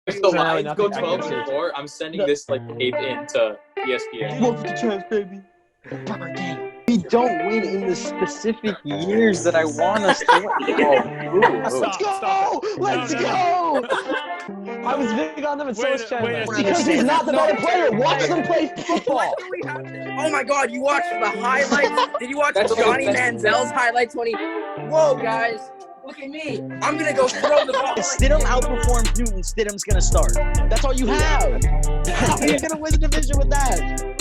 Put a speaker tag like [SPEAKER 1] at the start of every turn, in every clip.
[SPEAKER 1] If the Lions go 12-4, I'm sending this tape into ESPN.
[SPEAKER 2] Welcome to Champs, baby. We don't win in the specific years that I want us to win. Let's go! Let's go! I was big on them, and so was Chandler. Because he's not the better player. Watch them play football.
[SPEAKER 3] Oh my God! You watched the highlights? Did you watch Johnny Manziel's highlights when he? Whoa, guys! Look at me! I'm gonna go throw the ball.
[SPEAKER 2] If Stidham outperforms Newton, Stidham's gonna start. That's all you have. How are you gonna win the division with that?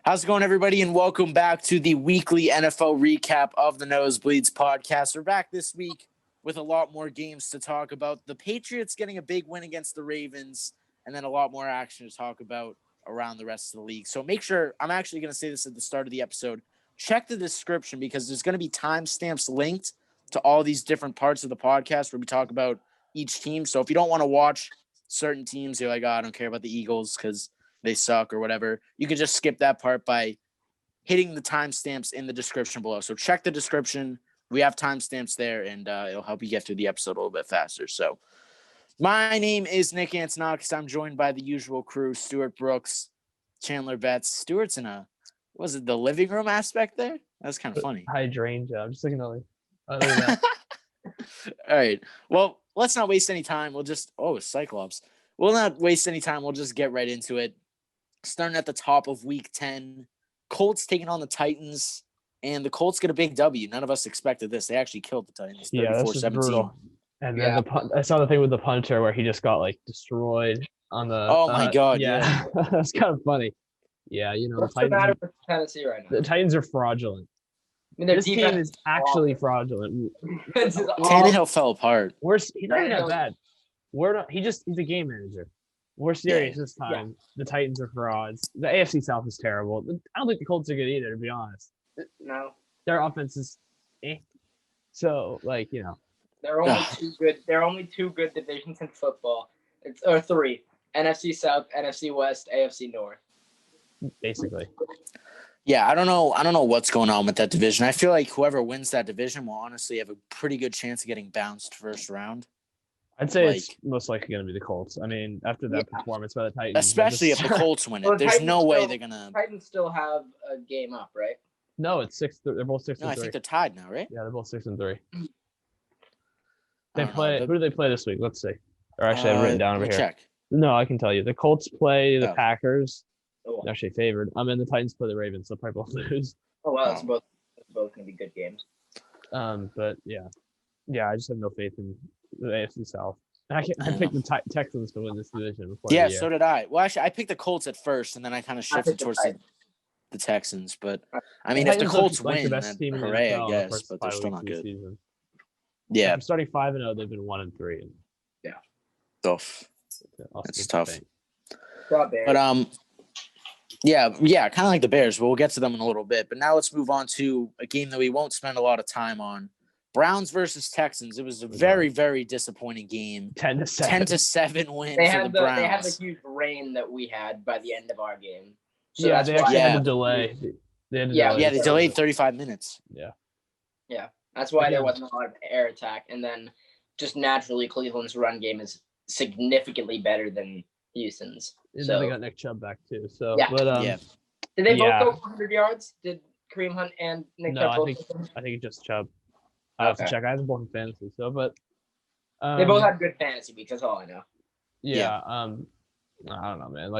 [SPEAKER 4] How's it going, everybody, and welcome back to the weekly NFL recap of the Nosebleeds podcast. We're back this week with a lot more games to talk about. The Patriots getting a big win against the Ravens, and then a lot more action to talk about around the rest of the league. So make sure, I'm actually going to say this at the start of the episode, check the description because there's going to be timestamps linked to all these different parts of the podcast where we talk about each team. So if you don't want to watch certain teams, you're like, oh, I don't care about the Eagles because they suck or whatever, you can just skip that part by hitting the timestamps in the description below. So check the description. We have timestamps there, and it'll help you get through the episode a little bit faster. So my name is Nick Antonakis. I'm joined by the usual crew, Stuart Brooks, Chandler Betts. Stuart's in the living room aspect there? That was kind of funny.
[SPEAKER 5] High drain job. Just looking at that.
[SPEAKER 4] All right. Well, let's not waste any time. Cyclops. We'll not waste any time. We'll just get right into it. Starting at the top of week 10, Colts taking on the Titans, and the Colts get a big W. None of us expected this. They actually killed the Titans 34-17.
[SPEAKER 5] Yeah, this is brutal. And then I saw the thing with the punter where he just got destroyed on the.
[SPEAKER 4] Oh my God!
[SPEAKER 5] Yeah, that's kind of funny. Yeah,
[SPEAKER 3] What's the matter with Tennessee right now?
[SPEAKER 5] The Titans are fraudulent. This team is actually fraudulent.
[SPEAKER 4] Tannehill fell apart.
[SPEAKER 5] He's not even that bad. He's a game manager. We're serious this time. Yeah. The Titans are frauds. The AFC South is terrible. I don't think the Colts are good either, to be honest.
[SPEAKER 3] No.
[SPEAKER 5] Their offense is So,
[SPEAKER 3] They're only two good. There are only two good divisions in football. Or three. NFC South, NFC West, AFC North.
[SPEAKER 5] Basically.
[SPEAKER 4] Yeah, I don't know what's going on with that division. I feel like whoever wins that division will honestly have a pretty good chance of getting bounced first round.
[SPEAKER 5] I'd say it's most likely going to be the Colts. I mean, after that performance by the Titans.
[SPEAKER 4] Especially if the Colts win it. There's no way they're going to...
[SPEAKER 3] Titans still have a game up, right?
[SPEAKER 5] No, it's 6. They're both 6 and 3.
[SPEAKER 4] No, I think they're tied now, right?
[SPEAKER 5] Yeah, they're both 6 and 3. Who do they play this week? Let's see. Or actually, I have it written down over here.
[SPEAKER 4] Check.
[SPEAKER 5] No, I can tell you. The Colts play the Packers. They're actually favored. And the Titans play the Ravens. They'll probably both lose.
[SPEAKER 3] Oh, wow. That's both going to be good games.
[SPEAKER 5] But, yeah. Yeah, I just have no faith in the AFC South. I picked the Texans to win this division.
[SPEAKER 4] Yeah, so did I. Well, actually, I picked the Colts at first, and then I kind of shifted towards the Texans. But, I mean, if the Colts win, then hooray, I guess. But they're still not good. Yeah.
[SPEAKER 5] I'm starting 5-0. They've been 1-3.
[SPEAKER 4] Yeah. Tough. That's tough.
[SPEAKER 3] But,
[SPEAKER 4] yeah, kind of like the Bears. But we'll get to them in a little bit. But now let's move on to a game that we won't spend a lot of time on. Browns versus Texans. It was a very, very disappointing game. 10-7 win for the Browns.
[SPEAKER 3] They had the huge rain that we had by the end of our game. So
[SPEAKER 5] yeah, they actually had a delay.
[SPEAKER 4] They delayed 35 minutes.
[SPEAKER 3] Yeah, that's why there wasn't a lot of air attack. And then just naturally, Cleveland's run game is significantly better than Houston's.
[SPEAKER 5] And then they got Nick Chubb back too. So,
[SPEAKER 3] yeah. Did they both go 100 yards? Did Kareem Hunt and Nick Chubb both?
[SPEAKER 5] I think it's just Chubb. I have to check. I have them both in fantasy,
[SPEAKER 3] they both had good fantasy weeks. That's all I know.
[SPEAKER 5] Yeah. I don't know, man.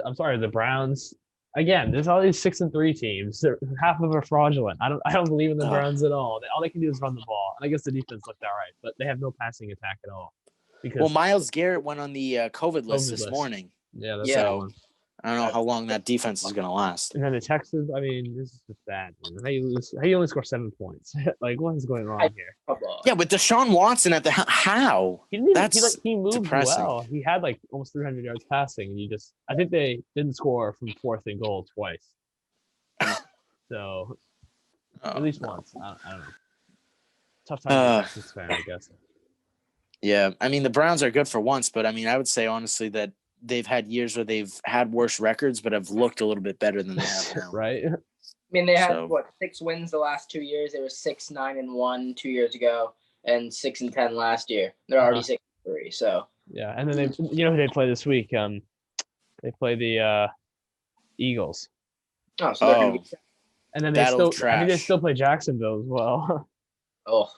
[SPEAKER 5] I'm sorry, the Browns. Again, there's all these 6 and 3 teams. Half of them are fraudulent. I don't believe in the Browns at all. All they can do is run the ball, and I guess the defense looked all right, but they have no passing attack at all.
[SPEAKER 4] Myles Garrett went on the COVID list this morning.
[SPEAKER 5] Yeah, that's
[SPEAKER 4] so I don't know how long that defense is going to last.
[SPEAKER 5] And then the Texans, I mean, this is just bad. Man. How you only score 7 points? What is going on here?
[SPEAKER 4] Yeah, with Deshaun Watson at the how?
[SPEAKER 5] He moved depressing. Well. He had almost 300 yards passing, and I think they didn't score from 4th and goal twice. So at least once. I don't know. Tough time for fan, I guess.
[SPEAKER 4] Yeah, I mean the Browns are good for once, but I mean I would say honestly that they've had years where they've had worse records, but have looked a little bit better than they have now.
[SPEAKER 5] Right?
[SPEAKER 3] I mean, they had
[SPEAKER 4] So-
[SPEAKER 3] 6 wins the last 2 years. They were 6-9-1 2 years ago, and 6-10 last year. They're already 6-3. So
[SPEAKER 5] Yeah, and then who they play this week? They play the Eagles,
[SPEAKER 3] oh, so they're gonna be
[SPEAKER 5] and then they still play Jacksonville as well.
[SPEAKER 3] oh.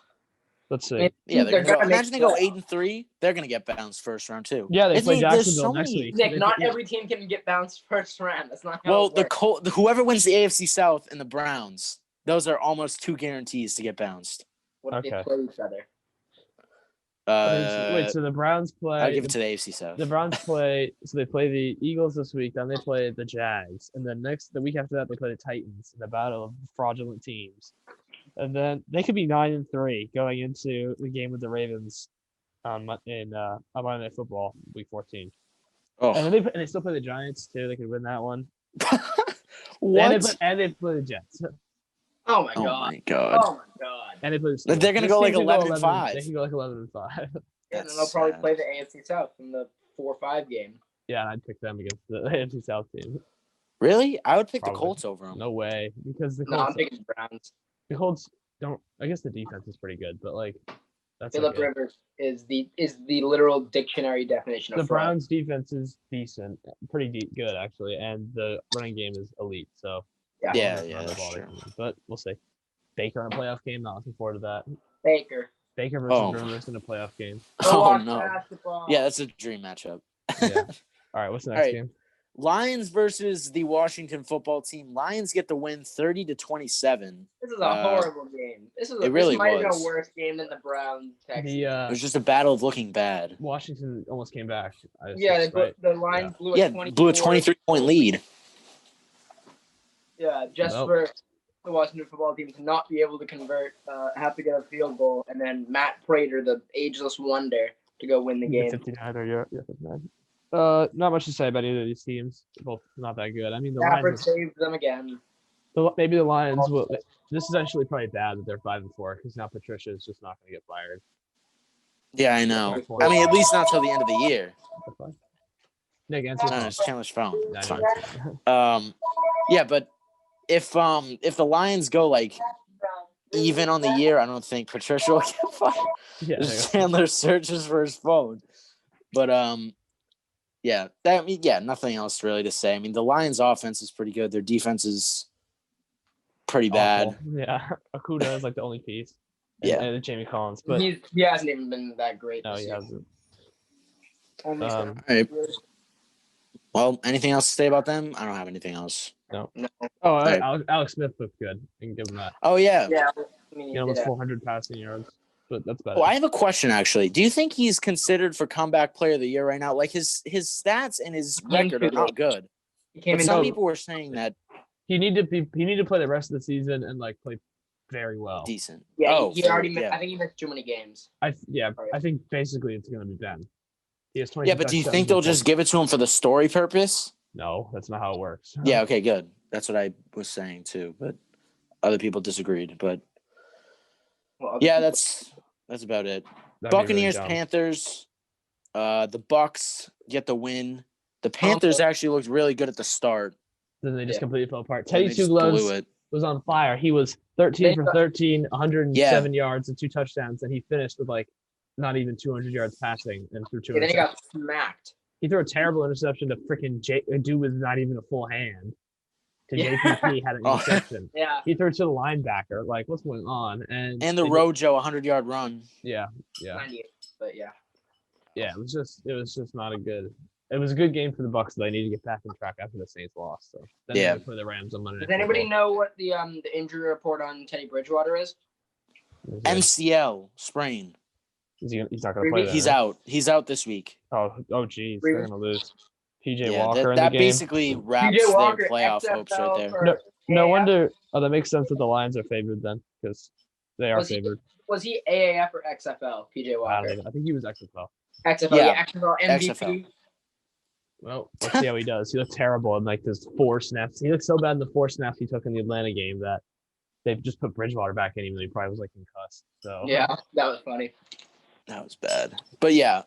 [SPEAKER 5] Let's see.
[SPEAKER 3] Man,
[SPEAKER 4] Yeah,
[SPEAKER 3] they're gonna make
[SPEAKER 4] imagine they go
[SPEAKER 3] playoffs.
[SPEAKER 4] 8-3. They're gonna get bounced first round too.
[SPEAKER 5] Yeah, they
[SPEAKER 4] Isn't
[SPEAKER 5] play
[SPEAKER 4] it- there's
[SPEAKER 5] Jacksonville
[SPEAKER 4] so
[SPEAKER 5] next
[SPEAKER 4] many-
[SPEAKER 5] week.
[SPEAKER 3] Nick,
[SPEAKER 5] They
[SPEAKER 3] not
[SPEAKER 5] play-
[SPEAKER 3] every team can get bounced first round. That's not how
[SPEAKER 4] Well,
[SPEAKER 3] it works.
[SPEAKER 4] whoever wins the AFC South and the Browns, those are almost 2 guarantees to get bounced.
[SPEAKER 3] What if they
[SPEAKER 5] Okay.
[SPEAKER 3] play each other?
[SPEAKER 5] Wait, so the Browns play.
[SPEAKER 4] I'll give it to the AFC South.
[SPEAKER 5] The Browns play. So they play the Eagles this week. Then they play the Jags, and then the week after that, they play the Titans in the battle of fraudulent teams. And then they could be 9-3 going into the game with the Ravens on Monday Night Football, Week 14.
[SPEAKER 4] Oh,
[SPEAKER 5] And then they still play the Giants too. They could win that one.
[SPEAKER 4] what?
[SPEAKER 5] And they play the Jets.
[SPEAKER 3] Oh my
[SPEAKER 4] Oh
[SPEAKER 3] god.
[SPEAKER 4] my god.
[SPEAKER 3] Oh my god.
[SPEAKER 5] And they play the
[SPEAKER 4] They're
[SPEAKER 5] Steelers.
[SPEAKER 4] gonna
[SPEAKER 5] This
[SPEAKER 4] go like
[SPEAKER 5] team could
[SPEAKER 4] 11-5.
[SPEAKER 5] They can go like 11-5.
[SPEAKER 3] Yeah, and
[SPEAKER 4] That's
[SPEAKER 3] then they'll probably
[SPEAKER 4] sad.
[SPEAKER 3] play the AFC South in the 4-5 game.
[SPEAKER 5] Yeah, and I'd pick them against the AFC South team.
[SPEAKER 4] Really? I would pick
[SPEAKER 5] Probably.
[SPEAKER 4] the Colts over them.
[SPEAKER 5] No way, because the
[SPEAKER 3] No, I'm
[SPEAKER 5] Colts,
[SPEAKER 3] picking the Browns.
[SPEAKER 5] the Colts don't. I guess the defense is pretty good, but like that's
[SPEAKER 3] Philip
[SPEAKER 5] okay.
[SPEAKER 3] Rivers is the literal dictionary definition of
[SPEAKER 5] The
[SPEAKER 3] fraud.
[SPEAKER 5] Browns' defense is decent, pretty good actually, and the running game is elite. So
[SPEAKER 4] Yeah,
[SPEAKER 5] Not the
[SPEAKER 4] that's
[SPEAKER 5] ball they
[SPEAKER 4] true.
[SPEAKER 5] can win, but we'll see. Baker in a playoff game. Not looking forward to that.
[SPEAKER 3] Baker.
[SPEAKER 5] Baker versus
[SPEAKER 4] Oh.
[SPEAKER 5] Rivers in a playoff game.
[SPEAKER 3] Go
[SPEAKER 4] Oh
[SPEAKER 3] watch
[SPEAKER 4] no.
[SPEAKER 3] basketball.
[SPEAKER 4] Yeah, that's a dream matchup.
[SPEAKER 5] Yeah. All right. What's the next
[SPEAKER 4] All right.
[SPEAKER 5] game?
[SPEAKER 4] Lions versus the Washington football team. Lions get the win 30-27.
[SPEAKER 3] This is a horrible game. This
[SPEAKER 4] really
[SPEAKER 3] might have been
[SPEAKER 4] was.
[SPEAKER 3] a worse game than the Browns Texans.
[SPEAKER 5] The
[SPEAKER 4] It was just a battle of looking bad.
[SPEAKER 5] Washington almost came back.
[SPEAKER 3] the Lions blew a
[SPEAKER 4] Yeah,
[SPEAKER 3] 24
[SPEAKER 4] blew a 23-point lead.
[SPEAKER 3] Yeah, just
[SPEAKER 5] Nope.
[SPEAKER 3] for the Washington football team to not be able to convert, have to get a field goal, and then Matt Prater, the ageless wonder, to go win the game.
[SPEAKER 5] 59 or yeah, 59. Not much to say about either of these teams. They're both not that good. I mean, the
[SPEAKER 3] Stafford
[SPEAKER 5] Lions.
[SPEAKER 3] saved them again.
[SPEAKER 5] Maybe the Lions will. This is actually probably bad that they're 5-4 because now Patricia is just not going to get fired.
[SPEAKER 4] Yeah, I know. I mean, at least not till the end of the year.
[SPEAKER 5] That's fine. Nick, answer.
[SPEAKER 4] No, it's Chandler's phone.
[SPEAKER 5] Yeah,
[SPEAKER 4] It's
[SPEAKER 5] I
[SPEAKER 4] fine.
[SPEAKER 5] know.
[SPEAKER 4] Yeah, but if the Lions go like even on the year, I don't think Patricia will get fired.
[SPEAKER 5] Yeah, there you go.
[SPEAKER 4] Chandler searches for his phone. But nothing else really to say. I mean, the Lions' offense is pretty good. Their defense is pretty bad.
[SPEAKER 5] Awful. Yeah, Akuda is like the only piece.
[SPEAKER 4] Yeah.
[SPEAKER 5] and Jamie Collins, but
[SPEAKER 3] He hasn't even been that great.
[SPEAKER 5] no,
[SPEAKER 3] this
[SPEAKER 5] he
[SPEAKER 3] year.
[SPEAKER 5] hasn't.
[SPEAKER 3] Only
[SPEAKER 5] Um,
[SPEAKER 4] All right. Well, anything else to say about them? I don't have anything else.
[SPEAKER 3] no.
[SPEAKER 5] Oh,
[SPEAKER 4] Hey.
[SPEAKER 5] Alex Smith looked good. I can give him that.
[SPEAKER 4] Oh yeah.
[SPEAKER 3] Yeah, I mean,
[SPEAKER 5] He
[SPEAKER 3] he
[SPEAKER 5] almost
[SPEAKER 3] did
[SPEAKER 5] 400 passing yards, but that's better.
[SPEAKER 4] Oh, I have a question actually. Do you think he's considered for comeback player of the year right now? Like his stats and his record are not good.
[SPEAKER 3] He came
[SPEAKER 4] But
[SPEAKER 3] in.
[SPEAKER 4] some people were saying that
[SPEAKER 5] He need to play the rest of the season and like play very well.
[SPEAKER 4] decent.
[SPEAKER 3] Yeah,
[SPEAKER 4] Oh,
[SPEAKER 3] he already.
[SPEAKER 4] yeah.
[SPEAKER 3] I think he missed too many games.
[SPEAKER 5] I think basically it's gonna be Ben. He has 20.
[SPEAKER 4] Yeah, but do you think they'll just give it to him for the story purpose?
[SPEAKER 5] No, that's not how it works.
[SPEAKER 4] Yeah, okay, good. That's what I was saying too, but other people disagreed. But
[SPEAKER 3] Well,
[SPEAKER 4] yeah, that's about it.
[SPEAKER 5] That'd be really
[SPEAKER 4] Buccaneers,
[SPEAKER 5] dumb.
[SPEAKER 4] Panthers. The Bucs get the win. The Panthers actually looked really good at the start.
[SPEAKER 5] Then they just
[SPEAKER 3] Yeah.
[SPEAKER 5] completely fell apart.
[SPEAKER 4] and
[SPEAKER 5] Teddy
[SPEAKER 4] they
[SPEAKER 5] Two
[SPEAKER 4] just blew
[SPEAKER 5] Gloves
[SPEAKER 4] it.
[SPEAKER 5] was on fire. He was 13 for 13, 107
[SPEAKER 4] Yeah.
[SPEAKER 5] yards and 2 touchdowns, and he finished with like not even 200 yards passing and threw 2
[SPEAKER 3] and then he
[SPEAKER 5] interceptions.
[SPEAKER 3] got smacked.
[SPEAKER 5] He threw a terrible interception to freaking a dude with not even a full hand. To
[SPEAKER 3] Yeah.
[SPEAKER 5] JPP had an
[SPEAKER 4] Oh.
[SPEAKER 5] interception.
[SPEAKER 3] Yeah.
[SPEAKER 5] He threw it to the linebacker. Like, what's going on?
[SPEAKER 4] And the
[SPEAKER 5] they-
[SPEAKER 4] Rojo 100-yard run.
[SPEAKER 5] Yeah.
[SPEAKER 3] 98. But yeah.
[SPEAKER 5] Yeah, it was just not a good. It was a good game for the Bucs. They need to get back on track after the Saints lost. So then
[SPEAKER 4] Yeah.
[SPEAKER 5] they play the Rams on Monday.
[SPEAKER 3] Does
[SPEAKER 5] Night
[SPEAKER 3] anybody
[SPEAKER 5] Football.
[SPEAKER 3] know what the injury report on Teddy Bridgewater is?
[SPEAKER 4] MCL sprain.
[SPEAKER 5] He's not going to play. Then,
[SPEAKER 4] He's
[SPEAKER 5] right?
[SPEAKER 4] out. He's out this week.
[SPEAKER 5] Oh, geez, they're going to lose. PJ
[SPEAKER 4] Yeah,
[SPEAKER 5] Walker in
[SPEAKER 4] that
[SPEAKER 5] the game.
[SPEAKER 4] basically wraps
[SPEAKER 3] PJ
[SPEAKER 4] their
[SPEAKER 3] Walker,
[SPEAKER 4] playoff hopes right
[SPEAKER 3] XFL
[SPEAKER 4] there.
[SPEAKER 3] for
[SPEAKER 5] No
[SPEAKER 3] AAF?
[SPEAKER 5] wonder. Oh, that makes sense that the Lions are favored then, because they are
[SPEAKER 3] Was he-
[SPEAKER 5] favored.
[SPEAKER 3] Was he AAF or XFL? PJ
[SPEAKER 5] I don't
[SPEAKER 3] Walker.
[SPEAKER 5] even. I think he was XFL.
[SPEAKER 3] XFL.
[SPEAKER 4] Yeah,
[SPEAKER 3] Yeah, XFL MVP.
[SPEAKER 4] XFL.
[SPEAKER 5] Well, let's see how he does. He looked terrible in like his 4 snaps. He looked so bad in the 4 snaps he took in the Atlanta game that they've just put Bridgewater back in, even though he probably was like concussed. So
[SPEAKER 3] Yeah, that was funny.
[SPEAKER 4] That was bad. But yeah,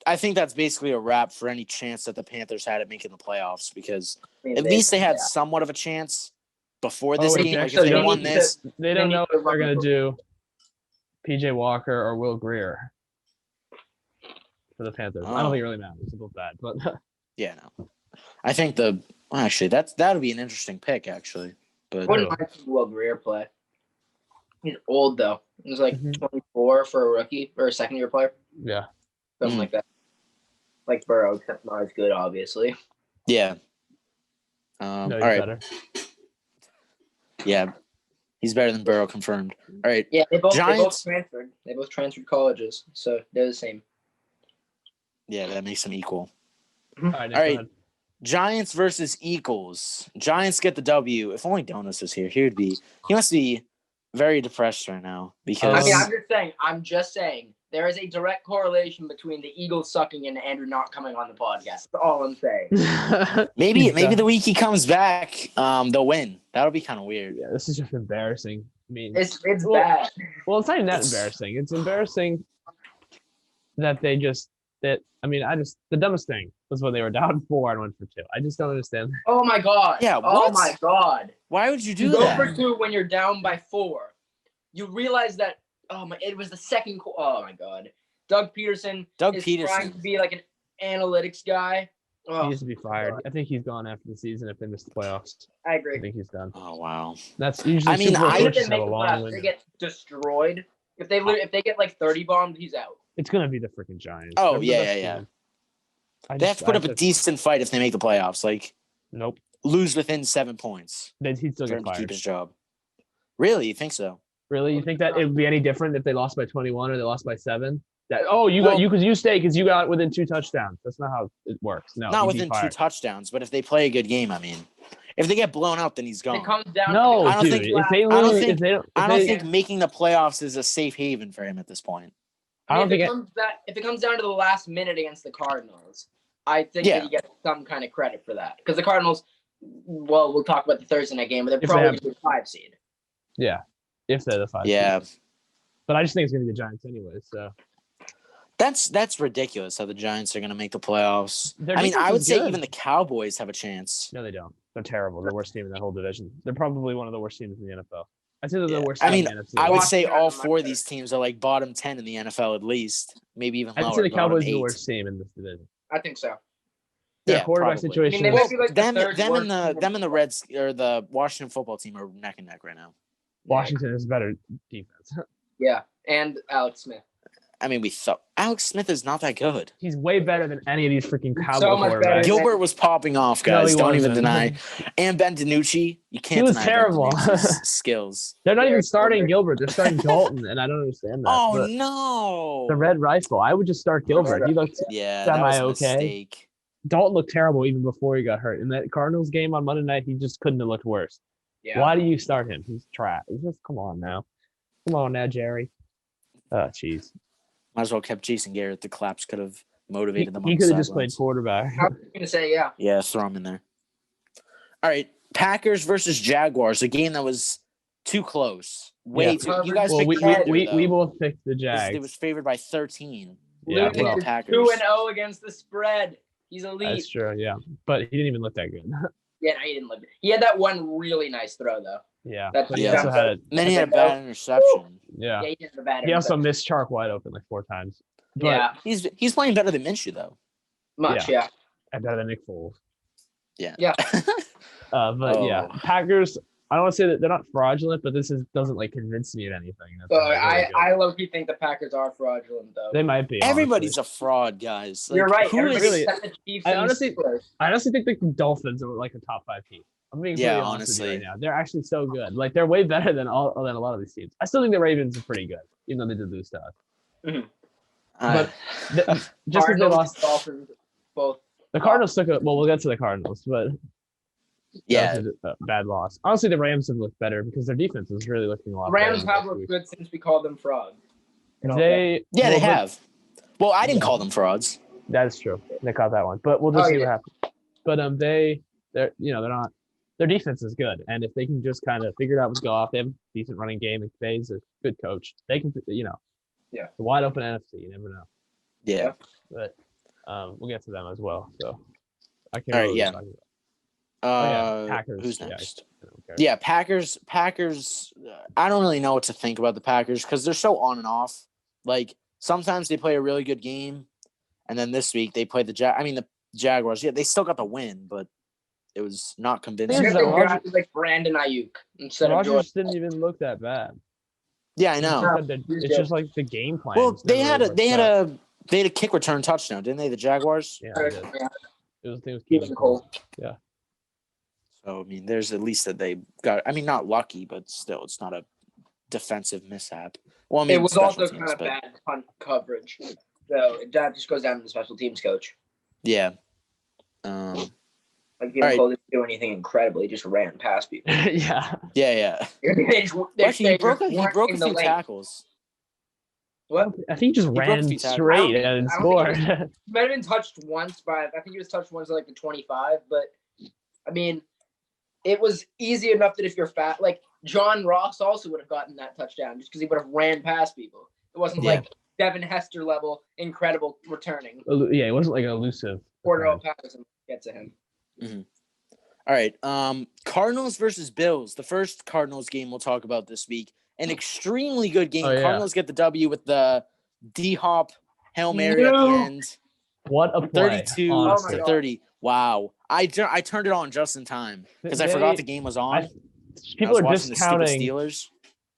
[SPEAKER 4] I think that's basically a wrap for any chance that the Panthers had at making the playoffs because
[SPEAKER 3] I mean,
[SPEAKER 4] at least they had somewhat of a chance before this
[SPEAKER 5] wait,
[SPEAKER 4] game. Like if
[SPEAKER 5] actually
[SPEAKER 4] they
[SPEAKER 5] don't-
[SPEAKER 4] won this,
[SPEAKER 5] They don't
[SPEAKER 3] need
[SPEAKER 5] know
[SPEAKER 3] to
[SPEAKER 5] if they're
[SPEAKER 3] run
[SPEAKER 5] gonna
[SPEAKER 3] the-
[SPEAKER 5] do PJ Walker or Will Greer for the Panthers. I don't think it really matters about that, but
[SPEAKER 4] yeah, no. I think actually that would be an interesting pick actually. But
[SPEAKER 3] Wouldn't mind seeing Will Greer play. He's old though. He's like
[SPEAKER 5] Mhm.
[SPEAKER 3] 24 for a rookie or a second-year player,
[SPEAKER 5] yeah.
[SPEAKER 3] something like that. Like Burrow, except not as good, obviously.
[SPEAKER 4] yeah.
[SPEAKER 5] No,
[SPEAKER 4] All
[SPEAKER 5] he's
[SPEAKER 4] right.
[SPEAKER 5] better.
[SPEAKER 4] Yeah. He's better than Burrow, confirmed. All right.
[SPEAKER 3] Yeah, they both
[SPEAKER 4] Giants?
[SPEAKER 3] transferred. They both transferred colleges, so they're the same.
[SPEAKER 4] Yeah, that makes them equal.
[SPEAKER 5] All right, Nick,
[SPEAKER 4] All right.
[SPEAKER 5] go ahead.
[SPEAKER 4] Giants versus Eagles. Giants get the W. If only Donuts was here, he must be very depressed right now because
[SPEAKER 3] I mean, I'm just saying, there is a direct correlation between the Eagles sucking and Andrew not coming on the podcast. That's all I'm saying.
[SPEAKER 4] maybe the week he comes back, they'll win. That'll be kind of weird.
[SPEAKER 5] Yeah, this is just embarrassing. I mean,
[SPEAKER 3] It's
[SPEAKER 5] Well,
[SPEAKER 3] bad.
[SPEAKER 5] well, it's not even that
[SPEAKER 4] It's-
[SPEAKER 5] embarrassing. It's embarrassing that the dumbest thing was when they were down 4 and went for 2. I just don't understand.
[SPEAKER 3] Oh my god.
[SPEAKER 4] Yeah,
[SPEAKER 3] Oh
[SPEAKER 4] what?
[SPEAKER 3] my god.
[SPEAKER 4] Why would you do
[SPEAKER 3] You go
[SPEAKER 4] that?
[SPEAKER 3] for 2 when you're down by 4. You realize that. It was the second. Oh my god. Doug Peterson is trying to be like an analytics guy.
[SPEAKER 5] He
[SPEAKER 3] Oh,
[SPEAKER 5] needs to be fired. I think he's gone after the season if they miss the playoffs.
[SPEAKER 3] I
[SPEAKER 5] I
[SPEAKER 3] agree.
[SPEAKER 5] think he's done.
[SPEAKER 4] Oh wow.
[SPEAKER 5] That's usually.
[SPEAKER 4] I mean,
[SPEAKER 5] Super Bowl
[SPEAKER 4] I-
[SPEAKER 3] Even if
[SPEAKER 5] coaches
[SPEAKER 3] they
[SPEAKER 5] have
[SPEAKER 3] make
[SPEAKER 5] a
[SPEAKER 3] the
[SPEAKER 5] long
[SPEAKER 3] playoffs, they
[SPEAKER 5] window.
[SPEAKER 3] get destroyed. If they get like 30 bombed, he's out.
[SPEAKER 5] It's gonna be the freaking Giants.
[SPEAKER 4] Oh,
[SPEAKER 5] They're the
[SPEAKER 4] yeah,
[SPEAKER 5] best
[SPEAKER 4] yeah,
[SPEAKER 5] team.
[SPEAKER 4] They have to put up a decent fight if they make the playoffs. Like
[SPEAKER 5] Nope.
[SPEAKER 4] lose within 7 points
[SPEAKER 5] He'd still
[SPEAKER 4] for
[SPEAKER 5] get
[SPEAKER 4] him to keep
[SPEAKER 5] fired.
[SPEAKER 4] his job. Really? You think so?
[SPEAKER 5] Really? You think that it would be any different if they lost by 21 or they lost by 7?
[SPEAKER 4] Well-
[SPEAKER 5] You stay because you got within 2 touchdowns. That's not how it works. No,
[SPEAKER 4] Not
[SPEAKER 5] he'd be
[SPEAKER 4] within 2
[SPEAKER 5] fired.
[SPEAKER 4] touchdowns, but if they play a good game, I mean, if they get blown out, then he's
[SPEAKER 3] It
[SPEAKER 4] gone.
[SPEAKER 3] comes down.
[SPEAKER 5] No,
[SPEAKER 3] to
[SPEAKER 4] I don't
[SPEAKER 5] dude.
[SPEAKER 4] think-
[SPEAKER 5] If they
[SPEAKER 4] I don't
[SPEAKER 5] lose,
[SPEAKER 4] think-
[SPEAKER 5] if they don't,
[SPEAKER 4] I don't
[SPEAKER 5] if they-
[SPEAKER 4] think making the playoffs is a safe haven for him at this point.
[SPEAKER 5] I don't think
[SPEAKER 3] if it comes down to the last minute against the Cardinals, I think
[SPEAKER 4] Yeah.
[SPEAKER 3] that he gets some kind of credit for that because the Cardinals. Well, we'll talk about the Thursday night game, but they're
[SPEAKER 5] If they
[SPEAKER 3] probably
[SPEAKER 5] have-
[SPEAKER 3] going to be 5 seed.
[SPEAKER 5] if they're the 5.
[SPEAKER 4] Yeah,
[SPEAKER 5] But I just think it's gonna be the Giants anyway. So
[SPEAKER 4] that's ridiculous how the Giants are going to make the playoffs.
[SPEAKER 5] Their
[SPEAKER 4] I mean,
[SPEAKER 5] defense
[SPEAKER 4] I would
[SPEAKER 5] is
[SPEAKER 4] say
[SPEAKER 5] good.
[SPEAKER 4] even the Cowboys have a chance.
[SPEAKER 5] no, they don't. They're terrible. They're the worst team in that whole division. They're probably one of the worst teams in the NFL. I say they're
[SPEAKER 4] Yeah.
[SPEAKER 5] the worst
[SPEAKER 4] I
[SPEAKER 5] team
[SPEAKER 4] mean,
[SPEAKER 5] in the NFC.
[SPEAKER 4] I would say
[SPEAKER 3] Washington
[SPEAKER 4] all
[SPEAKER 3] is much
[SPEAKER 4] 4 of
[SPEAKER 3] better.
[SPEAKER 4] these teams are like bottom 10 in the NFL at least, maybe even lower.
[SPEAKER 5] I'd say the
[SPEAKER 4] bottom
[SPEAKER 5] Cowboys are the
[SPEAKER 4] 8.
[SPEAKER 5] worst team in this division.
[SPEAKER 3] I think so.
[SPEAKER 5] Their
[SPEAKER 4] Yeah,
[SPEAKER 5] quarterback
[SPEAKER 4] probably.
[SPEAKER 5] situation.
[SPEAKER 3] I mean, they
[SPEAKER 5] is-
[SPEAKER 3] might be like the
[SPEAKER 4] them
[SPEAKER 3] third
[SPEAKER 4] and
[SPEAKER 3] worst
[SPEAKER 4] the
[SPEAKER 3] team
[SPEAKER 4] them and the Reds or the Washington football team are neck and neck right now.
[SPEAKER 5] Washington is better defense.
[SPEAKER 3] Yeah, and Alex Smith.
[SPEAKER 4] I mean, we thought Alex Smith is not that good.
[SPEAKER 5] He's way better than any of these freaking Cowboy
[SPEAKER 3] So much better.
[SPEAKER 5] quarterbacks.
[SPEAKER 4] Gilbert was popping off, guys.
[SPEAKER 5] he
[SPEAKER 4] Don't even
[SPEAKER 5] wasn't.
[SPEAKER 4] deny. And Ben DiNucci, you can't.
[SPEAKER 5] He was
[SPEAKER 4] deny Ben
[SPEAKER 5] terrible.
[SPEAKER 4] DiNucci's skills.
[SPEAKER 5] They're not
[SPEAKER 3] Yeah,
[SPEAKER 5] even starting
[SPEAKER 3] Gilbert.
[SPEAKER 5] Gilbert. They're starting Dalton, and I don't understand that.
[SPEAKER 4] Oh
[SPEAKER 5] but
[SPEAKER 4] no!
[SPEAKER 5] the Red Rifle. I would just start Gilbert. He looked
[SPEAKER 4] Yeah, that was a
[SPEAKER 5] semi-okay.
[SPEAKER 4] mistake.
[SPEAKER 5] Dalton looked terrible even before he got hurt. In that Cardinals game on Monday night, he just couldn't have looked worse.
[SPEAKER 3] Yeah.
[SPEAKER 5] Why do you start him? He's trash. Just come on now, Jerry. Oh, jeez.
[SPEAKER 4] Might as well kept Jason Garrett. The claps could have motivated them.
[SPEAKER 5] He
[SPEAKER 4] on
[SPEAKER 5] could
[SPEAKER 4] the
[SPEAKER 5] have just played
[SPEAKER 4] sidelines.
[SPEAKER 5] quarterback.
[SPEAKER 3] I was going to say, yeah.
[SPEAKER 4] Yeah, throw him in there. All right, Packers versus Jaguars, a game that was too close. Way
[SPEAKER 5] Yeah.
[SPEAKER 4] too. You guys
[SPEAKER 5] Well,
[SPEAKER 4] picked
[SPEAKER 5] we
[SPEAKER 4] the under,
[SPEAKER 5] we
[SPEAKER 4] though.
[SPEAKER 5] both picked the Jags.
[SPEAKER 4] It was favored by 13.
[SPEAKER 5] Yeah,
[SPEAKER 3] Luke
[SPEAKER 5] well,
[SPEAKER 3] is
[SPEAKER 4] Packers.
[SPEAKER 3] 2-0 against the spread. He's elite.
[SPEAKER 5] That's true. Yeah, but he didn't even look that good.
[SPEAKER 3] Yeah, no, he didn't look. He had that one really nice throw though.
[SPEAKER 5] yeah,
[SPEAKER 3] That's
[SPEAKER 5] but he
[SPEAKER 4] yeah.
[SPEAKER 5] also had
[SPEAKER 4] And then he had a bad interception.
[SPEAKER 5] yeah.
[SPEAKER 3] Yeah, he did the bad.
[SPEAKER 5] He also
[SPEAKER 3] interception.
[SPEAKER 5] missed Chark wide open like 4 times. But
[SPEAKER 3] Yeah,
[SPEAKER 4] He's playing better than Minshew though.
[SPEAKER 3] much. Yeah.
[SPEAKER 5] and better than Nick Foles.
[SPEAKER 4] Yeah.
[SPEAKER 3] Yeah.
[SPEAKER 5] But yeah,
[SPEAKER 4] Oh.
[SPEAKER 5] Packers. I don't want to say that they're not fraudulent, but this doesn't like convince me of anything. That's really good.
[SPEAKER 3] I low-key think the Packers are fraudulent though.
[SPEAKER 5] They might be.
[SPEAKER 4] Everybody's
[SPEAKER 5] honestly.
[SPEAKER 4] a fraud, guys.
[SPEAKER 3] You're right.
[SPEAKER 4] Who
[SPEAKER 3] Everybody
[SPEAKER 4] is-
[SPEAKER 5] really-
[SPEAKER 3] except the Chiefs
[SPEAKER 5] I
[SPEAKER 3] and
[SPEAKER 5] honestly-
[SPEAKER 3] Steelers.
[SPEAKER 5] I honestly think the Dolphins are like a top 5 team. I'm being
[SPEAKER 4] Yeah,
[SPEAKER 5] completely honest with you
[SPEAKER 4] honestly.
[SPEAKER 5] right now. They're actually so good. Like they're way better than a lot of these teams. I still think the Ravens are pretty good, even though they did lose to us.
[SPEAKER 4] Uh,
[SPEAKER 5] Just because they
[SPEAKER 3] Cardinals,
[SPEAKER 5] lost,
[SPEAKER 3] Dolphins, both.
[SPEAKER 5] the Cardinals took a. Well, we'll get to the Cardinals, but
[SPEAKER 4] yeah,
[SPEAKER 5] that was a bad loss. Honestly, the Rams have looked better because their defense is really looking a lot.
[SPEAKER 3] Rams
[SPEAKER 5] better
[SPEAKER 3] have looked good since we called them frogs.
[SPEAKER 5] They
[SPEAKER 4] yeah, they
[SPEAKER 5] well, but-
[SPEAKER 4] have. Well, I didn't call them frauds.
[SPEAKER 5] That is true. They caught that one, but we'll just
[SPEAKER 3] Oh,
[SPEAKER 5] see
[SPEAKER 3] yeah.
[SPEAKER 5] what happens. But they're not. Their defense is good, and if they can just kind of figure it out with Goff, they have a decent running game. And McVay's a good coach. They can,
[SPEAKER 3] Yeah.
[SPEAKER 5] the wide open NFC. You never know.
[SPEAKER 4] Yeah.
[SPEAKER 5] But We'll get to them as well. So I can't.
[SPEAKER 4] All right,
[SPEAKER 5] really
[SPEAKER 4] yeah.
[SPEAKER 5] talk about. Packers.
[SPEAKER 4] Who's
[SPEAKER 5] Yeah,
[SPEAKER 4] next?
[SPEAKER 5] I don't care.
[SPEAKER 4] Yeah, Packers. I don't really know what to think about the Packers because they're so on and off. Like sometimes they play a really good game, and then this week they play the Jaguars. Yeah, they still got the win, but it was not convincing.
[SPEAKER 5] Here's
[SPEAKER 3] They
[SPEAKER 5] the Rodgers-
[SPEAKER 3] drafted like Brandon Ayuk instead of Jordan.
[SPEAKER 5] Rodgers didn't even look that bad.
[SPEAKER 4] Yeah, I know.
[SPEAKER 5] It's just like the game plan.
[SPEAKER 4] Well, they had a kick return touchdown, didn't they? The Jaguars.
[SPEAKER 5] Yeah, they did. It was
[SPEAKER 3] Keeping
[SPEAKER 5] Keelan
[SPEAKER 3] Cole.
[SPEAKER 5] Cole. Yeah.
[SPEAKER 4] So I mean, there's at least that they got. I mean, not lucky, but still, it's not a defensive mishap. Well, I mean,
[SPEAKER 3] It was
[SPEAKER 4] special
[SPEAKER 3] also
[SPEAKER 4] teams,
[SPEAKER 3] kind of
[SPEAKER 4] but-
[SPEAKER 3] bad punt coverage. So that just goes down to the special teams coach.
[SPEAKER 4] Yeah.
[SPEAKER 3] Like,
[SPEAKER 4] All right.
[SPEAKER 3] Cole didn't do anything incredible. He just ran past people.
[SPEAKER 5] Yeah.
[SPEAKER 4] Yeah. Actually, he broke a few tackles.
[SPEAKER 3] What?
[SPEAKER 5] I think he just
[SPEAKER 4] broke a
[SPEAKER 5] ran
[SPEAKER 4] few tackles.
[SPEAKER 5] straight and
[SPEAKER 3] I don't
[SPEAKER 5] scored.
[SPEAKER 3] He might have been touched once by, I think he was touched once at like the 25, but I mean, it was easy enough that if you're fat, like John Ross also would have gotten that touchdown just because he would have ran past people. It wasn't like Devin Hester level incredible returning.
[SPEAKER 5] Yeah, it wasn't like an elusive.
[SPEAKER 3] Cordero Patterson get to him.
[SPEAKER 4] Mm-hmm. All right. Cardinals versus Bills. The first Cardinals game we'll talk about this week. An extremely good game.
[SPEAKER 5] Oh, yeah.
[SPEAKER 4] Cardinals get the W with the D-Hop Hail Mary at the end.
[SPEAKER 5] What a play.
[SPEAKER 4] 32
[SPEAKER 5] honestly.
[SPEAKER 4] to 30. Wow. I turned it on just in time because I forgot the game was on.
[SPEAKER 5] People
[SPEAKER 4] I was
[SPEAKER 5] are
[SPEAKER 4] watching the stupid
[SPEAKER 5] discounting
[SPEAKER 4] Steelers.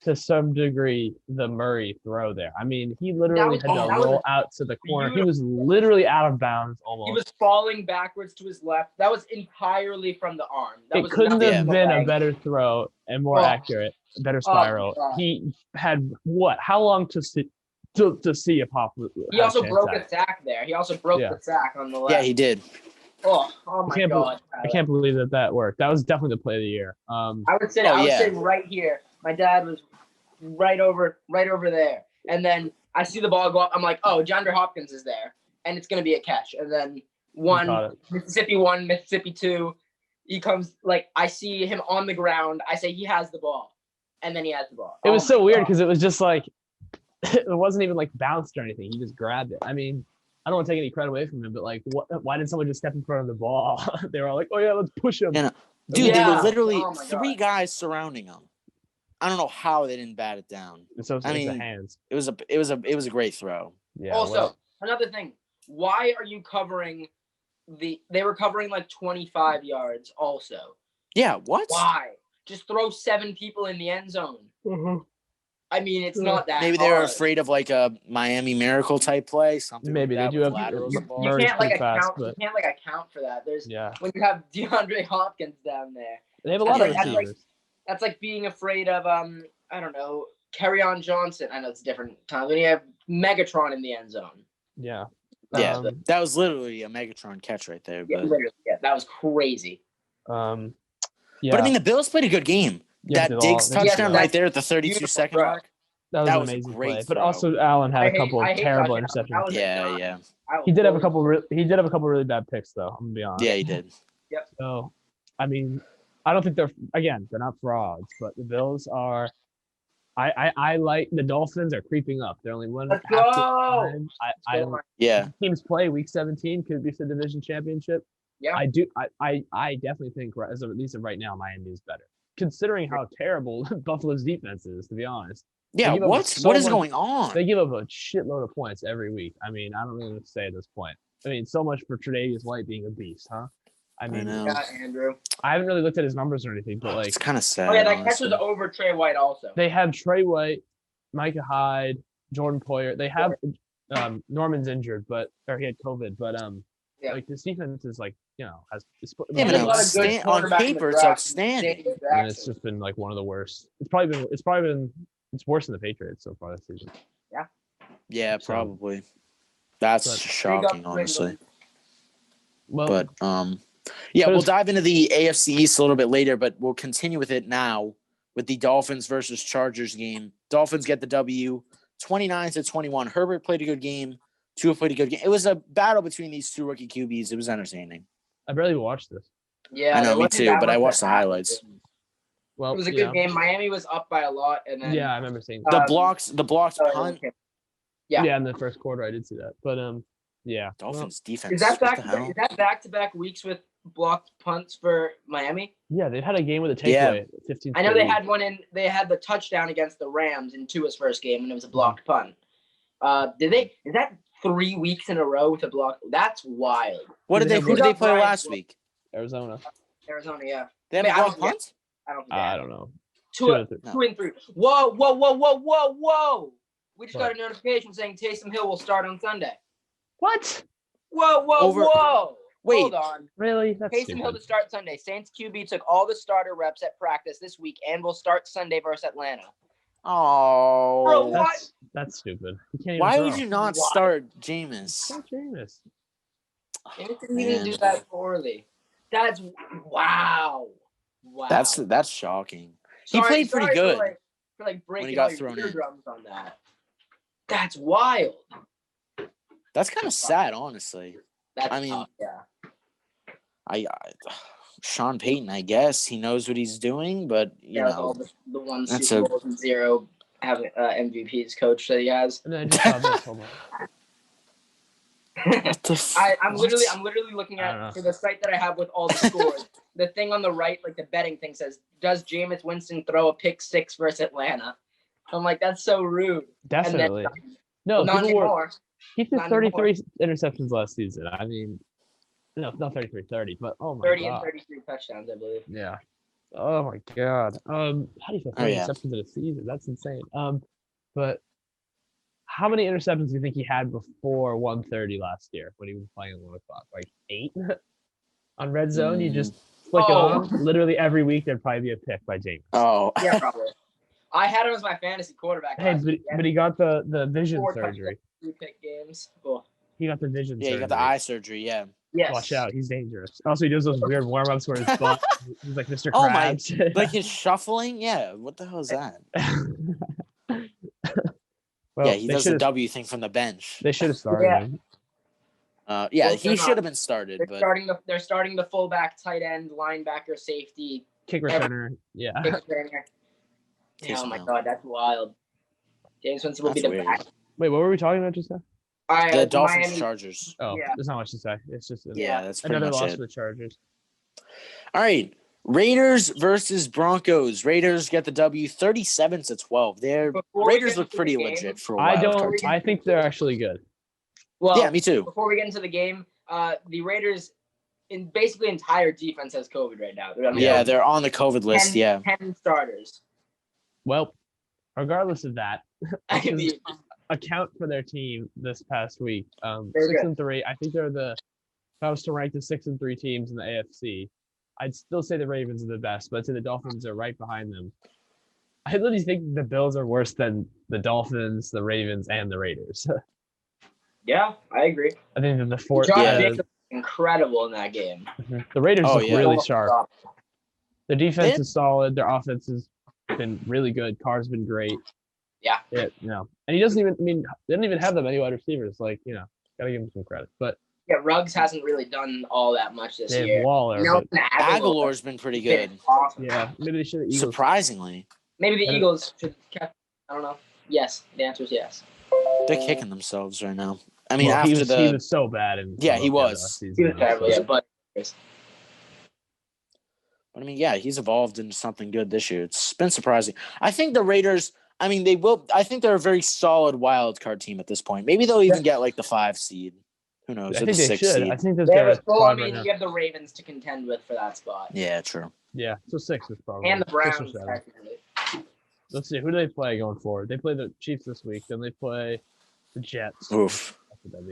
[SPEAKER 5] to some degree the Murray throw there. I mean, he literally had to roll out to the corner. He was literally out of bounds almost.
[SPEAKER 3] He was falling backwards to his left. That was entirely from the arm.
[SPEAKER 5] It couldn't have been a better throw and more accurate, better spiral. He had what? How long to see if Hop?
[SPEAKER 3] He also broke a sack there. He also broke the sack on the left.
[SPEAKER 4] Yeah, he did.
[SPEAKER 3] Oh my God!
[SPEAKER 5] I can't believe that worked. That was definitely the play of the year.
[SPEAKER 3] I would say right here. My dad was right over there, and then I see the ball go up. I'm like, oh, DeAndre Hopkins is there, and it's gonna be a catch. And then Mississippi 1, Mississippi 2. He comes like I see him on the ground. I say he has the ball, and then he has the ball.
[SPEAKER 5] It was so weird because it was just like it wasn't even like bounced or anything. He just grabbed it. I mean, I don't want to take any credit away from him, but like, why did someone just step in front of the ball? They were all like, "Oh yeah, let's push him."
[SPEAKER 4] Dude, there were literally 3 guys surrounding him. I don't know how they didn't bat it down.
[SPEAKER 5] I mean, hands.
[SPEAKER 4] It was a great throw.
[SPEAKER 5] Yeah.
[SPEAKER 3] Also, another thing, why are you covering they were covering like 25 yards also?
[SPEAKER 4] Yeah, what?
[SPEAKER 3] Why? Just throw 7 people in the end zone.
[SPEAKER 5] Mm-hmm.
[SPEAKER 3] I mean, it's not that
[SPEAKER 4] Maybe they were afraid of like a Miami Miracle type play. Something.
[SPEAKER 5] Maybe
[SPEAKER 4] like
[SPEAKER 5] they
[SPEAKER 4] that
[SPEAKER 5] do have.
[SPEAKER 3] You can't account for that. When you have DeAndre Hopkins down there.
[SPEAKER 5] They have a lot of receivers.
[SPEAKER 3] That's like being afraid of I don't know, Kerryon Johnson. I know it's a different time. When you have Megatron in the end zone.
[SPEAKER 5] Yeah.
[SPEAKER 4] Yeah, that was literally a Megatron catch right there.
[SPEAKER 3] Yeah, literally. Yeah, that was crazy.
[SPEAKER 5] Yeah.
[SPEAKER 4] But I mean, the Bills played a good game.
[SPEAKER 5] Yeah,
[SPEAKER 4] that Diggs touchdown right there at the 32-second mark.
[SPEAKER 5] That was an amazing
[SPEAKER 4] great
[SPEAKER 5] play.
[SPEAKER 4] throw.
[SPEAKER 5] But also, Allen had a couple of terrible interceptions.
[SPEAKER 4] Yeah.
[SPEAKER 5] He did have a couple really bad picks, though. I'm gonna be honest.
[SPEAKER 4] Yeah, he did.
[SPEAKER 3] Yep.
[SPEAKER 5] So, I mean, I don't think they're not frauds, but the Bills are. I like the Dolphins are creeping up. They're only one.
[SPEAKER 3] Let's go.
[SPEAKER 5] I don't.
[SPEAKER 4] Yeah.
[SPEAKER 5] Teams play week 17 could be the division championship.
[SPEAKER 3] Yeah.
[SPEAKER 5] I do. I definitely think at least right now Miami is better, considering how terrible Buffalo's defense is. To be honest.
[SPEAKER 4] Yeah. What is going on?
[SPEAKER 5] They give up a shitload of points every week. I mean, I don't really know what to say at this point. I mean, so much for Tre'Davious White being a beast, huh? I mean,
[SPEAKER 3] Andrew.
[SPEAKER 5] I haven't really looked at his numbers or anything, but like,
[SPEAKER 4] it's kind of sad.
[SPEAKER 3] Oh yeah, that catch was over Trey White also.
[SPEAKER 5] They have Trey White, Micah Hyde, Jordan Poyer. They have Norman's injured, or he had COVID, but like this defense is like has
[SPEAKER 4] on paper it's outstanding.
[SPEAKER 5] And it's just been like one of the worst. It's worse than the Patriots so far this season.
[SPEAKER 3] Yeah.
[SPEAKER 4] Yeah, probably. That's shocking, honestly.
[SPEAKER 5] Well,
[SPEAKER 4] but we'll dive into the AFC East a little bit later, but we'll continue with it now with the Dolphins versus Chargers game. Dolphins get the W, 29-21. Herbert played a good game. Tua played a good game. It was a battle between these 2 rookie QBs. It was entertaining.
[SPEAKER 5] I barely watched this.
[SPEAKER 3] Yeah,
[SPEAKER 4] I know, me too, but I watched the highlights.
[SPEAKER 5] Well,
[SPEAKER 3] it was a good game. Miami was up by a lot, and then
[SPEAKER 5] I remember seeing
[SPEAKER 4] the blocked punt.
[SPEAKER 5] Yeah, in the first quarter I did see that, but Yeah.
[SPEAKER 4] Dolphins defense.
[SPEAKER 3] Is that
[SPEAKER 4] what the hell?
[SPEAKER 3] back-to-back weeks with blocked punts for Miami?
[SPEAKER 5] Yeah, they've had a game with a
[SPEAKER 4] Yeah.
[SPEAKER 5] takeaway. 15.
[SPEAKER 3] I know they had one they had the touchdown against the Rams in Tua's first game, and it was a blocked punt. Is that 3 weeks in a row with a block? That's wild.
[SPEAKER 4] Who did they play last week?
[SPEAKER 5] Arizona,
[SPEAKER 3] yeah.
[SPEAKER 4] They have a blocked punt?
[SPEAKER 3] I don't think
[SPEAKER 5] I don't know.
[SPEAKER 3] 2 and 3. Whoa. We just got a notification saying Taysom Hill will start on Sunday.
[SPEAKER 5] What?
[SPEAKER 3] Whoa.
[SPEAKER 4] Wait.
[SPEAKER 3] Hold on.
[SPEAKER 5] Really? That's
[SPEAKER 3] Taysom Hill to start Sunday. Saints QB took all the starter reps at practice this week and will start Sunday versus Atlanta.
[SPEAKER 4] Oh.
[SPEAKER 3] Bro, what?
[SPEAKER 5] That's stupid. You can't even
[SPEAKER 4] Why
[SPEAKER 5] throw.
[SPEAKER 4] would you not start Jameis?
[SPEAKER 5] Start Jameis.
[SPEAKER 3] Jameis didn't even do that poorly. That's wow.
[SPEAKER 4] That's shocking. He played pretty good
[SPEAKER 3] for breaking
[SPEAKER 4] when he got
[SPEAKER 3] all
[SPEAKER 4] thrown
[SPEAKER 3] your
[SPEAKER 4] in.
[SPEAKER 3] eardrums on that. That's wild.
[SPEAKER 4] That's kind of sad, honestly.
[SPEAKER 3] That's
[SPEAKER 4] Sean Payton, I guess he knows what he's doing, but you know,
[SPEAKER 3] all the one Super Bowls and 0 having MVP's coach that he has.
[SPEAKER 5] And then I just saw this. Hold on.
[SPEAKER 3] I'm literally looking at for the site that I have with all the scores. The thing on the right, like the betting thing, says, "Does Jameis Winston throw a pick 6 versus Atlanta?" I'm like, that's so rude.
[SPEAKER 5] Definitely.
[SPEAKER 3] Not anymore.
[SPEAKER 5] He threw 33 interceptions last season. I mean, no, not 33, 30, but oh my
[SPEAKER 3] 30
[SPEAKER 5] god.
[SPEAKER 3] and 33 touchdowns, I believe.
[SPEAKER 5] Yeah. Oh my god. How do you throw 30 interceptions in a season? That's insane. But how many interceptions do you think he had before 1:30 last year when he was playing at 1 o'clock? Like 8 on red zone. You just flick it on. Literally every week there'd probably be a pick by James.
[SPEAKER 4] Oh,
[SPEAKER 3] yeah, probably. I had him as my fantasy quarterback.
[SPEAKER 5] Hey, but he got the vision surgery.
[SPEAKER 3] 3 pick games. Cool.
[SPEAKER 5] He got the vision surgery.
[SPEAKER 4] Yeah, he got the eye surgery. Yeah.
[SPEAKER 3] Yes.
[SPEAKER 5] Watch out, he's dangerous. Also, he does those weird warm-ups where his butt, he's like Mr. Krabs.
[SPEAKER 4] Oh my! Like his shuffling. Yeah. What the hell is that?
[SPEAKER 5] Well,
[SPEAKER 4] yeah, he does the W thing from the bench.
[SPEAKER 5] They should have started him.
[SPEAKER 4] Yeah, he should have been started.
[SPEAKER 3] They're starting the fullback, tight end, linebacker, safety,
[SPEAKER 5] kick returner. Yeah.
[SPEAKER 3] Kick returner. Oh my god, that's wild. James Winston will be the back.
[SPEAKER 5] Wait, what were we talking about just now?
[SPEAKER 4] The Dolphins Chargers.
[SPEAKER 5] Oh, there's not much to say. It's just
[SPEAKER 4] that's pretty
[SPEAKER 5] another
[SPEAKER 4] much
[SPEAKER 5] loss
[SPEAKER 4] it.
[SPEAKER 5] for the Chargers.
[SPEAKER 4] All right, Raiders versus Broncos. Raiders get the W, 37-12. Raiders look pretty legit for a while.
[SPEAKER 5] I think they're actually good.
[SPEAKER 3] Well,
[SPEAKER 4] yeah, me too.
[SPEAKER 3] Before we get into the game, the Raiders, basically entire defense has COVID right now.
[SPEAKER 4] They're on the COVID list.
[SPEAKER 3] 10 starters.
[SPEAKER 5] Well, regardless of that,
[SPEAKER 3] I mean,
[SPEAKER 5] account for their team this past week. 6
[SPEAKER 3] good.
[SPEAKER 5] and 3. I think they're if I was to rank the 6 and 3 teams in the AFC, I'd still say the Ravens are the best, but I'd say the Dolphins are right behind them. I literally think the Bills are worse than the Dolphins, the Ravens, and the Raiders.
[SPEAKER 3] Yeah, I agree.
[SPEAKER 5] I think that the fourth.
[SPEAKER 3] Incredible in that game.
[SPEAKER 5] Mm-hmm. The Raiders look really sharp. Their defense is solid. Their offense has been really good. Carr's been great.
[SPEAKER 3] Yeah.
[SPEAKER 5] And he doesn't even. I mean, they didn't even have that many wide receivers. Like, gotta give him some credit. But
[SPEAKER 3] yeah, Ruggs hasn't really done all that much this year.
[SPEAKER 5] Waller.
[SPEAKER 4] Aguilar's been pretty good.
[SPEAKER 3] Awesome.
[SPEAKER 5] Yeah, maybe they should have.
[SPEAKER 4] Surprisingly.
[SPEAKER 3] Maybe the Eagles should. I don't know. Yes, the answer is yes.
[SPEAKER 4] They're kicking themselves right now. I mean,
[SPEAKER 5] he was so bad.
[SPEAKER 4] He was.
[SPEAKER 3] He was terrible. Yeah, but
[SPEAKER 4] I mean, he's evolved into something good this year. It's been surprising. I think the Raiders. I mean, they will. I think they're a very solid wild card team at this point. Maybe they'll even get like the 5 seed. Who knows?
[SPEAKER 5] I think they should.
[SPEAKER 4] Seed.
[SPEAKER 5] I think there's
[SPEAKER 3] you have the Ravens to contend with for that spot.
[SPEAKER 4] Yeah, true.
[SPEAKER 5] Yeah, so 6 is probably.
[SPEAKER 3] And the Browns.
[SPEAKER 5] Let's see. Who do they play going forward? They play the Chiefs this week. Then they play the Jets.
[SPEAKER 4] Oof.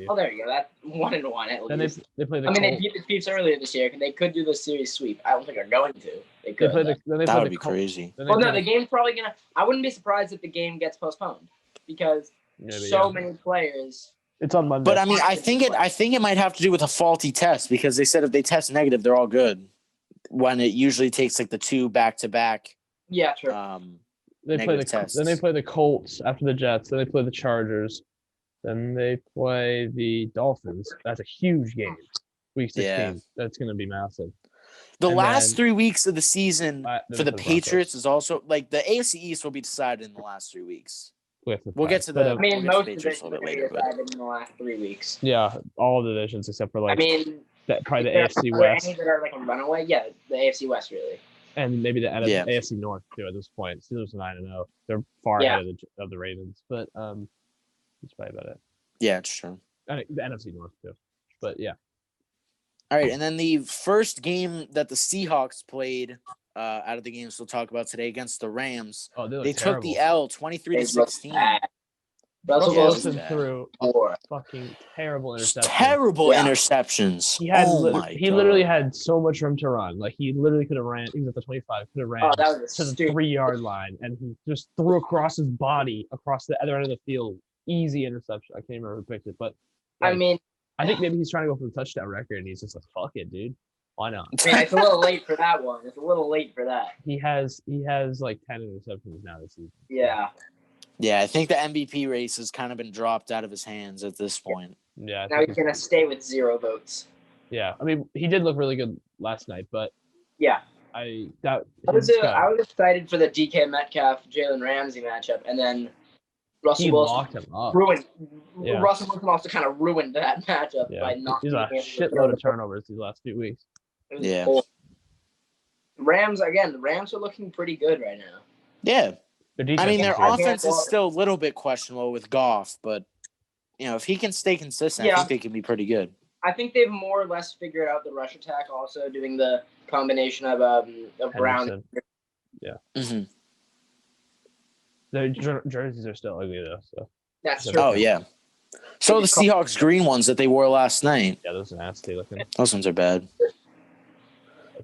[SPEAKER 3] Oh, there you go. That's 1-1 at
[SPEAKER 5] then
[SPEAKER 3] least.
[SPEAKER 5] They play the
[SPEAKER 3] Colts.
[SPEAKER 5] they
[SPEAKER 3] beat the Chiefs earlier this year. They could do the series sweep. I don't think they're going to. They could.
[SPEAKER 4] That would be crazy.
[SPEAKER 3] Well, no, the game's probably gonna. I wouldn't be surprised if the game gets postponed because many players.
[SPEAKER 5] It's on Monday.
[SPEAKER 4] But I mean, I think it might have to do with a faulty test because they said if they test negative, they're all good. When it usually takes like the 2 back-to-back.
[SPEAKER 3] Yeah, true.
[SPEAKER 5] They play the Colts after the Jets. Then they play the Chargers. Then they play the Dolphins. That's a huge game. Week 16. Yeah. That's going to be massive.
[SPEAKER 4] The last 3 weeks of the season for the Patriots is also like the AFC East will be decided in the last 3 weeks. We'll get to
[SPEAKER 5] But,
[SPEAKER 4] the.
[SPEAKER 3] I mean,
[SPEAKER 4] we'll
[SPEAKER 3] most
[SPEAKER 4] get
[SPEAKER 3] of
[SPEAKER 4] to
[SPEAKER 3] it
[SPEAKER 4] Patriots a
[SPEAKER 3] has
[SPEAKER 4] little
[SPEAKER 3] been
[SPEAKER 4] bit later, but
[SPEAKER 3] decided in the last 3 weeks.
[SPEAKER 5] Yeah, all the divisions except for
[SPEAKER 3] I
[SPEAKER 5] like
[SPEAKER 3] mean,
[SPEAKER 5] probably the
[SPEAKER 3] are
[SPEAKER 5] AFC
[SPEAKER 3] there
[SPEAKER 5] West
[SPEAKER 3] any that are like a runaway? Yeah, the AFC West really.
[SPEAKER 5] and maybe the
[SPEAKER 4] Yeah.
[SPEAKER 5] AFC North too. At this point, Steelers are 9-0. They're far
[SPEAKER 3] Yeah.
[SPEAKER 5] ahead of the Ravens, but that's probably about it.
[SPEAKER 4] yeah, it's true.
[SPEAKER 5] And the NFC North too. But yeah,
[SPEAKER 4] All right, and then the first game that the Seahawks played out of the games we'll talk about today against the Rams, they took the L 23-16.
[SPEAKER 3] Russell
[SPEAKER 4] Yeah,
[SPEAKER 3] Wilson
[SPEAKER 5] Wilson threw fucking terrible interceptions.
[SPEAKER 4] Terrible
[SPEAKER 3] Yeah.
[SPEAKER 4] interceptions.
[SPEAKER 5] He had
[SPEAKER 4] he
[SPEAKER 5] literally had so much room to run. Like he literally could have ran. He was at the 25. Could have ran
[SPEAKER 3] that was
[SPEAKER 5] to the
[SPEAKER 3] stupid.
[SPEAKER 5] 3-yard line, and he just threw across his body across the other end of the field. Easy interception. I can't even remember who picked it, but
[SPEAKER 3] I mean,
[SPEAKER 5] I think maybe he's trying to go for the touchdown record, and he's just like, "Fuck it, dude. Why not?"
[SPEAKER 3] it's a little late for that one. It's a little late for that.
[SPEAKER 5] He has like 10 interceptions now this season.
[SPEAKER 3] Yeah.
[SPEAKER 4] Yeah, I think the MVP race has kind of been dropped out of his hands at this point.
[SPEAKER 5] Yeah.
[SPEAKER 3] Now he's gonna stay with 0 votes.
[SPEAKER 5] Yeah, I mean, he did look really good last night, but
[SPEAKER 3] Yeah.
[SPEAKER 5] I
[SPEAKER 3] was excited for the DK Metcalf Jalen Ramsey matchup, and then Russell Wilson
[SPEAKER 5] locked him up.
[SPEAKER 3] ruined.
[SPEAKER 5] Yeah.
[SPEAKER 3] Russell Wilson also kind of ruined that matchup by not.
[SPEAKER 5] He's a shitload of turnovers these last few weeks.
[SPEAKER 4] Yeah.
[SPEAKER 3] Cool. Rams again. The Rams are looking pretty good right now.
[SPEAKER 4] Yeah. I mean, their
[SPEAKER 5] is good.
[SPEAKER 4] offense is still a little bit questionable with Goff, but if he can stay consistent, I think they can be pretty good.
[SPEAKER 3] I think they've more or less figured out the rush attack. Also, doing the combination of Brown.
[SPEAKER 5] Yeah.
[SPEAKER 4] Mm-hmm.
[SPEAKER 5] Their jerseys are still ugly though. So
[SPEAKER 3] That's true.
[SPEAKER 4] Oh yeah. So the Seahawks green ones that they wore last night.
[SPEAKER 5] yeah, those are nasty looking.
[SPEAKER 4] Those ones are bad.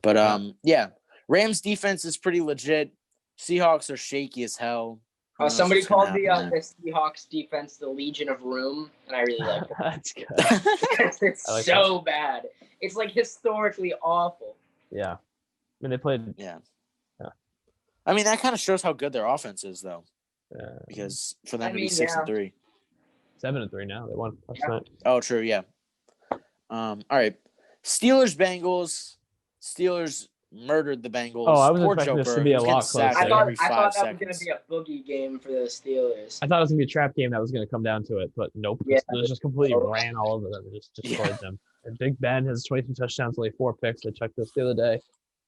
[SPEAKER 4] But yeah, Rams defense is pretty legit. Seahawks are shaky as hell.
[SPEAKER 3] Somebody called the Seahawks defense the Legion of Room, and I really like it.
[SPEAKER 5] That's good.
[SPEAKER 3] It's like so bad. It's like historically awful.
[SPEAKER 5] Yeah. I mean, they played.
[SPEAKER 4] Yeah. I mean, that kind of shows how good their offense is, though. Because for them to be 6-3.
[SPEAKER 5] 7-3 now. They won last night.
[SPEAKER 4] Oh, true. Yeah. All right. Steelers murdered the Bengals.
[SPEAKER 5] Oh, I was
[SPEAKER 4] Poor
[SPEAKER 5] expecting
[SPEAKER 4] Joe
[SPEAKER 5] this to
[SPEAKER 4] Burrow.
[SPEAKER 5] be a
[SPEAKER 4] He was
[SPEAKER 5] lot
[SPEAKER 4] getting sacked
[SPEAKER 5] closer.
[SPEAKER 4] every 5
[SPEAKER 3] I thought that
[SPEAKER 4] seconds.
[SPEAKER 3] was going to be a boogie game for the Steelers.
[SPEAKER 5] I thought it was going to be a trap game that was going to come down to it, but nope.
[SPEAKER 3] Yeah.
[SPEAKER 5] They just completely ran all over them and just destroyed them. And Big Ben has 22 touchdowns, only 4 picks. I checked this the other day.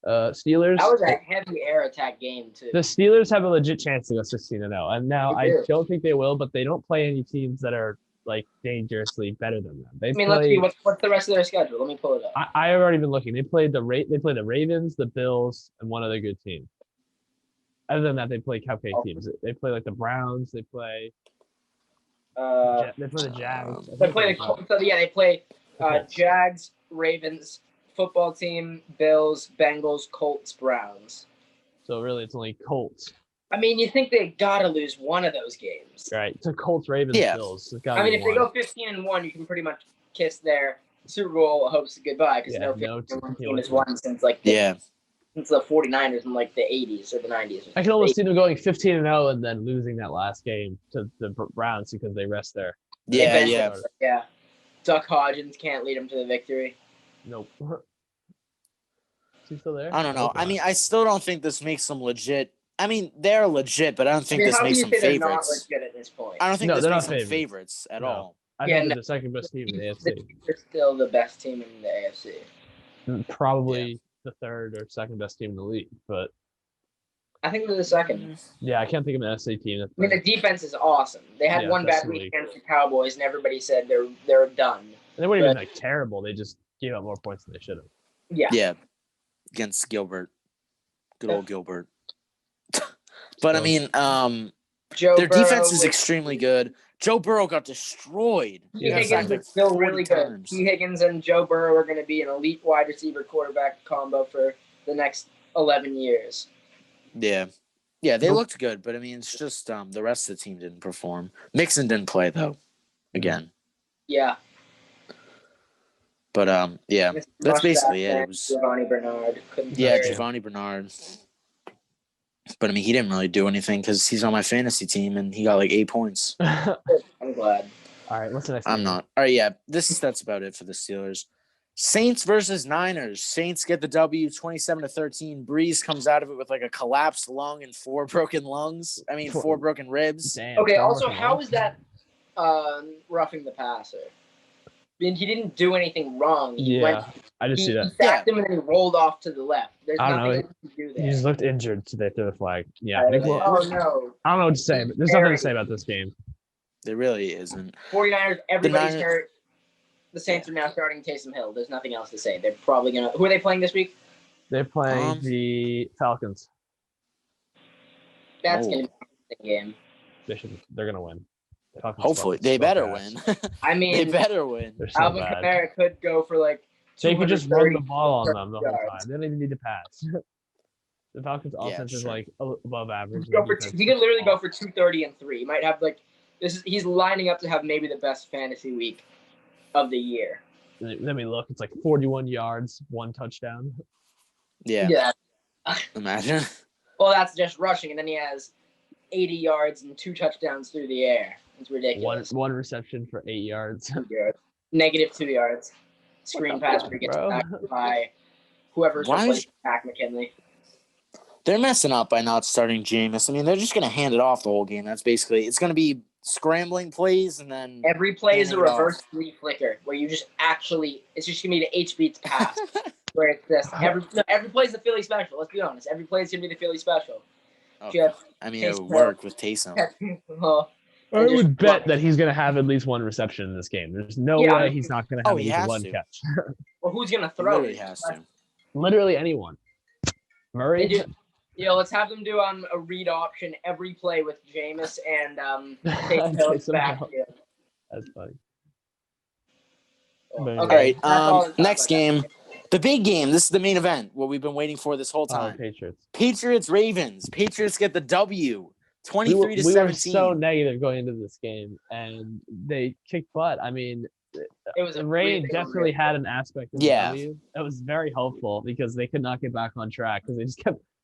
[SPEAKER 5] Steelers.
[SPEAKER 3] That was a heavy air attack game, too.
[SPEAKER 5] The Steelers have a legit chance to go 16-0. And now I don't think they will, but they don't play any teams that are like dangerously better than them.
[SPEAKER 3] Let's see what's the rest of their schedule. Let me pull it up.
[SPEAKER 5] I've already been looking. They played the Ravens, the Bills, and one other good team. Other than that, they play cupcake teams. They play like the Browns. They play. They play the Jags.
[SPEAKER 3] They play the Colts. They play Jags, Ravens, football team, Bills, Bengals, Colts, Browns.
[SPEAKER 5] So really, it's only Colts.
[SPEAKER 3] I mean, you think they gotta lose one of those games,
[SPEAKER 5] right? To Colts, Ravens, Bills.
[SPEAKER 3] I mean, if they go 15-1, you can pretty much kiss their Super Bowl hopes goodbye because no 15-1 team has won since since the 49ers in like the 80s or the 90s.
[SPEAKER 5] I can almost see them going 15-0 and then losing that last game to the Browns because they rest there.
[SPEAKER 3] Yeah. Duck Hodgins can't lead them to the victory.
[SPEAKER 5] Nope. Is he still there?
[SPEAKER 4] I don't know. I mean, I still don't think this makes them legit. I mean, they're legit, but I don't think this makes them favorites.
[SPEAKER 3] They're not legit at this point.
[SPEAKER 4] I don't think this makes them favorites at all.
[SPEAKER 5] I think they're the second best team in the AFC.
[SPEAKER 3] They're still the best team in the AFC.
[SPEAKER 5] Probably the third or second best team in the league, but
[SPEAKER 3] I think they're the second.
[SPEAKER 5] Yeah, I can't think of an NFC team.
[SPEAKER 3] I mean, the defense is awesome. They had one bad week against the Cowboys, and everybody said they're done.
[SPEAKER 5] And they weren't even like terrible. They just gave up more points than they should have.
[SPEAKER 3] Yeah.
[SPEAKER 4] Against Gilbert, good old Gilbert. But I mean, their defense is extremely good. Joe Burrow got destroyed.
[SPEAKER 3] T. Higgins is still really good. T. Higgins and Joe Burrow are going to be an elite wide receiver quarterback combo for the next 11 years.
[SPEAKER 4] Yeah, they looked good, but I mean, it's just the rest of the team didn't perform. Mixon didn't play though. Again.
[SPEAKER 3] Yeah.
[SPEAKER 4] But that's basically it. It was
[SPEAKER 3] Giovanni Bernard.
[SPEAKER 4] Giovanni Bernard. But I mean, he didn't really do anything because he's on my fantasy team and he got like 8 points.
[SPEAKER 3] I'm glad.
[SPEAKER 5] All right, what's the next?
[SPEAKER 4] I'm not. All right, yeah. That's about it for the Steelers. Saints versus Niners. Saints get the W 27-13. Breeze comes out of it with like a collapsed lung and four broken ribs.
[SPEAKER 5] Damn,
[SPEAKER 3] Okay,
[SPEAKER 5] four
[SPEAKER 3] also,
[SPEAKER 5] broken
[SPEAKER 3] how
[SPEAKER 5] lungs?
[SPEAKER 3] is that roughing the passer? I mean, he didn't do anything wrong.
[SPEAKER 5] I just see
[SPEAKER 3] He
[SPEAKER 5] that.
[SPEAKER 3] sacked him and then he rolled off to the left. There's
[SPEAKER 5] I don't
[SPEAKER 3] nothing
[SPEAKER 5] know.
[SPEAKER 3] else to do
[SPEAKER 5] He
[SPEAKER 3] there.
[SPEAKER 5] just looked injured, so they threw the flag. Yeah,
[SPEAKER 3] Oh,
[SPEAKER 5] Nick,
[SPEAKER 3] no.
[SPEAKER 5] I don't know what to say, but there's nothing to say about this game.
[SPEAKER 4] There really isn't.
[SPEAKER 3] 49ers, everybody's
[SPEAKER 4] Niners-
[SPEAKER 3] hurt. The Saints are now starting Taysom Hill. There's nothing else to say. They're probably going to – who are they playing this week?
[SPEAKER 5] They're playing the Falcons.
[SPEAKER 3] That's going to be an interesting game.
[SPEAKER 5] They're gonna win. The Falcons
[SPEAKER 4] Hopefully.
[SPEAKER 5] suck
[SPEAKER 4] They better
[SPEAKER 5] ass.
[SPEAKER 4] win.
[SPEAKER 3] I mean,
[SPEAKER 4] They better win.
[SPEAKER 5] They're so
[SPEAKER 3] Alvin
[SPEAKER 5] bad.
[SPEAKER 3] Kamara could go for like
[SPEAKER 5] They could just run the
[SPEAKER 3] 230
[SPEAKER 5] ball on them the whole
[SPEAKER 3] yards.
[SPEAKER 5] time. They don't even need to pass. The Falcons'
[SPEAKER 4] Yeah,
[SPEAKER 5] offense is
[SPEAKER 4] sure.
[SPEAKER 5] like above average.
[SPEAKER 3] He could literally go for 230 and 3. He might have like he's lining up to have maybe the best fantasy week of the year.
[SPEAKER 5] Let me look. It's like 41 yards, 1 touchdown.
[SPEAKER 4] Yeah. Imagine.
[SPEAKER 3] Well, that's just rushing, and then he has 80 yards and 2 touchdowns through the air. It's ridiculous.
[SPEAKER 5] One reception for 8 yards.
[SPEAKER 3] Negative 2 yards. Screen pass where he gets
[SPEAKER 5] Bro.
[SPEAKER 3] back by whoever's
[SPEAKER 4] Why
[SPEAKER 3] replacing Pat McKinley.
[SPEAKER 4] They're messing up by not starting Jameis. I mean, they're just going to hand it off the whole game. That's basically – it's going to be scrambling plays and then –
[SPEAKER 3] Every play is a
[SPEAKER 4] handing it
[SPEAKER 3] reverse
[SPEAKER 4] off.
[SPEAKER 3] 3 flicker where you just actually – it's just going to be the H-Beats pass. Where it's this. Every play is the Philly special. Let's be honest. Every play is going to be the Philly special.
[SPEAKER 4] Oh,
[SPEAKER 3] Jeff,
[SPEAKER 4] I mean, it would work with Taysom.
[SPEAKER 5] I would bet that he's going to have at least 1 reception in this game. There's no way he's not going to have at
[SPEAKER 4] he
[SPEAKER 5] least
[SPEAKER 4] has
[SPEAKER 5] 1
[SPEAKER 4] to.
[SPEAKER 5] catch.
[SPEAKER 3] Well, who's going to
[SPEAKER 4] He
[SPEAKER 3] throw
[SPEAKER 4] literally
[SPEAKER 3] it?
[SPEAKER 4] has to.
[SPEAKER 5] Literally anyone. Murray?
[SPEAKER 3] Let's have them do a read option every play with Jameis and Taysom Hill's
[SPEAKER 5] Taysom
[SPEAKER 3] backfield.
[SPEAKER 5] That's funny.
[SPEAKER 3] Okay.
[SPEAKER 4] All right,
[SPEAKER 3] that's all I'm talking
[SPEAKER 4] next
[SPEAKER 3] about.
[SPEAKER 4] game. The big game. This is the main event, what we've been waiting for this whole
[SPEAKER 5] Oh,
[SPEAKER 4] time.
[SPEAKER 5] Patriots.
[SPEAKER 4] Patriots-Ravens. Patriots get the W,
[SPEAKER 5] We were
[SPEAKER 4] 23-17.
[SPEAKER 5] so negative going into this game, and they kicked butt. I mean,
[SPEAKER 3] It was
[SPEAKER 5] the rain definitely had an aspect of the
[SPEAKER 4] Yeah.
[SPEAKER 5] W. That was very helpful because they could not get back on track because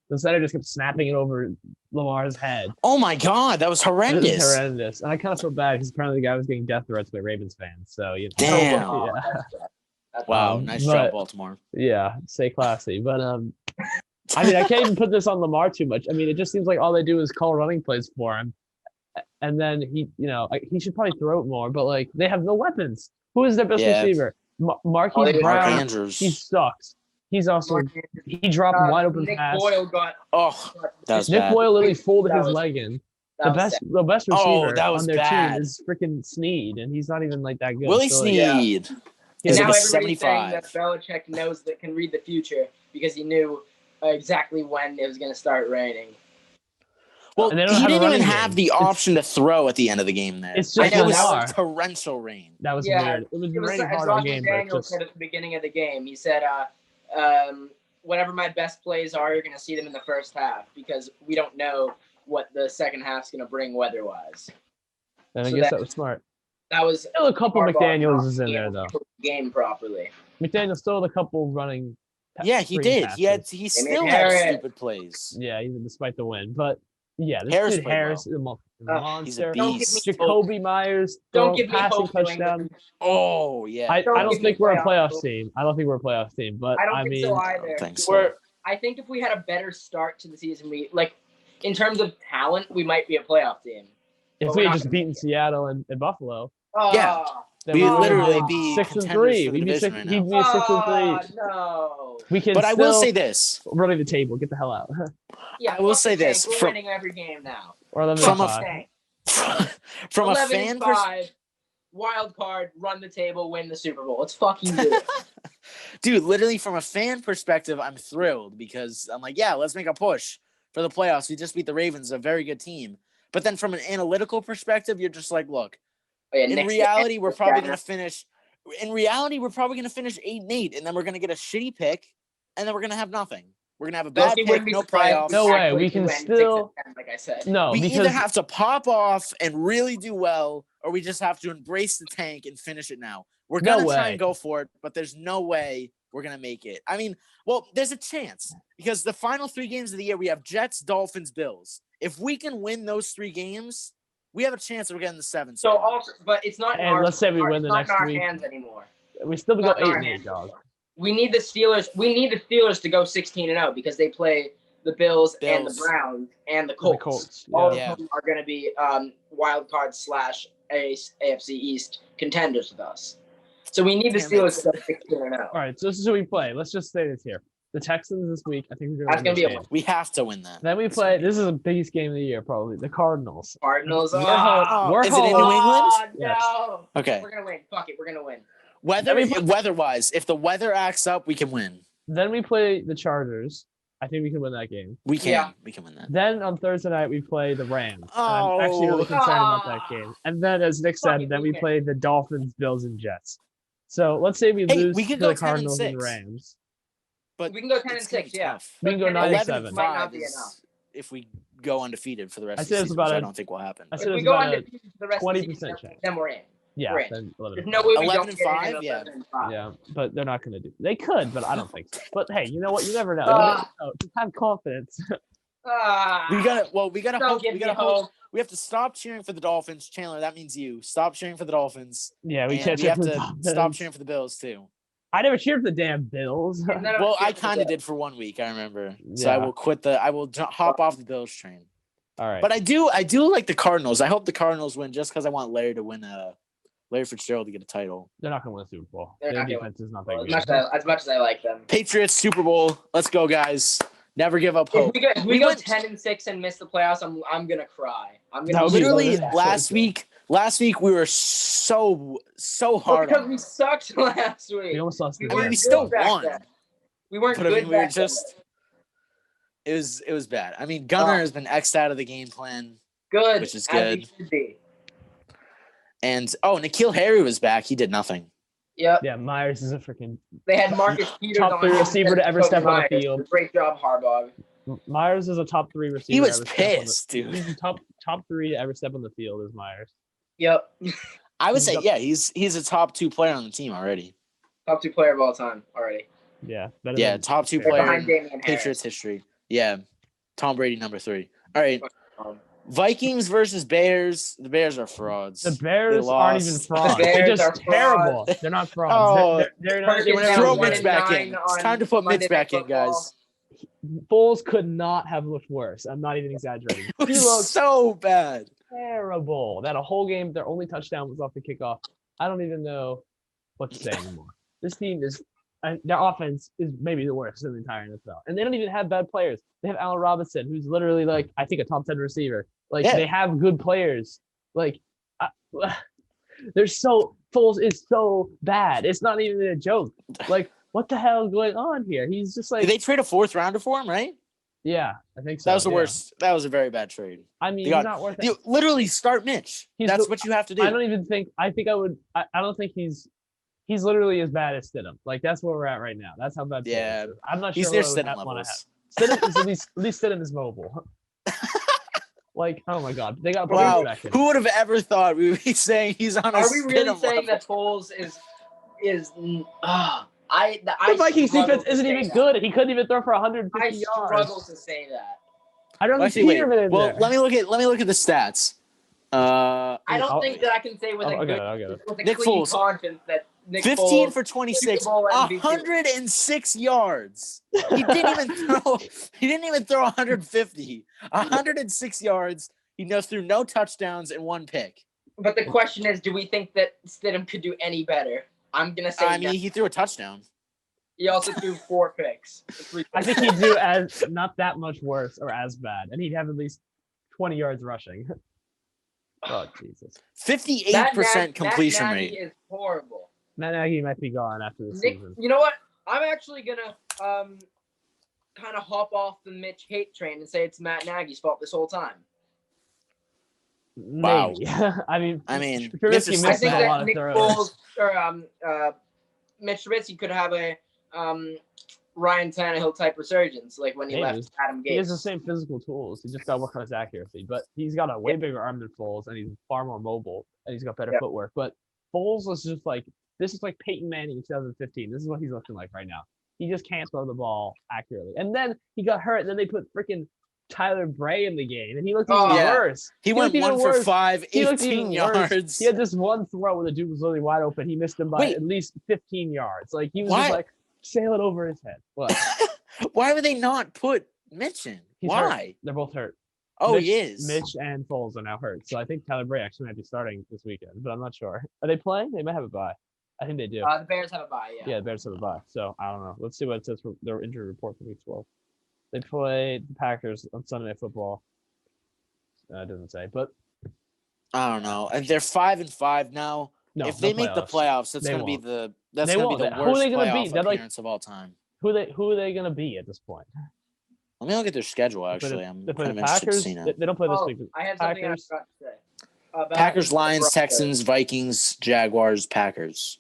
[SPEAKER 5] the center just kept snapping it over Lamar's head.
[SPEAKER 4] Oh, my God. That was
[SPEAKER 5] It
[SPEAKER 4] horrendous.
[SPEAKER 5] was horrendous. And I kind of feel bad because apparently the guy was getting death threats by Ravens fans. So,
[SPEAKER 4] Damn.
[SPEAKER 3] Oh,
[SPEAKER 5] Yeah.
[SPEAKER 3] that's
[SPEAKER 4] Wow,
[SPEAKER 5] Um,
[SPEAKER 4] nice
[SPEAKER 5] but-
[SPEAKER 4] job, Baltimore.
[SPEAKER 5] Yeah, stay classy. But I mean, I can't even put this on Lamar too much. I mean, it just seems like all they do is call running plays for him, and then he should probably throw it more. But like, they have no weapons. Who is their best
[SPEAKER 4] Yeah.
[SPEAKER 5] receiver? Marquise
[SPEAKER 3] Mark
[SPEAKER 4] Mark
[SPEAKER 5] Brown.
[SPEAKER 4] Andrews.
[SPEAKER 5] He sucks. He's also he dropped a wide open
[SPEAKER 3] Nick
[SPEAKER 5] pass.
[SPEAKER 3] Boyle got
[SPEAKER 4] Oh, that was
[SPEAKER 5] Nick
[SPEAKER 4] bad.
[SPEAKER 5] Boyle literally folded
[SPEAKER 3] That
[SPEAKER 5] his
[SPEAKER 3] was-
[SPEAKER 5] leg in.
[SPEAKER 3] that was sad.
[SPEAKER 5] The best receiver
[SPEAKER 4] that was
[SPEAKER 5] on their
[SPEAKER 4] bad.
[SPEAKER 5] team is freaking Snead, and he's not even like that good.
[SPEAKER 4] Willie
[SPEAKER 5] So, like,
[SPEAKER 4] Snead.
[SPEAKER 5] he's
[SPEAKER 4] He's
[SPEAKER 3] Now
[SPEAKER 4] like a
[SPEAKER 3] everybody's saying that
[SPEAKER 4] 75.
[SPEAKER 3] Belichick knows that can read the future because he knew exactly when it was going to start raining.
[SPEAKER 4] Well,
[SPEAKER 5] And
[SPEAKER 4] he
[SPEAKER 5] they don't have a
[SPEAKER 4] didn't even
[SPEAKER 5] running
[SPEAKER 4] have
[SPEAKER 5] game.
[SPEAKER 4] the option to throw at the end of the game there.
[SPEAKER 5] It's
[SPEAKER 4] Like,
[SPEAKER 5] just
[SPEAKER 4] it was
[SPEAKER 5] Lamar.
[SPEAKER 4] torrential rain.
[SPEAKER 5] That was
[SPEAKER 3] Yeah,
[SPEAKER 5] weird. It was
[SPEAKER 3] It was
[SPEAKER 5] raining
[SPEAKER 3] as
[SPEAKER 5] hard all
[SPEAKER 3] Roger
[SPEAKER 5] game, but
[SPEAKER 3] Daniels
[SPEAKER 5] just
[SPEAKER 3] said at the beginning of the game. He said, whatever my best plays are, you're going to see them in the first half because we don't know what the second half's going to bring weather-wise.
[SPEAKER 5] and I
[SPEAKER 3] so
[SPEAKER 5] guess
[SPEAKER 3] that-
[SPEAKER 5] that was smart.
[SPEAKER 3] That was
[SPEAKER 5] Still a couple
[SPEAKER 3] Harbaugh
[SPEAKER 5] McDaniels
[SPEAKER 3] not
[SPEAKER 5] is in
[SPEAKER 3] being
[SPEAKER 5] there
[SPEAKER 3] able
[SPEAKER 5] though.
[SPEAKER 3] to coach the game properly.
[SPEAKER 5] McDaniel still had a couple running.
[SPEAKER 4] Yeah, he
[SPEAKER 5] screen
[SPEAKER 4] did.
[SPEAKER 5] passes.
[SPEAKER 4] He
[SPEAKER 3] made
[SPEAKER 4] still had
[SPEAKER 3] Harris.
[SPEAKER 4] stupid plays.
[SPEAKER 5] Yeah, even despite the win, but yeah, this
[SPEAKER 4] Harris
[SPEAKER 5] dude
[SPEAKER 4] played
[SPEAKER 5] Harris is a
[SPEAKER 4] He's a
[SPEAKER 5] monster.
[SPEAKER 3] Don't give
[SPEAKER 4] beast.
[SPEAKER 3] me
[SPEAKER 5] Jacoby Myers,
[SPEAKER 3] Don't give me
[SPEAKER 5] passing
[SPEAKER 3] hope, New
[SPEAKER 5] touchdown.
[SPEAKER 3] England.
[SPEAKER 4] Oh, yeah.
[SPEAKER 5] I
[SPEAKER 3] Don't
[SPEAKER 5] don't
[SPEAKER 3] give me
[SPEAKER 5] think we're a
[SPEAKER 3] playoff
[SPEAKER 5] playoff
[SPEAKER 3] hope.
[SPEAKER 5] team. I don't think we're a playoff team, but
[SPEAKER 3] I don't
[SPEAKER 5] I
[SPEAKER 3] think
[SPEAKER 5] mean,
[SPEAKER 3] so
[SPEAKER 4] I
[SPEAKER 3] either.
[SPEAKER 4] don't think so.
[SPEAKER 5] we're
[SPEAKER 3] I think if we had a better start to the season, in terms of talent, we might be a playoff team.
[SPEAKER 5] if
[SPEAKER 3] but
[SPEAKER 5] we
[SPEAKER 3] we're
[SPEAKER 5] had
[SPEAKER 3] not
[SPEAKER 5] just
[SPEAKER 3] gonna
[SPEAKER 5] beaten Seattle and Buffalo,
[SPEAKER 4] Yeah.
[SPEAKER 5] then
[SPEAKER 4] We'd
[SPEAKER 5] we would
[SPEAKER 4] literally
[SPEAKER 5] have
[SPEAKER 4] be
[SPEAKER 5] 6 and
[SPEAKER 4] contenders
[SPEAKER 5] 3.
[SPEAKER 4] for the
[SPEAKER 5] We'd be
[SPEAKER 4] division
[SPEAKER 5] 6.
[SPEAKER 4] right
[SPEAKER 5] He'd
[SPEAKER 4] now.
[SPEAKER 5] be 6 and 3.
[SPEAKER 3] No.
[SPEAKER 5] We can.
[SPEAKER 4] But I will
[SPEAKER 5] still-
[SPEAKER 4] say this.
[SPEAKER 5] running the table. Get the hell out.
[SPEAKER 3] Yeah,
[SPEAKER 4] I will
[SPEAKER 3] fuck
[SPEAKER 4] say
[SPEAKER 3] the tank.
[SPEAKER 4] this,
[SPEAKER 3] We're
[SPEAKER 4] from-
[SPEAKER 3] winning every game now.
[SPEAKER 5] Or 11
[SPEAKER 4] From
[SPEAKER 5] and
[SPEAKER 4] a-
[SPEAKER 5] 5.
[SPEAKER 3] Tank.
[SPEAKER 4] From a
[SPEAKER 3] 11
[SPEAKER 4] fan
[SPEAKER 3] and
[SPEAKER 4] perspective.
[SPEAKER 3] 5, wild card, run the table, win the Super Bowl. Let's fucking do it.
[SPEAKER 4] Dude, literally from a fan perspective, I'm thrilled because I'm like, yeah, let's make a push for the playoffs. We just beat the Ravens, a very good team. But then from an analytical perspective, you're just like, look,
[SPEAKER 3] Oh, yeah,
[SPEAKER 4] in
[SPEAKER 3] next
[SPEAKER 4] reality,
[SPEAKER 3] game,
[SPEAKER 4] we're probably going to finish. In reality, we're probably going to finish 8-8, and then we're going to get a shitty pick, and then we're going to have nothing. We're going to have a bad
[SPEAKER 3] Chelsea
[SPEAKER 4] pick,
[SPEAKER 3] wouldn't be
[SPEAKER 4] no
[SPEAKER 3] surprised
[SPEAKER 4] playoffs.
[SPEAKER 3] if
[SPEAKER 5] No way,
[SPEAKER 3] actually
[SPEAKER 5] we can
[SPEAKER 3] went 6 and
[SPEAKER 5] still-
[SPEAKER 3] 10, like I said.
[SPEAKER 5] No,
[SPEAKER 4] We
[SPEAKER 5] because
[SPEAKER 4] either have to pop off and really do well, or we just have to embrace the tank and finish it now. We're
[SPEAKER 5] No
[SPEAKER 4] going to try
[SPEAKER 5] way.
[SPEAKER 4] and go for it, but there's no way we're going to make it. I mean, well, there's a chance because the final 3 games of the year, we have Jets, Dolphins, Bills. If we can win those 3 games, we have a chance of getting the 7th.
[SPEAKER 3] So also, but it's not. in
[SPEAKER 5] And
[SPEAKER 3] our,
[SPEAKER 5] let's say we
[SPEAKER 3] our-
[SPEAKER 5] win
[SPEAKER 3] it's
[SPEAKER 5] the
[SPEAKER 3] not
[SPEAKER 5] next
[SPEAKER 3] in our
[SPEAKER 5] week.
[SPEAKER 3] hands anymore.
[SPEAKER 5] We still go
[SPEAKER 3] Not in our
[SPEAKER 5] 8-8, dog.
[SPEAKER 3] We need the Steelers. We need the Steelers to go 16-0 because they play the Bills and the Browns and the Colts.
[SPEAKER 5] Colts,
[SPEAKER 3] All
[SPEAKER 5] yeah.
[SPEAKER 3] of them are going to be wild card / AFC East contenders with us. So we need the Steelers to go 16-0.
[SPEAKER 5] All right, so this is who we play. Let's just say this here. The Texans this week, I think we're
[SPEAKER 3] That's
[SPEAKER 5] going to
[SPEAKER 3] gonna be
[SPEAKER 4] We have to win that.
[SPEAKER 5] Then we play. This is the biggest game of the year, probably. The Cardinals.
[SPEAKER 3] Cardinals.
[SPEAKER 4] Is it in New England?
[SPEAKER 3] Oh, no.
[SPEAKER 5] Yes.
[SPEAKER 4] Okay.
[SPEAKER 3] We're gonna win. Fuck it. We're gonna win.
[SPEAKER 4] Weather-wise, if the weather acts up, we can win.
[SPEAKER 5] Then we play the Chargers. I think we can win that game.
[SPEAKER 4] We can.
[SPEAKER 3] Yeah.
[SPEAKER 4] We can win that.
[SPEAKER 5] Then on Thursday night we play the Rams.
[SPEAKER 4] Oh.
[SPEAKER 5] I'm actually really concerned about that game. And then, as Nick said, then we play the Dolphins, Bills, and Jets. So let's say we lose
[SPEAKER 4] we
[SPEAKER 5] to
[SPEAKER 4] could
[SPEAKER 5] the
[SPEAKER 4] go
[SPEAKER 5] Cardinals
[SPEAKER 4] 10-6.
[SPEAKER 5] and the Rams.
[SPEAKER 4] But
[SPEAKER 3] We can go
[SPEAKER 4] it's
[SPEAKER 3] 10-6.
[SPEAKER 4] gonna be
[SPEAKER 3] Yeah.
[SPEAKER 4] tough.
[SPEAKER 5] We can go 9-7.
[SPEAKER 4] 11-5
[SPEAKER 3] be
[SPEAKER 4] is if we go undefeated for the rest
[SPEAKER 5] I
[SPEAKER 4] of
[SPEAKER 5] said
[SPEAKER 4] the
[SPEAKER 5] it's
[SPEAKER 4] season,
[SPEAKER 5] about
[SPEAKER 4] which
[SPEAKER 5] a-
[SPEAKER 4] I don't think will happen.
[SPEAKER 5] I
[SPEAKER 3] If
[SPEAKER 5] said
[SPEAKER 3] we
[SPEAKER 5] it's
[SPEAKER 3] go
[SPEAKER 5] about a
[SPEAKER 3] undefeated for the rest of the
[SPEAKER 5] 20%
[SPEAKER 3] season,
[SPEAKER 5] chance.
[SPEAKER 3] then we're in.
[SPEAKER 5] Yeah,
[SPEAKER 3] Right.
[SPEAKER 5] then 11.
[SPEAKER 3] There's no way we
[SPEAKER 4] 11
[SPEAKER 3] don't
[SPEAKER 4] and
[SPEAKER 3] get
[SPEAKER 4] 5,
[SPEAKER 3] in 11
[SPEAKER 4] yeah.
[SPEAKER 3] and 5.
[SPEAKER 5] Yeah, but they're not going to do. They could, but I don't think so. But hey, you know what? You never know. Just have confidence.
[SPEAKER 4] We gotta
[SPEAKER 3] Don't
[SPEAKER 4] hope.
[SPEAKER 3] give
[SPEAKER 4] We
[SPEAKER 3] me
[SPEAKER 4] gotta
[SPEAKER 3] hope.
[SPEAKER 4] hope. We have to stop cheering for the Dolphins, Chandler. That means you stop cheering for the Dolphins.
[SPEAKER 5] Yeah, we
[SPEAKER 4] And
[SPEAKER 5] can't.
[SPEAKER 4] we have to stop cheering for the Bills too.
[SPEAKER 5] I never cheered for the damn Bills.
[SPEAKER 3] None of
[SPEAKER 4] Well,
[SPEAKER 3] us
[SPEAKER 4] I
[SPEAKER 3] get
[SPEAKER 4] kind of
[SPEAKER 3] the-
[SPEAKER 4] did for 1 week. I remember. So
[SPEAKER 5] Yeah.
[SPEAKER 4] I will quit I will hop off the Bills train.
[SPEAKER 5] All right.
[SPEAKER 4] But I do like the Cardinals. I hope the Cardinals win just because I want Larry to win Larry Fitzgerald to get a title.
[SPEAKER 5] They're not going to win a Super Bowl.
[SPEAKER 3] They're
[SPEAKER 5] Their
[SPEAKER 3] not gonna
[SPEAKER 5] defense is not that
[SPEAKER 3] As
[SPEAKER 5] good.
[SPEAKER 3] much as I like them.
[SPEAKER 4] Patriots Super Bowl. Let's go, guys. Never give up hope.
[SPEAKER 3] If we go
[SPEAKER 4] went
[SPEAKER 3] 10-6 and miss the playoffs, I'm gonna cry. I'm
[SPEAKER 5] That
[SPEAKER 3] gonna
[SPEAKER 5] would be
[SPEAKER 4] Literally
[SPEAKER 5] so
[SPEAKER 4] last week we were so hard
[SPEAKER 3] because
[SPEAKER 4] on
[SPEAKER 3] we
[SPEAKER 4] them.
[SPEAKER 3] sucked last week.
[SPEAKER 5] We almost lost the
[SPEAKER 3] We
[SPEAKER 4] I mean,
[SPEAKER 3] weren't
[SPEAKER 4] we
[SPEAKER 3] good
[SPEAKER 4] still
[SPEAKER 3] back
[SPEAKER 4] won.
[SPEAKER 3] then. We weren't
[SPEAKER 4] But I
[SPEAKER 3] good
[SPEAKER 4] mean, we were
[SPEAKER 3] back then.
[SPEAKER 4] just it was bad. I mean, Gunner has been X'd out of the game plan.
[SPEAKER 3] good,
[SPEAKER 4] which is
[SPEAKER 3] as he
[SPEAKER 4] good.
[SPEAKER 3] should be.
[SPEAKER 4] And N'Keal Harry was back. He did nothing.
[SPEAKER 3] Yep.
[SPEAKER 5] Yeah, Myers is a freaking
[SPEAKER 3] They had Marcus Peters
[SPEAKER 5] Top
[SPEAKER 3] on
[SPEAKER 5] three
[SPEAKER 3] the
[SPEAKER 5] receiver to ever step on the
[SPEAKER 3] Myers.
[SPEAKER 5] field.
[SPEAKER 3] Great job, Harbaugh.
[SPEAKER 5] Myers is a top 3 receiver.
[SPEAKER 4] He was
[SPEAKER 5] to ever step on the-
[SPEAKER 4] pissed, dude.
[SPEAKER 5] He's the top 3 to ever step on the field is Myers.
[SPEAKER 3] Yep.
[SPEAKER 4] I would say, yeah, he's a top 2 player on the team already.
[SPEAKER 3] Top 2 player of all time already.
[SPEAKER 5] Yeah. Better
[SPEAKER 4] Yeah,
[SPEAKER 5] than-
[SPEAKER 4] top 2
[SPEAKER 5] Behind
[SPEAKER 4] player
[SPEAKER 3] Behind
[SPEAKER 4] in
[SPEAKER 3] Damian Harris.
[SPEAKER 4] Patriots history. Yeah, Tom Brady number 3. All right,
[SPEAKER 3] Um,
[SPEAKER 4] Vikings versus Bears. The Bears are frauds.
[SPEAKER 5] The Bears
[SPEAKER 4] They
[SPEAKER 5] aren't even
[SPEAKER 4] lost.
[SPEAKER 5] frauds.
[SPEAKER 3] The
[SPEAKER 5] They're
[SPEAKER 3] Bears
[SPEAKER 5] just
[SPEAKER 3] are
[SPEAKER 5] terrible.
[SPEAKER 3] frauds.
[SPEAKER 5] They're not frauds. They're not.
[SPEAKER 3] Perkins
[SPEAKER 5] They're
[SPEAKER 4] Throw
[SPEAKER 3] One
[SPEAKER 4] Mitch
[SPEAKER 3] and
[SPEAKER 4] back
[SPEAKER 3] 9
[SPEAKER 4] in.
[SPEAKER 3] on
[SPEAKER 4] It's time to put
[SPEAKER 3] Monday
[SPEAKER 4] Mitch back
[SPEAKER 3] Night
[SPEAKER 4] in, guys.
[SPEAKER 3] Football.
[SPEAKER 5] Foles could not have looked worse. I'm not even exaggerating.
[SPEAKER 4] It
[SPEAKER 5] He
[SPEAKER 4] was
[SPEAKER 5] looked
[SPEAKER 4] so bad.
[SPEAKER 5] terrible. That a whole game, their only touchdown was off the kickoff. I don't even know what to say anymore. This team is, their offense is maybe the worst in the entire NFL. And they don't even have bad players. They have Allen Robinson, who's literally like, I think a top 10 receiver. Like,
[SPEAKER 4] Yeah.
[SPEAKER 5] they have good players. Like, Foles is so bad. It's not even a joke. Like, what the hell is going on here? He's just like,
[SPEAKER 4] Did they trade a 4th rounder for him, right?
[SPEAKER 5] yeah, I think so.
[SPEAKER 4] That was the
[SPEAKER 5] yeah.
[SPEAKER 4] worst. That was a very bad trade.
[SPEAKER 5] I mean,
[SPEAKER 4] They
[SPEAKER 5] he's
[SPEAKER 4] got-
[SPEAKER 5] not worth it.
[SPEAKER 4] You literally start Mitch.
[SPEAKER 5] He's
[SPEAKER 4] That's
[SPEAKER 5] the-
[SPEAKER 4] what you have to do.
[SPEAKER 5] I don't even think. I think I would. I don't think he's literally as bad as Stidham. Like that's where we're at right now. That's how bad. Foles
[SPEAKER 4] Yeah.
[SPEAKER 5] is. I'm not sure.
[SPEAKER 4] He's near
[SPEAKER 5] what I would
[SPEAKER 4] Stidham
[SPEAKER 5] wanna
[SPEAKER 4] levels.
[SPEAKER 5] have. Stidham is at least Stidham is mobile. Like, oh my god, they got to put
[SPEAKER 4] Wow,
[SPEAKER 5] him back in.
[SPEAKER 4] who would have ever thought we would be saying he's on a
[SPEAKER 3] Are we really
[SPEAKER 4] Stidham
[SPEAKER 3] saying
[SPEAKER 4] level?
[SPEAKER 3] that Foles is
[SPEAKER 5] The Vikings defense isn't even good. He couldn't even throw for 150
[SPEAKER 3] I
[SPEAKER 5] yards.
[SPEAKER 3] struggle to say that.
[SPEAKER 5] I don't
[SPEAKER 4] Well,
[SPEAKER 5] see
[SPEAKER 4] actually, wait.
[SPEAKER 5] Peterman in
[SPEAKER 4] Well,
[SPEAKER 5] there.
[SPEAKER 4] let me look at the stats.
[SPEAKER 3] I don't
[SPEAKER 5] I'll-
[SPEAKER 3] think that I can say with
[SPEAKER 5] I'll
[SPEAKER 3] a
[SPEAKER 5] get
[SPEAKER 3] good,
[SPEAKER 5] it. I'll get it.
[SPEAKER 3] with a
[SPEAKER 4] Nick
[SPEAKER 3] clean
[SPEAKER 4] Foles.
[SPEAKER 3] conscience that Nick
[SPEAKER 4] 15
[SPEAKER 3] Foles,
[SPEAKER 4] for 26,
[SPEAKER 3] Super Bowl MVP.
[SPEAKER 4] 106 yards. He didn't even throw 150. 106 yards. He threw no touchdowns and 1 pick.
[SPEAKER 3] But the question is, do we think that Stidham could do any better? I'm gonna say
[SPEAKER 4] I mean,
[SPEAKER 3] no.
[SPEAKER 4] he threw a touchdown.
[SPEAKER 3] He also threw 4 picks.
[SPEAKER 5] I think he'd do as not that much worse or as bad, and he'd have at least 20 yards rushing. Oh Jesus!
[SPEAKER 4] 58% completion
[SPEAKER 3] Matt Nagy
[SPEAKER 4] rate.
[SPEAKER 3] is horrible.
[SPEAKER 5] Matt Nagy might be gone after the
[SPEAKER 3] Nick,
[SPEAKER 5] season.
[SPEAKER 3] you know what? I'm actually gonna kind of hop off the Mitch hate train and say it's Matt Nagy's fault this whole time.
[SPEAKER 4] Wow.
[SPEAKER 5] Maybe. I mean,
[SPEAKER 4] Mitch
[SPEAKER 5] Trubisky
[SPEAKER 4] is
[SPEAKER 3] I
[SPEAKER 5] missed
[SPEAKER 3] think
[SPEAKER 5] a lot
[SPEAKER 3] that
[SPEAKER 5] of
[SPEAKER 3] Nick
[SPEAKER 5] throws.
[SPEAKER 3] Foles or Mitch Trubisky could have a Ryan Tannehill type resurgence, like when he
[SPEAKER 5] Maybe.
[SPEAKER 3] left Adam Gates.
[SPEAKER 5] He has the same physical tools. He just got to work on his accuracy. But he's got a way bigger arm than Foles, and he's far more mobile, and he's got better footwork. But Foles was just like, this is like Peyton Manning in 2015. This is what he's looking like right now. He just can't throw the ball accurately. And then he got hurt, and then they put freaking Tyler Bray in the game, and he looked
[SPEAKER 3] Oh,
[SPEAKER 5] even
[SPEAKER 4] yeah.
[SPEAKER 5] worse.
[SPEAKER 4] He went
[SPEAKER 5] looked
[SPEAKER 4] 1
[SPEAKER 5] even
[SPEAKER 4] for
[SPEAKER 5] worse.
[SPEAKER 4] 5,
[SPEAKER 5] He looked
[SPEAKER 4] 18
[SPEAKER 5] even
[SPEAKER 4] yards.
[SPEAKER 5] worse. He had this one throw where the dude was literally wide open. He missed him by at least 15 yards. Like he was just like sailing over his head. What?
[SPEAKER 4] Why would they not put Mitch in? Why?
[SPEAKER 5] Hurt. They're both hurt.
[SPEAKER 4] Oh,
[SPEAKER 5] Mitch,
[SPEAKER 4] he is.
[SPEAKER 5] Mitch and Foles are now hurt. So I think Tyler Bray actually might be starting this weekend, but I'm not sure. Are they playing? They might have a bye. I think they do.
[SPEAKER 3] The Bears have a bye, yeah.
[SPEAKER 5] Yeah, the Bears have a bye. So I don't know. Let's see what it says for their injury report for week 12. They play the Packers on Sunday Night Football. It doesn't say, but
[SPEAKER 4] I don't know. And they're 5-5 now.
[SPEAKER 5] no,
[SPEAKER 4] if they make the playoffs, that's going to be the worst playoff appearance of all time.
[SPEAKER 5] Who are they going to be at this point?
[SPEAKER 4] Let me look at their schedule. Actually, I'm
[SPEAKER 5] they play
[SPEAKER 4] kind
[SPEAKER 5] the
[SPEAKER 4] of interested
[SPEAKER 5] Packers.
[SPEAKER 4] to see now.
[SPEAKER 5] They don't play this week.
[SPEAKER 3] I had something I forgot to say.
[SPEAKER 4] Packers, Lions, Texans, Vikings, Jaguars, Packers.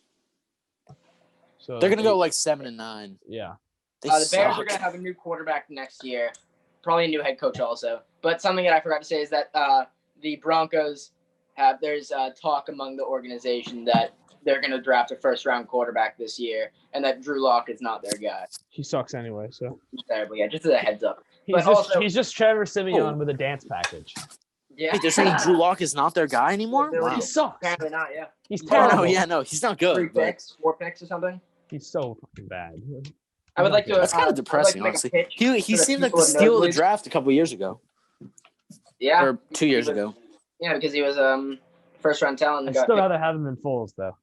[SPEAKER 5] So
[SPEAKER 4] they're gonna go like 7-9.
[SPEAKER 5] Yeah.
[SPEAKER 3] The Bears are gonna have a new quarterback next year, probably a new head coach also. But something that I forgot to say is that the Broncos there's talk among the organization that they're gonna draft a first-round quarterback this year, and that Drew Lock is not their guy.
[SPEAKER 5] He sucks anyway, so.
[SPEAKER 3] Terrible, yeah. Just as a heads up.
[SPEAKER 5] He's just Trevor Simeon with a dance package.
[SPEAKER 3] Yeah.
[SPEAKER 4] Wait, they're saying Drew Lock is not their guy anymore?
[SPEAKER 3] Wow.
[SPEAKER 5] He sucks.
[SPEAKER 3] Apparently not, yeah.
[SPEAKER 5] He's terrible.
[SPEAKER 4] No, he's not good.
[SPEAKER 3] 3 picks, 4 picks or something.
[SPEAKER 5] He's so fucking bad.
[SPEAKER 3] I would like to.
[SPEAKER 4] That's kind of depressing, honestly. He seemed like the steal of the draft a couple years ago.
[SPEAKER 3] Yeah.
[SPEAKER 4] Or 2 years ago.
[SPEAKER 3] Yeah, because he was first-round talent.
[SPEAKER 5] I'd still rather have him in Foles, though.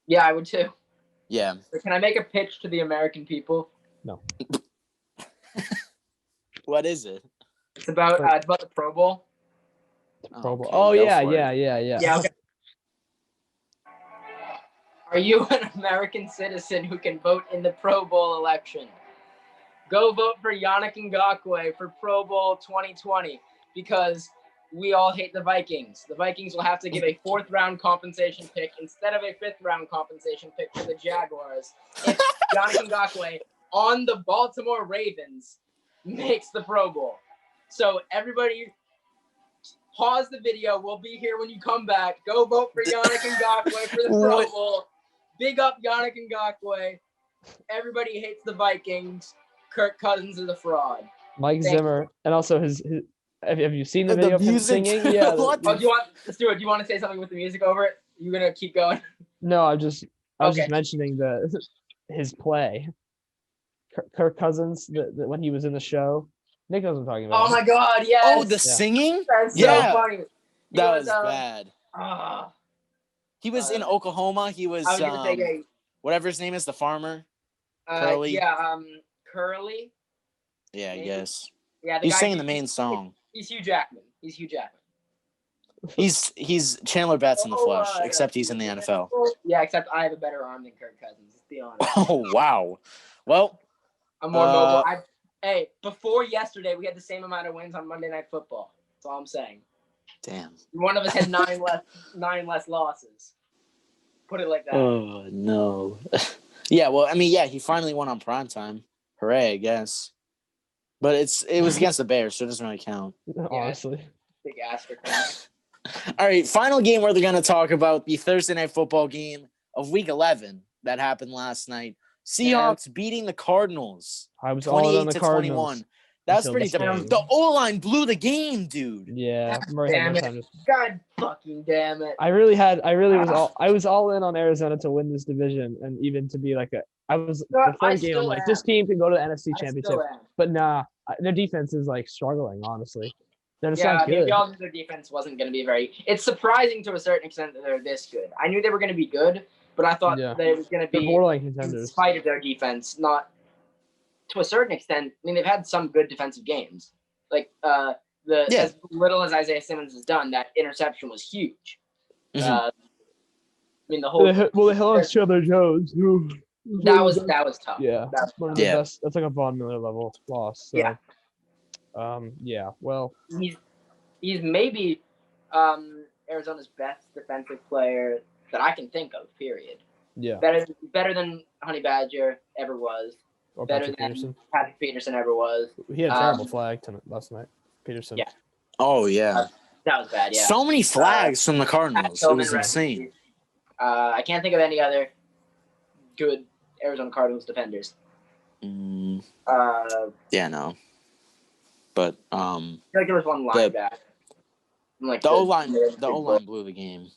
[SPEAKER 3] Yeah, I would too.
[SPEAKER 4] Yeah.
[SPEAKER 3] Can I make a pitch to the American people?
[SPEAKER 5] No.
[SPEAKER 4] What is it?
[SPEAKER 3] It's about the Pro Bowl.
[SPEAKER 5] Pro Bowl.
[SPEAKER 4] Okay,
[SPEAKER 5] Oh
[SPEAKER 4] go
[SPEAKER 5] yeah.
[SPEAKER 4] for it.
[SPEAKER 3] Yeah. Okay. Are you an American citizen who can vote in the Pro Bowl election? Go vote for Yannick Ngakoue for Pro Bowl 2020 because we all hate the Vikings. The Vikings will have to give a 4th-round compensation pick instead of a 5th-round compensation pick for the Jaguars if Yannick Ngakoue on the Baltimore Ravens makes the Pro Bowl. So everybody pause the video. We'll be here when you come back. Go vote for Yannick Ngakoue for the Pro Bowl. Big up Yannick Ngakoue. Everybody hates the Vikings. Kirk Cousins is a fraud.
[SPEAKER 5] Mike Zimmer, and also his have you seen the video of him singing? Yeah.
[SPEAKER 3] Let's do it. Do you want to say something with the music over it? You're gonna keep going.
[SPEAKER 5] No, I was just mentioning his play. Kirk Cousins, when he was in the show. Nick knows what I'm talking about.
[SPEAKER 3] Oh my God! Yes.
[SPEAKER 4] Oh, the singing?
[SPEAKER 3] That's so funny.
[SPEAKER 4] That was bad.
[SPEAKER 3] Uh,
[SPEAKER 4] He was in Oklahoma. He was, whatever his name is, the farmer. Curly.
[SPEAKER 3] Yeah, Curly.
[SPEAKER 4] Yeah, I guess.
[SPEAKER 3] Yeah,
[SPEAKER 4] he's singing the main song.
[SPEAKER 3] He's Hugh Jackman.
[SPEAKER 4] He's Chandler Betts in the flesh, except he's in the NFL.
[SPEAKER 3] Yeah, except I have a better arm than Kirk Cousins. Let's be honest.
[SPEAKER 4] Oh wow. Well,
[SPEAKER 3] I'm more mobile. Hey, before yesterday, we had the same amount of wins on Monday Night Football. That's all I'm saying.
[SPEAKER 4] Damn.
[SPEAKER 3] One of us had 9 less losses. Put it like that.
[SPEAKER 4] Oh no. Yeah, well, I mean, he finally won on primetime. Hooray, I guess. But it was against the Bears, so it doesn't really count.
[SPEAKER 5] Honestly.
[SPEAKER 3] Big asterisk.
[SPEAKER 4] All right, final game where they're going to talk about the Thursday Night Football game of Week 11 that happened last night. Seahawks beating the Cardinals.
[SPEAKER 5] I was all in on the Cardinals.
[SPEAKER 4] 21. That's pretty dumb. The O-line blew the game, dude.
[SPEAKER 5] Yeah.
[SPEAKER 3] Damn it. God fucking damn it.
[SPEAKER 5] I was all in on Arizona to win this division and even to be like before the game, I'm like, this team can go to the NFC Championship. But nah, their defense is like struggling, honhonestly. They're just not good.
[SPEAKER 3] Their defense wasn't going to be it's surprising to a certain extent that they're this good. I knew they were going to be good, but I thought that it was going to be
[SPEAKER 5] borderline contenders.
[SPEAKER 3] In spite of their defense, not to a certain extent. I mean, they've had some good defensive games. Like as little as Isaiah Simmons has done, that interception was huge.
[SPEAKER 4] Mm-hmm.
[SPEAKER 3] I mean, the whole
[SPEAKER 5] they lost Chandler Jones.
[SPEAKER 3] That was tough.
[SPEAKER 5] Yeah, that's one of the best. That's like a Von Miller level loss. So.
[SPEAKER 3] Yeah.
[SPEAKER 5] Well,
[SPEAKER 3] he's maybe Arizona's best defensive player that I can think of. Period.
[SPEAKER 5] Yeah.
[SPEAKER 3] Better than Honey Badger ever was.
[SPEAKER 5] Or
[SPEAKER 3] better than Patrick Peterson ever was.
[SPEAKER 5] He had a terrible flag last night. Peterson.
[SPEAKER 3] Yeah.
[SPEAKER 4] Oh yeah.
[SPEAKER 3] That was bad. Yeah.
[SPEAKER 4] So many flags from the Cardinals. It was insane.
[SPEAKER 3] I can't think of any other good Arizona Cardinals defenders.
[SPEAKER 4] Yeah, no. But
[SPEAKER 3] I feel like there was one linebacker.
[SPEAKER 4] The O-line blew the game.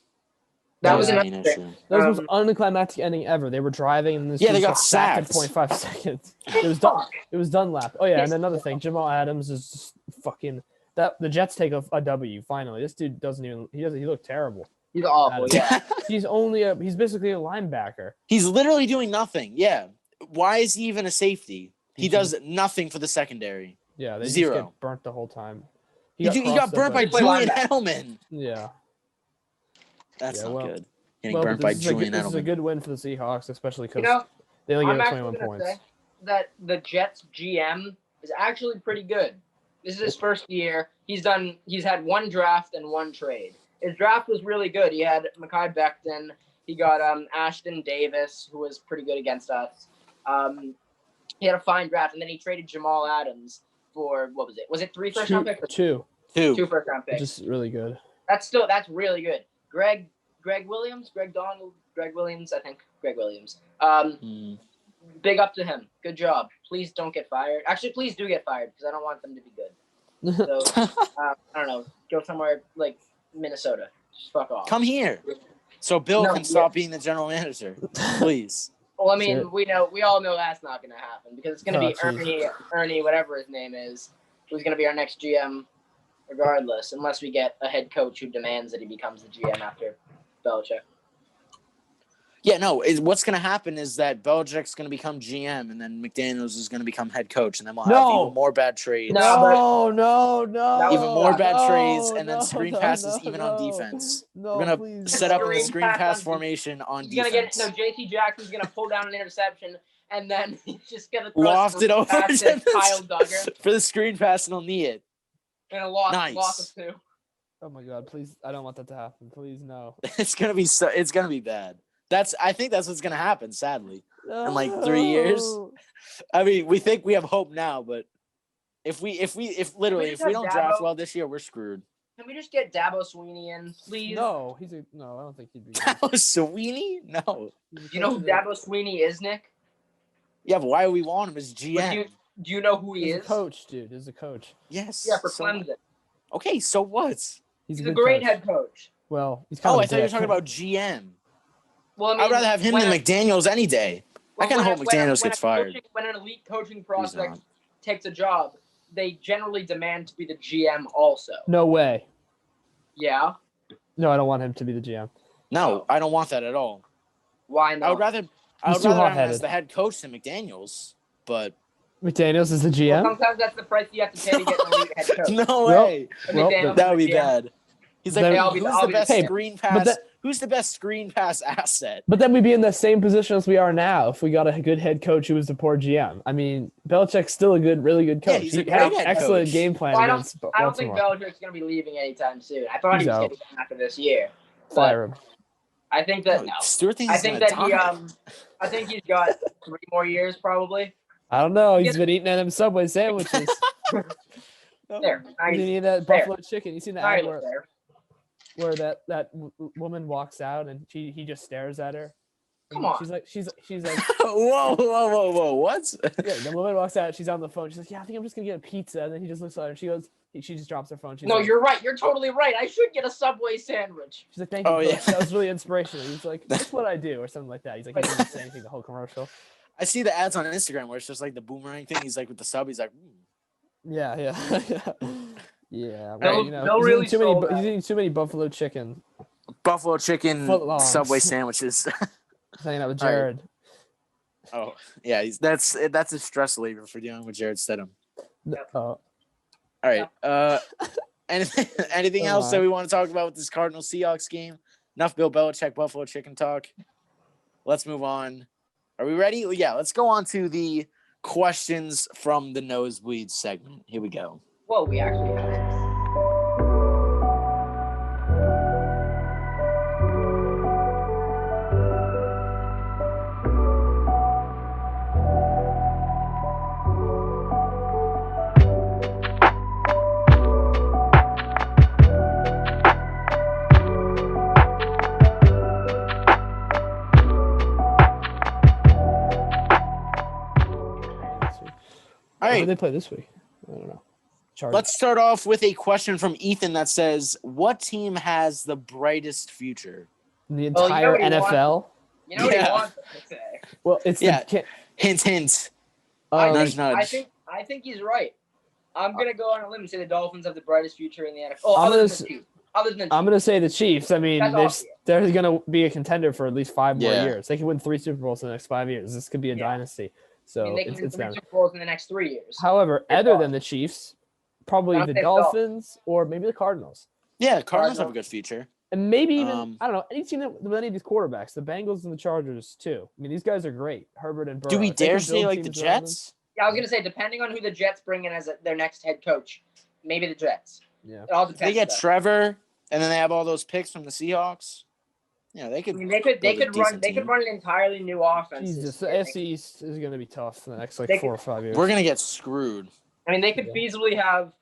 [SPEAKER 3] That was
[SPEAKER 4] the
[SPEAKER 3] another
[SPEAKER 4] main
[SPEAKER 3] thing.
[SPEAKER 4] issue.
[SPEAKER 5] That was the most unclimactic ending ever. They were driving and this
[SPEAKER 4] Yeah, they
[SPEAKER 5] dude
[SPEAKER 4] got sacked
[SPEAKER 5] in 0.5 seconds. It was done. It was done lap. Oh yeah, and another thing, Jamal Adams is just fucking that. The Jets take a W finally. This dude he looked terrible.
[SPEAKER 3] He's awful. Yeah.
[SPEAKER 5] He's basically a linebacker.
[SPEAKER 4] He's literally doing nothing. Yeah. Why is he even a safety? He does nothing for the secondary.
[SPEAKER 5] Yeah, they
[SPEAKER 4] Zero.
[SPEAKER 5] just get burnt the whole time.
[SPEAKER 4] He got burnt by Julian Edelman.
[SPEAKER 5] Yeah.
[SPEAKER 4] That's not good. Getting burnt by Julian Edelman.
[SPEAKER 5] This is a good win for the Seahawks, especially because they only gave 21 points.
[SPEAKER 3] Say that the Jets GM is actually pretty good. This is his first year. He's had one draft and one trade. His draft was really good. He had Mekhi Becton. He got Ashton Davis, who was pretty good against us. He had a fine draft, and then he traded Jamal Adams for what was it? Was it 3 first-round picks?
[SPEAKER 5] Two
[SPEAKER 3] First-round picks.
[SPEAKER 5] Just really good.
[SPEAKER 3] That's really good. Greg Williams. I think Greg Williams. Big up to him. Good job. Please don't get fired. Actually, please do get fired because I don't want them to be good. So I don't know. Go somewhere like Minnesota. Just fuck off.
[SPEAKER 4] Come here, so Bill can stop being the general manager, please.
[SPEAKER 3] Well, I mean, we all know that's not going to happen because it's going to be Ernie, whatever his name is, who's going to be our next GM, regardless, unless we get a head coach who demands that he becomes the GM after Belichick.
[SPEAKER 4] Yeah, no. What's going to happen is that Belichick's going to become GM, and then McDaniels is going to become head coach, and then we'll have even more bad trades.
[SPEAKER 5] No.
[SPEAKER 4] Even more bad trades, and then screen passes even on defense. We're going to set up in the screen pass formation on defense.
[SPEAKER 3] JT Jackson's going to pull down an interception, and then he's just going to
[SPEAKER 4] loft it over
[SPEAKER 3] to Kyle Duggar
[SPEAKER 4] for the screen pass, and he'll knee it.
[SPEAKER 3] And a loss of 2.
[SPEAKER 5] Oh my God! Please, I don't want that to happen. Please, no.
[SPEAKER 4] It's gonna be bad. I think that's what's gonna happen. Sadly, in like 3 years. I mean, we think we have hope now, but if we don't draft well this year, we're screwed.
[SPEAKER 3] Can we just get Dabo Swinney in, please?
[SPEAKER 5] No, I don't think he'd be.
[SPEAKER 4] Dabo Swinney? No.
[SPEAKER 3] You know who Dabo Swinney is, Nick?
[SPEAKER 4] Yeah, but why do we want him as GM?
[SPEAKER 3] Do you know who he is?
[SPEAKER 5] He's a coach, dude. He's a coach.
[SPEAKER 4] Yes.
[SPEAKER 3] Yeah, for Clemson.
[SPEAKER 4] Okay, so what?
[SPEAKER 3] He's a great head coach.
[SPEAKER 5] Well, he's kind of.
[SPEAKER 4] I thought you were talking about GM.
[SPEAKER 3] Well, I mean,
[SPEAKER 4] I'd rather have him than McDaniels any day. I kind of hope McDaniels gets fired.
[SPEAKER 3] When an elite coaching prospect takes a job, they generally demand to be the GM also.
[SPEAKER 5] No way.
[SPEAKER 3] Yeah?
[SPEAKER 5] No, I don't want him to be the GM.
[SPEAKER 4] No, I don't want that at all.
[SPEAKER 3] Why not?
[SPEAKER 4] I would rather have him as the head coach than McDaniels, but...
[SPEAKER 5] McDaniels is the GM?
[SPEAKER 3] Well, sometimes that's the price you have to pay to get an elite head coach.
[SPEAKER 4] No way. That would be bad. He's like, who's the best screen pass asset?
[SPEAKER 5] But then we'd be in the same position as we are now if we got a good head coach who was the poor GM. I mean, Belichick's still a really good coach.
[SPEAKER 4] Yeah,
[SPEAKER 5] he had an excellent game plan against
[SPEAKER 3] I don't think Belichick's going to be leaving anytime soon. I thought he was getting done after this year.
[SPEAKER 5] Fire him.
[SPEAKER 3] I think that I think he's got 3 more years probably.
[SPEAKER 5] I don't know. He's been eating them Subway sandwiches.
[SPEAKER 3] There.
[SPEAKER 5] He's eating that buffalo chicken. You seen the ad where that woman walks out and he just stares at her.
[SPEAKER 3] Come on.
[SPEAKER 5] She's like
[SPEAKER 4] whoa, what?
[SPEAKER 5] Yeah, the woman walks out, she's on the phone. She's like, yeah, I think I'm just gonna get a pizza. And then he just looks at her and she just drops her phone. She's
[SPEAKER 3] you're right. You're totally right. I should get a Subway sandwich.
[SPEAKER 5] She's like, thank you. Yeah. That was really inspirational. He's like, that's what I do, or something like that. He's like, he didn't say anything the whole commercial.
[SPEAKER 4] I see the ads on Instagram where it's just like the boomerang thing. He's like with the sub. He's like,
[SPEAKER 5] Yeah.
[SPEAKER 3] Well,
[SPEAKER 5] he's eating too many buffalo chicken.
[SPEAKER 4] Buffalo chicken Subway sandwiches.
[SPEAKER 5] Hanging out with Jared.
[SPEAKER 4] Right. Oh yeah, that's a stress reliever for dealing with Jared Stidham. All right. Anything else that we want to talk about with this Cardinals Seahawks game? Enough Bill Belichick Buffalo chicken talk. Let's move on. Are we ready? Yeah, let's go on to the questions from the Nosebleeds segment. Here we go.
[SPEAKER 3] Whoa, we actually have it.
[SPEAKER 5] All right. Who did they play this week? I don't know. Chargers.
[SPEAKER 4] Let's start off with a question from Ethan that says, "What team has the brightest future?"
[SPEAKER 5] The
[SPEAKER 3] Well, you know
[SPEAKER 5] entire
[SPEAKER 3] what he
[SPEAKER 5] NFL.
[SPEAKER 3] You know what
[SPEAKER 4] Yeah.
[SPEAKER 3] he wants us to say.
[SPEAKER 5] Well, it's
[SPEAKER 4] Hint, hint.
[SPEAKER 5] Um,
[SPEAKER 4] Nudge.
[SPEAKER 3] I think he's right. I'm gonna go on a limb and say the Dolphins have the brightest future in the NFL.
[SPEAKER 5] I'm
[SPEAKER 3] Other
[SPEAKER 5] gonna
[SPEAKER 3] than the Chiefs. Other than the Chiefs.
[SPEAKER 5] I'm gonna say the Chiefs. I mean,
[SPEAKER 3] That's
[SPEAKER 5] there's gonna be a contender for at least 5 more
[SPEAKER 4] Yeah.
[SPEAKER 5] years. They could win 3 Super Bowls in the next 5 years. This could be a
[SPEAKER 3] Yeah.
[SPEAKER 5] dynasty.
[SPEAKER 3] I
[SPEAKER 5] So
[SPEAKER 3] mean, they can win
[SPEAKER 5] it's
[SPEAKER 3] 3
[SPEAKER 5] down.
[SPEAKER 3] Super Bowls in the next 3 years.
[SPEAKER 5] However,
[SPEAKER 3] It's
[SPEAKER 5] other
[SPEAKER 3] all.
[SPEAKER 5] than the Chiefs, probably
[SPEAKER 3] I'll
[SPEAKER 5] the
[SPEAKER 3] say
[SPEAKER 5] Dolphins or maybe the Cardinals.
[SPEAKER 4] Yeah, Cardinals have a good future.
[SPEAKER 5] And maybe even, I don't know, any team with any of these quarterbacks, the Bengals and the Chargers too. I mean, these guys are great. Herbert and Burrow.
[SPEAKER 4] Do we
[SPEAKER 5] If they
[SPEAKER 4] dare
[SPEAKER 5] can
[SPEAKER 4] say
[SPEAKER 5] build
[SPEAKER 4] like the
[SPEAKER 5] teams around them-
[SPEAKER 4] Jets?
[SPEAKER 3] Yeah, I was gonna say depending on who the Jets bring in as their next head coach, maybe the Jets.
[SPEAKER 5] Yeah.
[SPEAKER 3] It all
[SPEAKER 4] They
[SPEAKER 3] depends.
[SPEAKER 4] get
[SPEAKER 3] though.
[SPEAKER 4] Trevor, and then they have all those picks from the Seahawks. Yeah, they
[SPEAKER 3] I
[SPEAKER 4] could.
[SPEAKER 3] mean, they could
[SPEAKER 4] build a
[SPEAKER 3] run
[SPEAKER 4] decent team.
[SPEAKER 3] an entirely new offense.
[SPEAKER 5] Jesus, the AFC East is going to be tough in the next
[SPEAKER 3] They
[SPEAKER 5] 4 or 5 years.
[SPEAKER 4] We're gonna get screwed.
[SPEAKER 3] I mean, they could feasibly have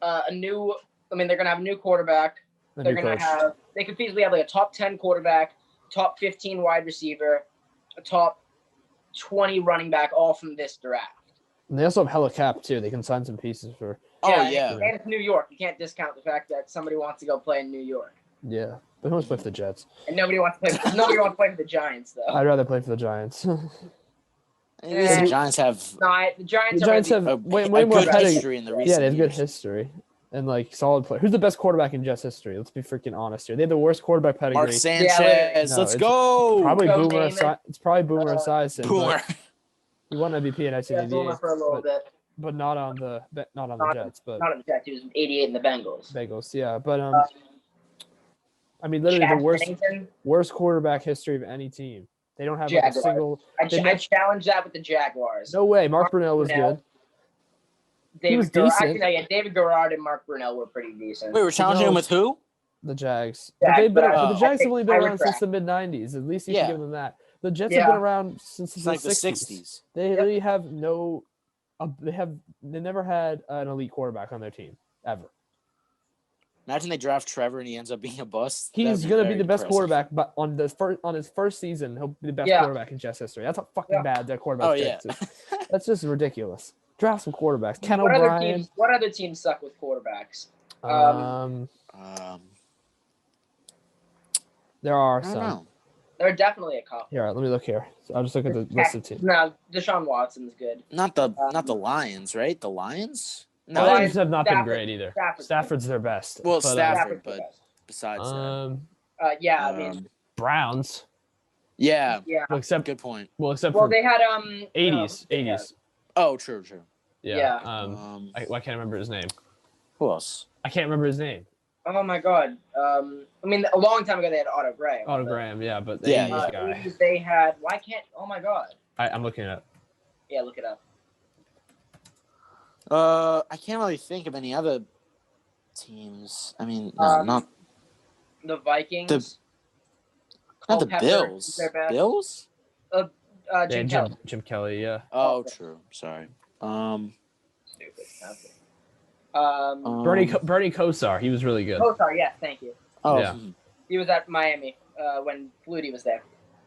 [SPEAKER 3] a new. I mean, they're gonna have a new quarterback.
[SPEAKER 5] A
[SPEAKER 3] They're
[SPEAKER 5] new
[SPEAKER 3] gonna
[SPEAKER 5] coach.
[SPEAKER 3] have. They could feasibly have like a top 10 quarterback, top 15 wide receiver, a top 20 running back, all from this draft.
[SPEAKER 5] And they also have hella cap too. They can sign some pieces for.
[SPEAKER 4] Oh
[SPEAKER 3] and
[SPEAKER 4] yeah.
[SPEAKER 3] it's New York. You can't discount the fact that somebody wants to go play in New York,
[SPEAKER 5] Yeah, but who wants to play for the Jets?
[SPEAKER 3] and nobody wants to play. Nobody wants to play for the Giants, though.
[SPEAKER 5] I'd rather play for the Giants.
[SPEAKER 4] At least the Giants have
[SPEAKER 3] No, the Giants.
[SPEAKER 5] The Giants
[SPEAKER 3] already-
[SPEAKER 5] have
[SPEAKER 4] a,
[SPEAKER 5] way
[SPEAKER 4] a
[SPEAKER 5] more
[SPEAKER 4] good
[SPEAKER 5] pedigree.
[SPEAKER 4] history in the recent
[SPEAKER 5] Yeah, they have good
[SPEAKER 4] years.
[SPEAKER 5] history and like solid play. Who's the best quarterback in Jets history? Let's be freaking honest here. They have the worst quarterback pedigree.
[SPEAKER 4] Mark Sanchez.
[SPEAKER 5] No,
[SPEAKER 4] Let's
[SPEAKER 5] it's
[SPEAKER 4] go.
[SPEAKER 5] Probably
[SPEAKER 3] Go
[SPEAKER 5] Boomer.
[SPEAKER 3] name it.
[SPEAKER 5] It's probably Boomer Esiason.
[SPEAKER 4] Boomer.
[SPEAKER 5] He won MVP in
[SPEAKER 3] Yeah, Boomer
[SPEAKER 5] 1988,
[SPEAKER 3] for a little bit.
[SPEAKER 5] but not on the Jets, but
[SPEAKER 3] Not in the Jets. He was 88 in the Bengals.
[SPEAKER 5] Bengals. Yeah, but I mean, literally
[SPEAKER 3] Chad
[SPEAKER 5] the
[SPEAKER 3] Pennington,
[SPEAKER 5] worst quarterback history of any team. They don't have like a
[SPEAKER 3] Jaguars.
[SPEAKER 5] single.
[SPEAKER 3] I challenge that with the Jaguars.
[SPEAKER 5] No way. Mark Brunell was
[SPEAKER 3] Brunell.
[SPEAKER 5] good. He was decent.
[SPEAKER 3] Actually, no, yeah, David Garrard and Mark Brunell were pretty decent.
[SPEAKER 4] Wait, we're challenging him with who?
[SPEAKER 5] The Jags.
[SPEAKER 3] Jags,
[SPEAKER 5] But they've been,
[SPEAKER 3] but
[SPEAKER 5] but the Jags have only been
[SPEAKER 3] I
[SPEAKER 5] around
[SPEAKER 3] retract.
[SPEAKER 5] since the mid '90s. At least you
[SPEAKER 4] Yeah.
[SPEAKER 5] can give them that. The Jets
[SPEAKER 3] Yeah.
[SPEAKER 5] have been around since
[SPEAKER 4] It's
[SPEAKER 5] the
[SPEAKER 4] like the
[SPEAKER 5] 60s.
[SPEAKER 4] 60s.
[SPEAKER 5] They really have no. They never had an elite quarterback on their team ever.
[SPEAKER 4] Imagine they draft Trevor and he ends up being a bust.
[SPEAKER 5] He's
[SPEAKER 4] That'd
[SPEAKER 5] gonna be
[SPEAKER 4] very
[SPEAKER 5] the best
[SPEAKER 4] impressive.
[SPEAKER 5] quarterback, but on his first season, he'll be the best
[SPEAKER 3] Yeah.
[SPEAKER 5] quarterback in Jets history. That's how fucking bad their quarterback
[SPEAKER 4] Oh
[SPEAKER 5] is.
[SPEAKER 4] yeah.
[SPEAKER 5] That's just ridiculous. Draft some quarterbacks. Ken
[SPEAKER 3] What other
[SPEAKER 5] O'Brien.
[SPEAKER 3] teams? What other teams suck with quarterbacks?
[SPEAKER 5] There are
[SPEAKER 4] I don't
[SPEAKER 5] some.
[SPEAKER 4] know.
[SPEAKER 3] There are definitely a couple.
[SPEAKER 5] Here, all right, let me look here. So I'll just look at the list of teams.
[SPEAKER 3] No, Deshaun Watson's good.
[SPEAKER 4] Not the Lions, right? The Lions?
[SPEAKER 5] The
[SPEAKER 4] No.
[SPEAKER 5] Lions have not been
[SPEAKER 3] Stafford.
[SPEAKER 5] great either.
[SPEAKER 3] Stafford's
[SPEAKER 5] Stafford's their best.
[SPEAKER 4] Well,
[SPEAKER 5] but,
[SPEAKER 4] Stafford,
[SPEAKER 3] Stafford's the
[SPEAKER 4] but
[SPEAKER 3] best.
[SPEAKER 4] besides
[SPEAKER 3] Yeah, I
[SPEAKER 4] that,
[SPEAKER 3] mean,
[SPEAKER 5] Browns.
[SPEAKER 4] yeah,
[SPEAKER 3] yeah.
[SPEAKER 5] Well, except
[SPEAKER 4] good point.
[SPEAKER 5] except
[SPEAKER 3] Well,
[SPEAKER 5] for
[SPEAKER 3] they had
[SPEAKER 5] 80s.
[SPEAKER 3] yeah.
[SPEAKER 5] 80s.
[SPEAKER 4] Oh, true.
[SPEAKER 5] Yeah.
[SPEAKER 3] Yeah.
[SPEAKER 5] I can't remember his name.
[SPEAKER 4] Who else?
[SPEAKER 5] I can't remember his name.
[SPEAKER 3] Oh my God. I mean, a long time ago they had Otto Graham.
[SPEAKER 5] Otto Graham, yeah, but the
[SPEAKER 4] Yeah,
[SPEAKER 5] 80s guy.
[SPEAKER 3] 80s they had. Why can't? Oh my God.
[SPEAKER 5] I'm looking it up.
[SPEAKER 3] Yeah, look it up.
[SPEAKER 4] I can't really think of any other teams. I mean, no, not
[SPEAKER 3] The Vikings.
[SPEAKER 4] not the
[SPEAKER 3] Culpepper,
[SPEAKER 4] Bills.
[SPEAKER 3] they're bad.
[SPEAKER 4] Bills?
[SPEAKER 3] Jim Kelly.
[SPEAKER 5] Jim Kelly, yeah.
[SPEAKER 4] Oh, true. Sorry.
[SPEAKER 3] Stupid. Okay.
[SPEAKER 5] Bernie Kosar, he was really good.
[SPEAKER 3] Oh, sorry. Yes, thank you.
[SPEAKER 4] Oh,
[SPEAKER 5] Yeah.
[SPEAKER 3] He was at Miami when Flutie was there.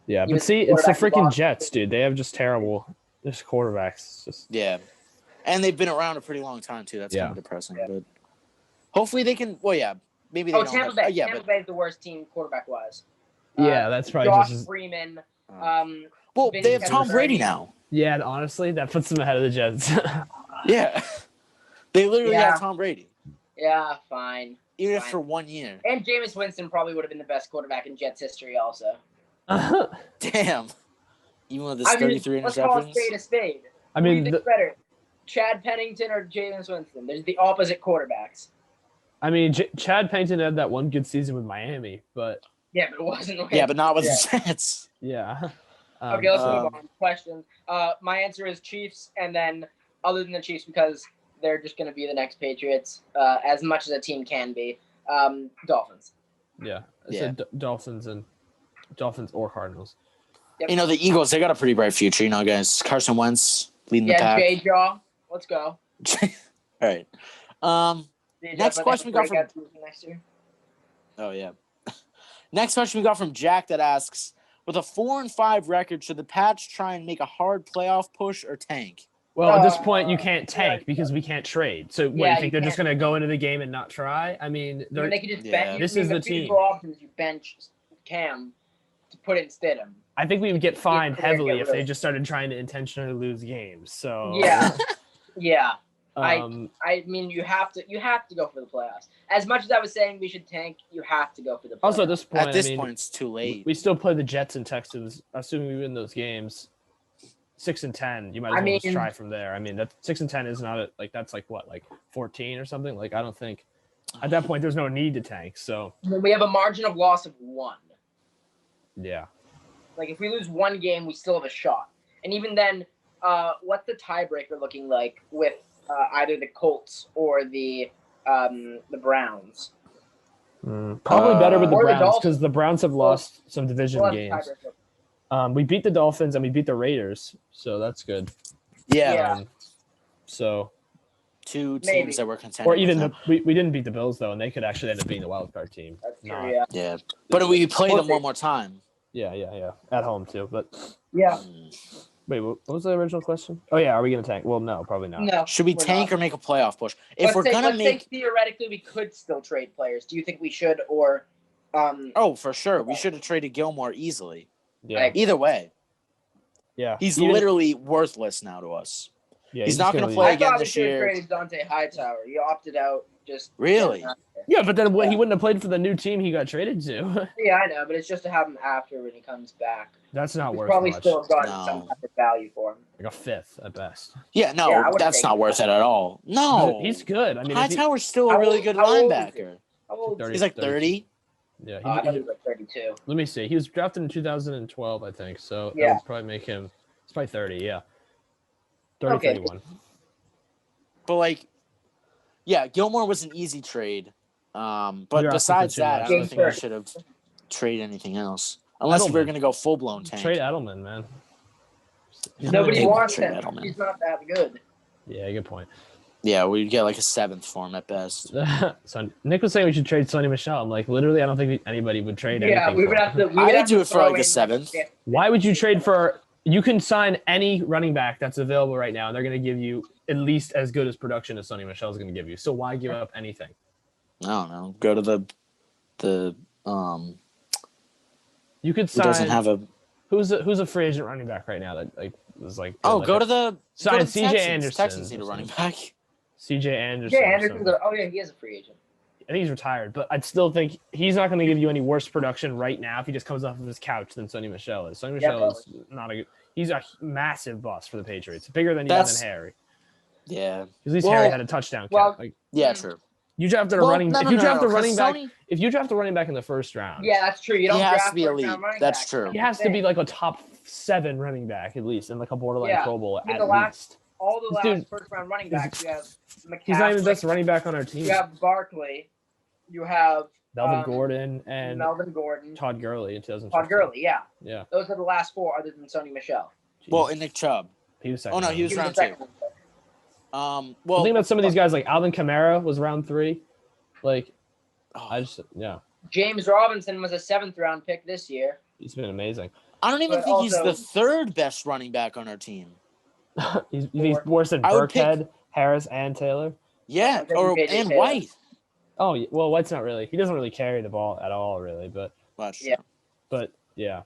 [SPEAKER 5] Yeah,
[SPEAKER 3] He
[SPEAKER 5] but
[SPEAKER 3] was
[SPEAKER 5] see, it's the
[SPEAKER 3] quarterback in
[SPEAKER 5] freaking
[SPEAKER 3] Boston.
[SPEAKER 5] Jets, dude. They have just terrible quarterbacks. It's just
[SPEAKER 4] yeah. And they've been around a pretty long time too. That's
[SPEAKER 5] Yeah.
[SPEAKER 4] kind of depressing,
[SPEAKER 3] Yeah.
[SPEAKER 4] but hopefully they can. Well, yeah, maybe they
[SPEAKER 3] Oh,
[SPEAKER 4] don't.
[SPEAKER 3] Tampa
[SPEAKER 4] have,
[SPEAKER 3] Bay.
[SPEAKER 4] yeah,
[SPEAKER 3] Tampa
[SPEAKER 4] but
[SPEAKER 3] Bay is the worst team quarterback-wise.
[SPEAKER 5] yeah, that's probably
[SPEAKER 3] Josh
[SPEAKER 5] just
[SPEAKER 3] Freeman.
[SPEAKER 4] well,
[SPEAKER 3] Vinny
[SPEAKER 4] they have Tom
[SPEAKER 3] Testaverde.
[SPEAKER 4] Brady now.
[SPEAKER 5] yeah. Honestly, that puts them ahead of the Jets.
[SPEAKER 4] Yeah, they literally
[SPEAKER 3] Yeah.
[SPEAKER 4] have Tom Brady,
[SPEAKER 3] Yeah, fine.
[SPEAKER 4] even if
[SPEAKER 3] Fine.
[SPEAKER 4] for 1 year.
[SPEAKER 3] And Jameis Winston probably would have been the best quarterback in Jets history, also.
[SPEAKER 4] Damn. Even with his
[SPEAKER 3] I mean,
[SPEAKER 4] 33
[SPEAKER 3] let's call a
[SPEAKER 4] interceptions.
[SPEAKER 3] spade a spade.
[SPEAKER 5] I
[SPEAKER 3] Who do you
[SPEAKER 5] mean,
[SPEAKER 3] think's better, Chad Pennington or Jameis Winston? There's the opposite quarterbacks.
[SPEAKER 5] Chad Pennington had that one good season with Miami, but
[SPEAKER 3] Yeah, but it wasn't.
[SPEAKER 4] Yeah, but not with
[SPEAKER 3] Yeah.
[SPEAKER 4] the Jets.
[SPEAKER 5] yeah.
[SPEAKER 3] Okay, let's
[SPEAKER 4] Um,
[SPEAKER 3] move on. Questions. My answer is Chiefs, and then other than the Chiefs, because they're just going to be the next Patriots, as much as a team can be. Dolphins.
[SPEAKER 5] Yeah. I
[SPEAKER 4] Yeah.
[SPEAKER 5] said Dolphins or Cardinals.
[SPEAKER 4] You know, the Eagles, they got a pretty bright future, you know, guys. Carson Wentz leading the
[SPEAKER 3] Yeah,
[SPEAKER 4] pack.
[SPEAKER 3] Jay Jaw. Let's go.
[SPEAKER 4] All right. Next question we got from-
[SPEAKER 3] breakout season next year.
[SPEAKER 4] Oh, yeah. Next question we got from Jack that asks, with a 4-5 record, should the Pats try and make a hard playoff push or tank?
[SPEAKER 5] Well, at this point, you can't tank because we can't trade. So, what,
[SPEAKER 3] Yeah,
[SPEAKER 5] you think
[SPEAKER 3] you
[SPEAKER 5] they're just
[SPEAKER 3] can't.
[SPEAKER 5] going to go into the game and not try? I mean,
[SPEAKER 3] I mean, they could just
[SPEAKER 4] Yeah.
[SPEAKER 3] bench.
[SPEAKER 5] This
[SPEAKER 3] I mean,
[SPEAKER 5] is the
[SPEAKER 3] feasible
[SPEAKER 5] team.
[SPEAKER 3] options, you bench Cam to put in Stidham.
[SPEAKER 5] I think we would get fined
[SPEAKER 3] they're gonna
[SPEAKER 5] heavily
[SPEAKER 3] get
[SPEAKER 5] if they
[SPEAKER 3] rid of
[SPEAKER 5] just started trying to intentionally lose games. So
[SPEAKER 3] Yeah. Yeah.
[SPEAKER 5] um,
[SPEAKER 3] I mean, you have to go for the playoffs. As much as I was saying we should tank, you have to go for the playoffs.
[SPEAKER 5] also at this point,
[SPEAKER 4] At this
[SPEAKER 5] I mean,
[SPEAKER 4] point, it's too late.
[SPEAKER 5] we still play the Jets and Texans. Assuming we win those games, 6-10, you might as well just try from there. I mean, that 6-10 is not that's like what, like 14 or something. Like I don't think at that point there's no need to tank. So
[SPEAKER 3] we have a margin of loss of 1.
[SPEAKER 5] yeah.
[SPEAKER 3] Like if we lose one game, we still have a shot. And even then, what's the tiebreaker looking like with either the Colts or the Browns?
[SPEAKER 5] Probably better with the
[SPEAKER 3] Or the
[SPEAKER 5] Browns
[SPEAKER 3] Dolphins.
[SPEAKER 5] because the Browns have lost some division
[SPEAKER 3] We'll have a
[SPEAKER 5] games.
[SPEAKER 3] tiebreaker.
[SPEAKER 5] We beat the Dolphins and we beat the Raiders, so that's good.
[SPEAKER 4] Yeah.
[SPEAKER 5] So
[SPEAKER 4] 2 teams
[SPEAKER 3] Maybe.
[SPEAKER 4] that were contending.
[SPEAKER 5] or even
[SPEAKER 4] with
[SPEAKER 5] we didn't beat the Bills though, and they could actually end up being the wild card team.
[SPEAKER 3] That's true,
[SPEAKER 5] Not-
[SPEAKER 3] yeah.
[SPEAKER 4] yeah. But we played them one more time.
[SPEAKER 5] Yeah. At home too. But
[SPEAKER 3] Yeah.
[SPEAKER 5] wait, what was the original question? Oh yeah, are we gonna tank? Well, no, probably not.
[SPEAKER 3] No.
[SPEAKER 4] Should we
[SPEAKER 3] we're
[SPEAKER 4] tank
[SPEAKER 3] not.
[SPEAKER 4] or make a playoff push? If we're gonna
[SPEAKER 3] let's
[SPEAKER 4] make,
[SPEAKER 3] say theoretically we could still trade players. Do you think we should or
[SPEAKER 4] oh, for sure, we should have traded Gilmore easily.
[SPEAKER 5] Yeah,
[SPEAKER 4] Either way,
[SPEAKER 5] yeah.
[SPEAKER 4] he's
[SPEAKER 5] Even-
[SPEAKER 4] literally worthless now to us.
[SPEAKER 5] Yeah,
[SPEAKER 4] he's not gonna
[SPEAKER 5] leave.
[SPEAKER 4] play
[SPEAKER 3] I
[SPEAKER 4] again
[SPEAKER 3] thought we
[SPEAKER 4] this
[SPEAKER 3] should have
[SPEAKER 4] year.
[SPEAKER 3] traded Dante Hightower. He opted out just
[SPEAKER 4] Really?
[SPEAKER 5] Yeah, but then he wouldn't have played for the new team he got traded to.
[SPEAKER 3] Yeah, I know, but it's just to have him after when he comes back.
[SPEAKER 5] That's not
[SPEAKER 3] We
[SPEAKER 5] worth
[SPEAKER 3] probably
[SPEAKER 5] much.
[SPEAKER 3] still have gotten
[SPEAKER 4] No.
[SPEAKER 3] some type of value for him.
[SPEAKER 5] Like a 5th at best.
[SPEAKER 4] Yeah, no,
[SPEAKER 3] Yeah, I would've
[SPEAKER 4] that's
[SPEAKER 3] taken
[SPEAKER 4] not
[SPEAKER 3] him.
[SPEAKER 4] worth it at all. No,
[SPEAKER 5] He's good. I mean, if he-
[SPEAKER 4] Hightower's still
[SPEAKER 3] How
[SPEAKER 4] a really
[SPEAKER 3] old-
[SPEAKER 4] good
[SPEAKER 3] how old is he?
[SPEAKER 4] linebacker.
[SPEAKER 3] How old is
[SPEAKER 5] 30.
[SPEAKER 3] he?
[SPEAKER 4] He's like 30.
[SPEAKER 5] yeah.
[SPEAKER 3] I thought he was like 32.
[SPEAKER 5] Let me see. He was drafted in 2012, I think. So that
[SPEAKER 3] Yeah.
[SPEAKER 5] would probably make him. It's probably 30. Yeah. 30,
[SPEAKER 3] Okay.
[SPEAKER 5] 31.
[SPEAKER 4] But like, yeah, Gilmore was an easy trade. But
[SPEAKER 5] You're
[SPEAKER 4] besides
[SPEAKER 5] asking for too
[SPEAKER 4] that, I
[SPEAKER 5] much.
[SPEAKER 4] don't think we
[SPEAKER 3] Sure.
[SPEAKER 4] should have traded anything else. Unless we
[SPEAKER 5] Edelman.
[SPEAKER 4] were gonna go full blown tank.
[SPEAKER 5] Trade Edelman, man. He's
[SPEAKER 3] Nobody
[SPEAKER 4] They
[SPEAKER 5] not-
[SPEAKER 4] won't
[SPEAKER 3] wants
[SPEAKER 4] trade
[SPEAKER 3] him.
[SPEAKER 4] Edelman.
[SPEAKER 3] He's not that good.
[SPEAKER 5] Yeah, good point.
[SPEAKER 4] Yeah, we'd get like a 7th for him at best.
[SPEAKER 5] So Nick was saying we should trade Sonny Michel. I'm like, literally, I don't think anybody would trade
[SPEAKER 3] Yeah,
[SPEAKER 5] anything.
[SPEAKER 3] we
[SPEAKER 5] for
[SPEAKER 3] would
[SPEAKER 5] him.
[SPEAKER 3] have to. We
[SPEAKER 4] I
[SPEAKER 3] would
[SPEAKER 4] would
[SPEAKER 3] have
[SPEAKER 4] do
[SPEAKER 3] to
[SPEAKER 4] it for,
[SPEAKER 3] throw
[SPEAKER 4] like, a
[SPEAKER 3] in,
[SPEAKER 4] 7th.
[SPEAKER 5] Why would you trade for? You can sign any running back that's available right now, and they're going to give you at least as good as production as Sonny Michel is going to give you. So why give up anything?
[SPEAKER 4] I don't know. Go to the
[SPEAKER 5] You could
[SPEAKER 4] who
[SPEAKER 5] sign.
[SPEAKER 4] doesn't have a
[SPEAKER 5] Who's a free agent running back right now that like was like?
[SPEAKER 4] oh
[SPEAKER 5] like
[SPEAKER 4] go
[SPEAKER 5] a-
[SPEAKER 4] to the
[SPEAKER 5] sign
[SPEAKER 4] go to the
[SPEAKER 5] C.J.
[SPEAKER 4] Texans.
[SPEAKER 5] Anderson.
[SPEAKER 4] Texans need a running back.
[SPEAKER 5] C.J. Anderson.
[SPEAKER 3] Yeah,
[SPEAKER 5] or
[SPEAKER 3] Anderson's.
[SPEAKER 5] something.
[SPEAKER 3] Oh yeah, he is a free agent.
[SPEAKER 5] I think he's retired, but I'd still think he's not going to give you any worse production right now if he just comes off of his couch than Sonny Michel is. Sonny Michel is not a good. He's a massive bust for the Patriots, bigger than even
[SPEAKER 4] That's-
[SPEAKER 5] Harry.
[SPEAKER 4] Yeah.
[SPEAKER 5] At least
[SPEAKER 4] Well-
[SPEAKER 5] Harry had a touchdown catch.
[SPEAKER 3] well-
[SPEAKER 5] Like
[SPEAKER 4] Yeah, true.
[SPEAKER 5] you drafted a
[SPEAKER 4] Well,
[SPEAKER 5] running.
[SPEAKER 4] no,
[SPEAKER 5] If
[SPEAKER 4] no,
[SPEAKER 5] you
[SPEAKER 4] no,
[SPEAKER 5] draft
[SPEAKER 4] no,
[SPEAKER 5] a running
[SPEAKER 4] 'cause
[SPEAKER 5] back,
[SPEAKER 4] Sony-
[SPEAKER 5] if you draft a running back in the first round,
[SPEAKER 3] Yeah, that's true. You don't
[SPEAKER 4] He has
[SPEAKER 3] draft
[SPEAKER 4] to be
[SPEAKER 3] first-round
[SPEAKER 4] elite.
[SPEAKER 3] running
[SPEAKER 4] That's
[SPEAKER 3] backs.
[SPEAKER 4] true.
[SPEAKER 5] he has to be like a top 7 running back at least, and like a borderline
[SPEAKER 3] Yeah.
[SPEAKER 5] Pro Bowl
[SPEAKER 3] I mean,
[SPEAKER 5] at
[SPEAKER 3] the last-
[SPEAKER 5] least.
[SPEAKER 3] All the
[SPEAKER 5] This
[SPEAKER 3] last
[SPEAKER 5] dude-
[SPEAKER 3] first-round running backs. You have McCaffrey.
[SPEAKER 5] He's not even the best running back on our team.
[SPEAKER 3] You have Barkley. You have
[SPEAKER 5] Melvin Gordon and
[SPEAKER 3] Melvin Gordon.
[SPEAKER 5] Todd Gurley in 2015.
[SPEAKER 3] Todd Gurley. Yeah,
[SPEAKER 5] Yeah.
[SPEAKER 3] those are the last 4, other than Sonny Michel.
[SPEAKER 4] Well,
[SPEAKER 5] Jeez.
[SPEAKER 4] and Nick Chubb.
[SPEAKER 5] he was second.
[SPEAKER 4] Oh no,
[SPEAKER 5] round.
[SPEAKER 4] he was
[SPEAKER 3] He was
[SPEAKER 4] round
[SPEAKER 3] the
[SPEAKER 4] 2.
[SPEAKER 3] second one.
[SPEAKER 5] The
[SPEAKER 4] Well,
[SPEAKER 5] thing about some of these guys, like Alvin Kamara was round 3. Like,
[SPEAKER 4] oh,
[SPEAKER 5] I just, yeah,
[SPEAKER 3] James Robinson was a 7th-round pick this year.
[SPEAKER 5] he's been amazing.
[SPEAKER 4] I don't even
[SPEAKER 3] but
[SPEAKER 4] think he's
[SPEAKER 3] also-
[SPEAKER 4] the 3rd best running back on our team.
[SPEAKER 5] he's worse than
[SPEAKER 4] I would pick-
[SPEAKER 5] Burkhead, Harris, and Taylor.
[SPEAKER 4] Yeah,
[SPEAKER 3] then
[SPEAKER 4] or
[SPEAKER 3] KJ
[SPEAKER 4] and
[SPEAKER 3] Taylor.
[SPEAKER 4] White.
[SPEAKER 5] Oh, well, White's not really. He doesn't really carry the ball at all, really. But
[SPEAKER 3] Yeah.
[SPEAKER 5] yeah,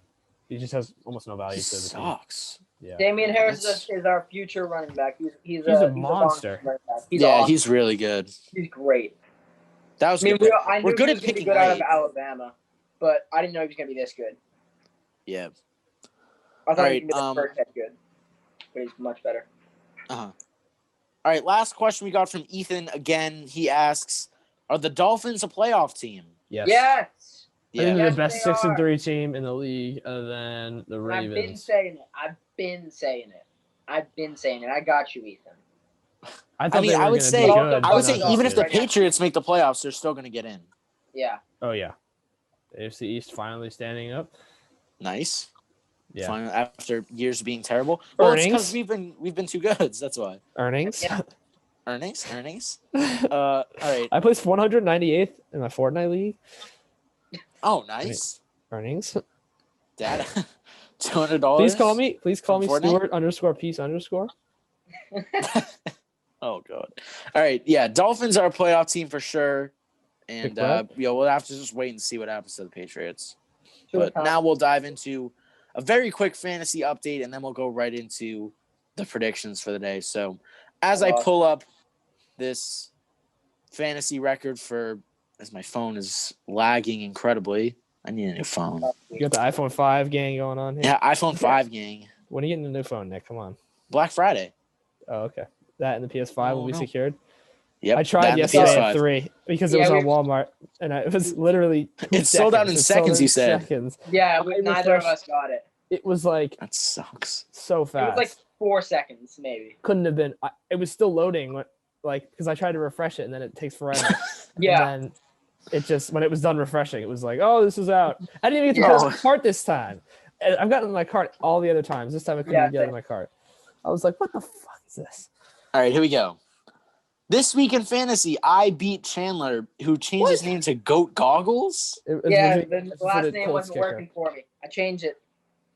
[SPEAKER 5] he just has almost no value
[SPEAKER 4] He
[SPEAKER 5] to the team.
[SPEAKER 4] sucks.
[SPEAKER 5] Yeah,
[SPEAKER 3] Damian Harris
[SPEAKER 4] That's-
[SPEAKER 3] is our future running back. He's
[SPEAKER 5] a
[SPEAKER 3] a
[SPEAKER 5] monster.
[SPEAKER 3] long-term running back. He's
[SPEAKER 4] Yeah,
[SPEAKER 3] awesome.
[SPEAKER 4] he's really good.
[SPEAKER 3] He's great.
[SPEAKER 4] That was
[SPEAKER 3] I mean,
[SPEAKER 4] good.
[SPEAKER 3] I knew
[SPEAKER 4] We're good
[SPEAKER 3] he
[SPEAKER 4] at
[SPEAKER 3] was gonna be
[SPEAKER 4] picking
[SPEAKER 3] good out of
[SPEAKER 4] late.
[SPEAKER 3] Alabama, but I didn't know he was gonna be this good.
[SPEAKER 4] Yeah.
[SPEAKER 3] I thought
[SPEAKER 4] Alright,
[SPEAKER 3] he was gonna be the first head good, but he's much better.
[SPEAKER 4] Uh-huh. All right, last question we got from Ethan. Again, he asks, are the Dolphins a playoff team?
[SPEAKER 5] yes.
[SPEAKER 3] Yes.
[SPEAKER 5] I think
[SPEAKER 4] Yeah.
[SPEAKER 5] they're
[SPEAKER 3] Yes,
[SPEAKER 5] the best
[SPEAKER 3] they
[SPEAKER 5] 6-3 team in the league, other than the
[SPEAKER 3] And I've been
[SPEAKER 5] Ravens.
[SPEAKER 3] saying it. I've been saying it. I got you, Ethan.
[SPEAKER 5] I
[SPEAKER 4] I
[SPEAKER 5] thought
[SPEAKER 4] mean,
[SPEAKER 5] they were
[SPEAKER 4] I would
[SPEAKER 5] gonna
[SPEAKER 4] say,
[SPEAKER 5] be good,
[SPEAKER 4] I
[SPEAKER 5] but
[SPEAKER 4] would say
[SPEAKER 5] not
[SPEAKER 4] even if the
[SPEAKER 5] good.
[SPEAKER 4] Patriots make the playoffs, they're still going to get in.
[SPEAKER 3] Yeah.
[SPEAKER 5] Oh yeah, AFC East finally standing up.
[SPEAKER 4] Nice.
[SPEAKER 5] Yeah,
[SPEAKER 4] Finally, after years of being terrible. Well, it's
[SPEAKER 5] Earnings?
[SPEAKER 4] because we've been too good. That's why.
[SPEAKER 5] earnings.
[SPEAKER 3] Yeah.
[SPEAKER 4] Earnings. All right.
[SPEAKER 5] I placed 198th in my Fortnite league.
[SPEAKER 4] Oh, nice.
[SPEAKER 5] Earnings.
[SPEAKER 4] Dad, $200.
[SPEAKER 5] Please call me
[SPEAKER 4] From Fortnite?
[SPEAKER 5] Stewart _Peace _.
[SPEAKER 4] Oh god. All right, yeah, Dolphins are a playoff team for sure, and we'll have to just wait and see what happens to the Patriots. But now we'll dive into a very quick fantasy update, and then we'll go right into the predictions for the day. So, as I pull up this fantasy record as my phone is lagging incredibly, I need a new phone.
[SPEAKER 5] You got the iPhone 5 gang going on here?
[SPEAKER 4] Yeah, iPhone 5 gang.
[SPEAKER 5] When are you getting the new phone, Nick? Come on.
[SPEAKER 4] Black Friday.
[SPEAKER 5] Oh, okay. That and the PS5 will be secured.
[SPEAKER 4] Yep.
[SPEAKER 5] I tried yesterday at 3 because it was on Walmart, and it was literally
[SPEAKER 4] it sold out in seconds. You said
[SPEAKER 5] seconds.
[SPEAKER 3] Yeah, neither of us got it.
[SPEAKER 5] It was like
[SPEAKER 4] that sucks.
[SPEAKER 5] So fast.
[SPEAKER 3] It was like 4 seconds, maybe.
[SPEAKER 5] Couldn't have been. It was still loading, because I tried to refresh it and then it takes forever.
[SPEAKER 3] Yeah.
[SPEAKER 5] And then it just when it was done refreshing, it was like, oh, this is out. I didn't even get to put it in my cart this time. And I've gotten in my cart all the other times. This time I couldn't even get it in my cart. I was like, what the fuck is this?
[SPEAKER 4] All right, here we go. This week in fantasy, I beat Chandler, who changed his name to Goat Goggles.
[SPEAKER 3] The last name wasn't working for me. I changed it.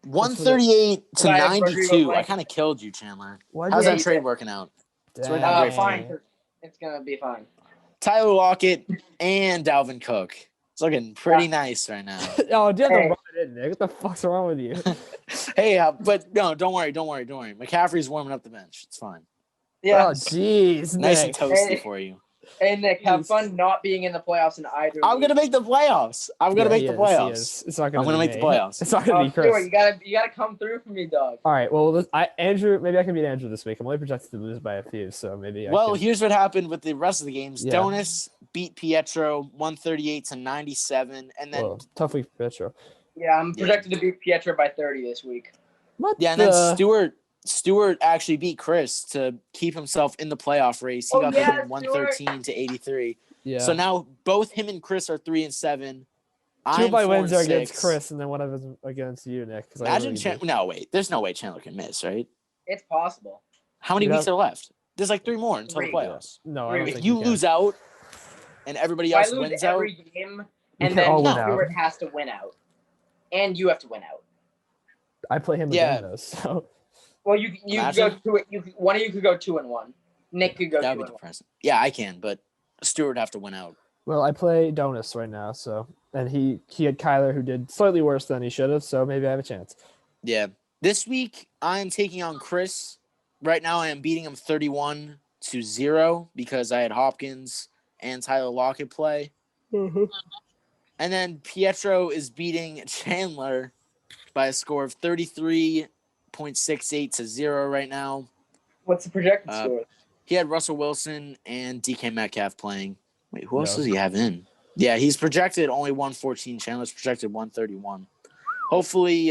[SPEAKER 4] 138 to 92. I kind of killed you, Chandler. How's that trade working out?
[SPEAKER 3] It's fine. It's going to be fine.
[SPEAKER 4] Tyler Lockett and Dalvin Cook. It's looking pretty nice right now.
[SPEAKER 5] Oh, you have to run it in, Nick. What the fuck's wrong with you?
[SPEAKER 4] Hey, but no, don't worry. McCaffrey's warming up the bench. It's fine.
[SPEAKER 3] Yeah.
[SPEAKER 5] Oh, jeez,
[SPEAKER 4] nice and toasty for you.
[SPEAKER 3] Hey, Nick, have fun not being in the playoffs in either.
[SPEAKER 4] I'm going to make the playoffs. I'm going to make the playoffs.
[SPEAKER 5] It's not going to
[SPEAKER 4] I'm going to make the playoffs.
[SPEAKER 5] It's not going to be Chris.
[SPEAKER 3] You gotta come through for me, dog.
[SPEAKER 5] All right. Well, Andrew, maybe I can beat Andrew this week. I'm only projected to lose by a few, so maybe
[SPEAKER 4] here's what happened with the rest of the games. Yeah. Donis beat Pietro 138 to 97, and then
[SPEAKER 5] tough week for Pietro.
[SPEAKER 3] Yeah, I'm projected to beat Pietro by 30 this week.
[SPEAKER 4] And then Stewart actually beat Chris to keep himself in the playoff race. He got 113 to 83. Yeah. So now both him and Chris are 3-7.
[SPEAKER 5] Two of my wins are against Chris, and then one of them against you, Nick.
[SPEAKER 4] Imagine no, wait. There's no way Chandler can miss, right?
[SPEAKER 3] It's possible.
[SPEAKER 4] How many weeks are left? There's like 3 more until the playoffs.
[SPEAKER 5] No, I don't
[SPEAKER 4] if you lose out and everybody else wins out,
[SPEAKER 3] every game, and then Stewart has to win out, and you have to win out.
[SPEAKER 5] I play him again though, so.
[SPEAKER 3] Well, you could go one of you could go 2-1. Nick could go 2-1.
[SPEAKER 4] Yeah, I can, but Stewart would have to win out.
[SPEAKER 5] Well, I play Donis right now, and he had Kyler, who did slightly worse than he should have, so maybe I have a chance.
[SPEAKER 4] Yeah. This week I am taking on Chris. Right now I am beating him 31-0 because I had Hopkins and Tyler Lockett play.
[SPEAKER 5] Mm-hmm.
[SPEAKER 4] And then Pietro is beating Chandler by a score of 33.68 to 0 right now.
[SPEAKER 3] What's the projected score?
[SPEAKER 4] He had Russell Wilson and DK Metcalf playing. Wait, who else does he have in? Yeah, he's projected only 114. Chandler's projected 131. Hopefully,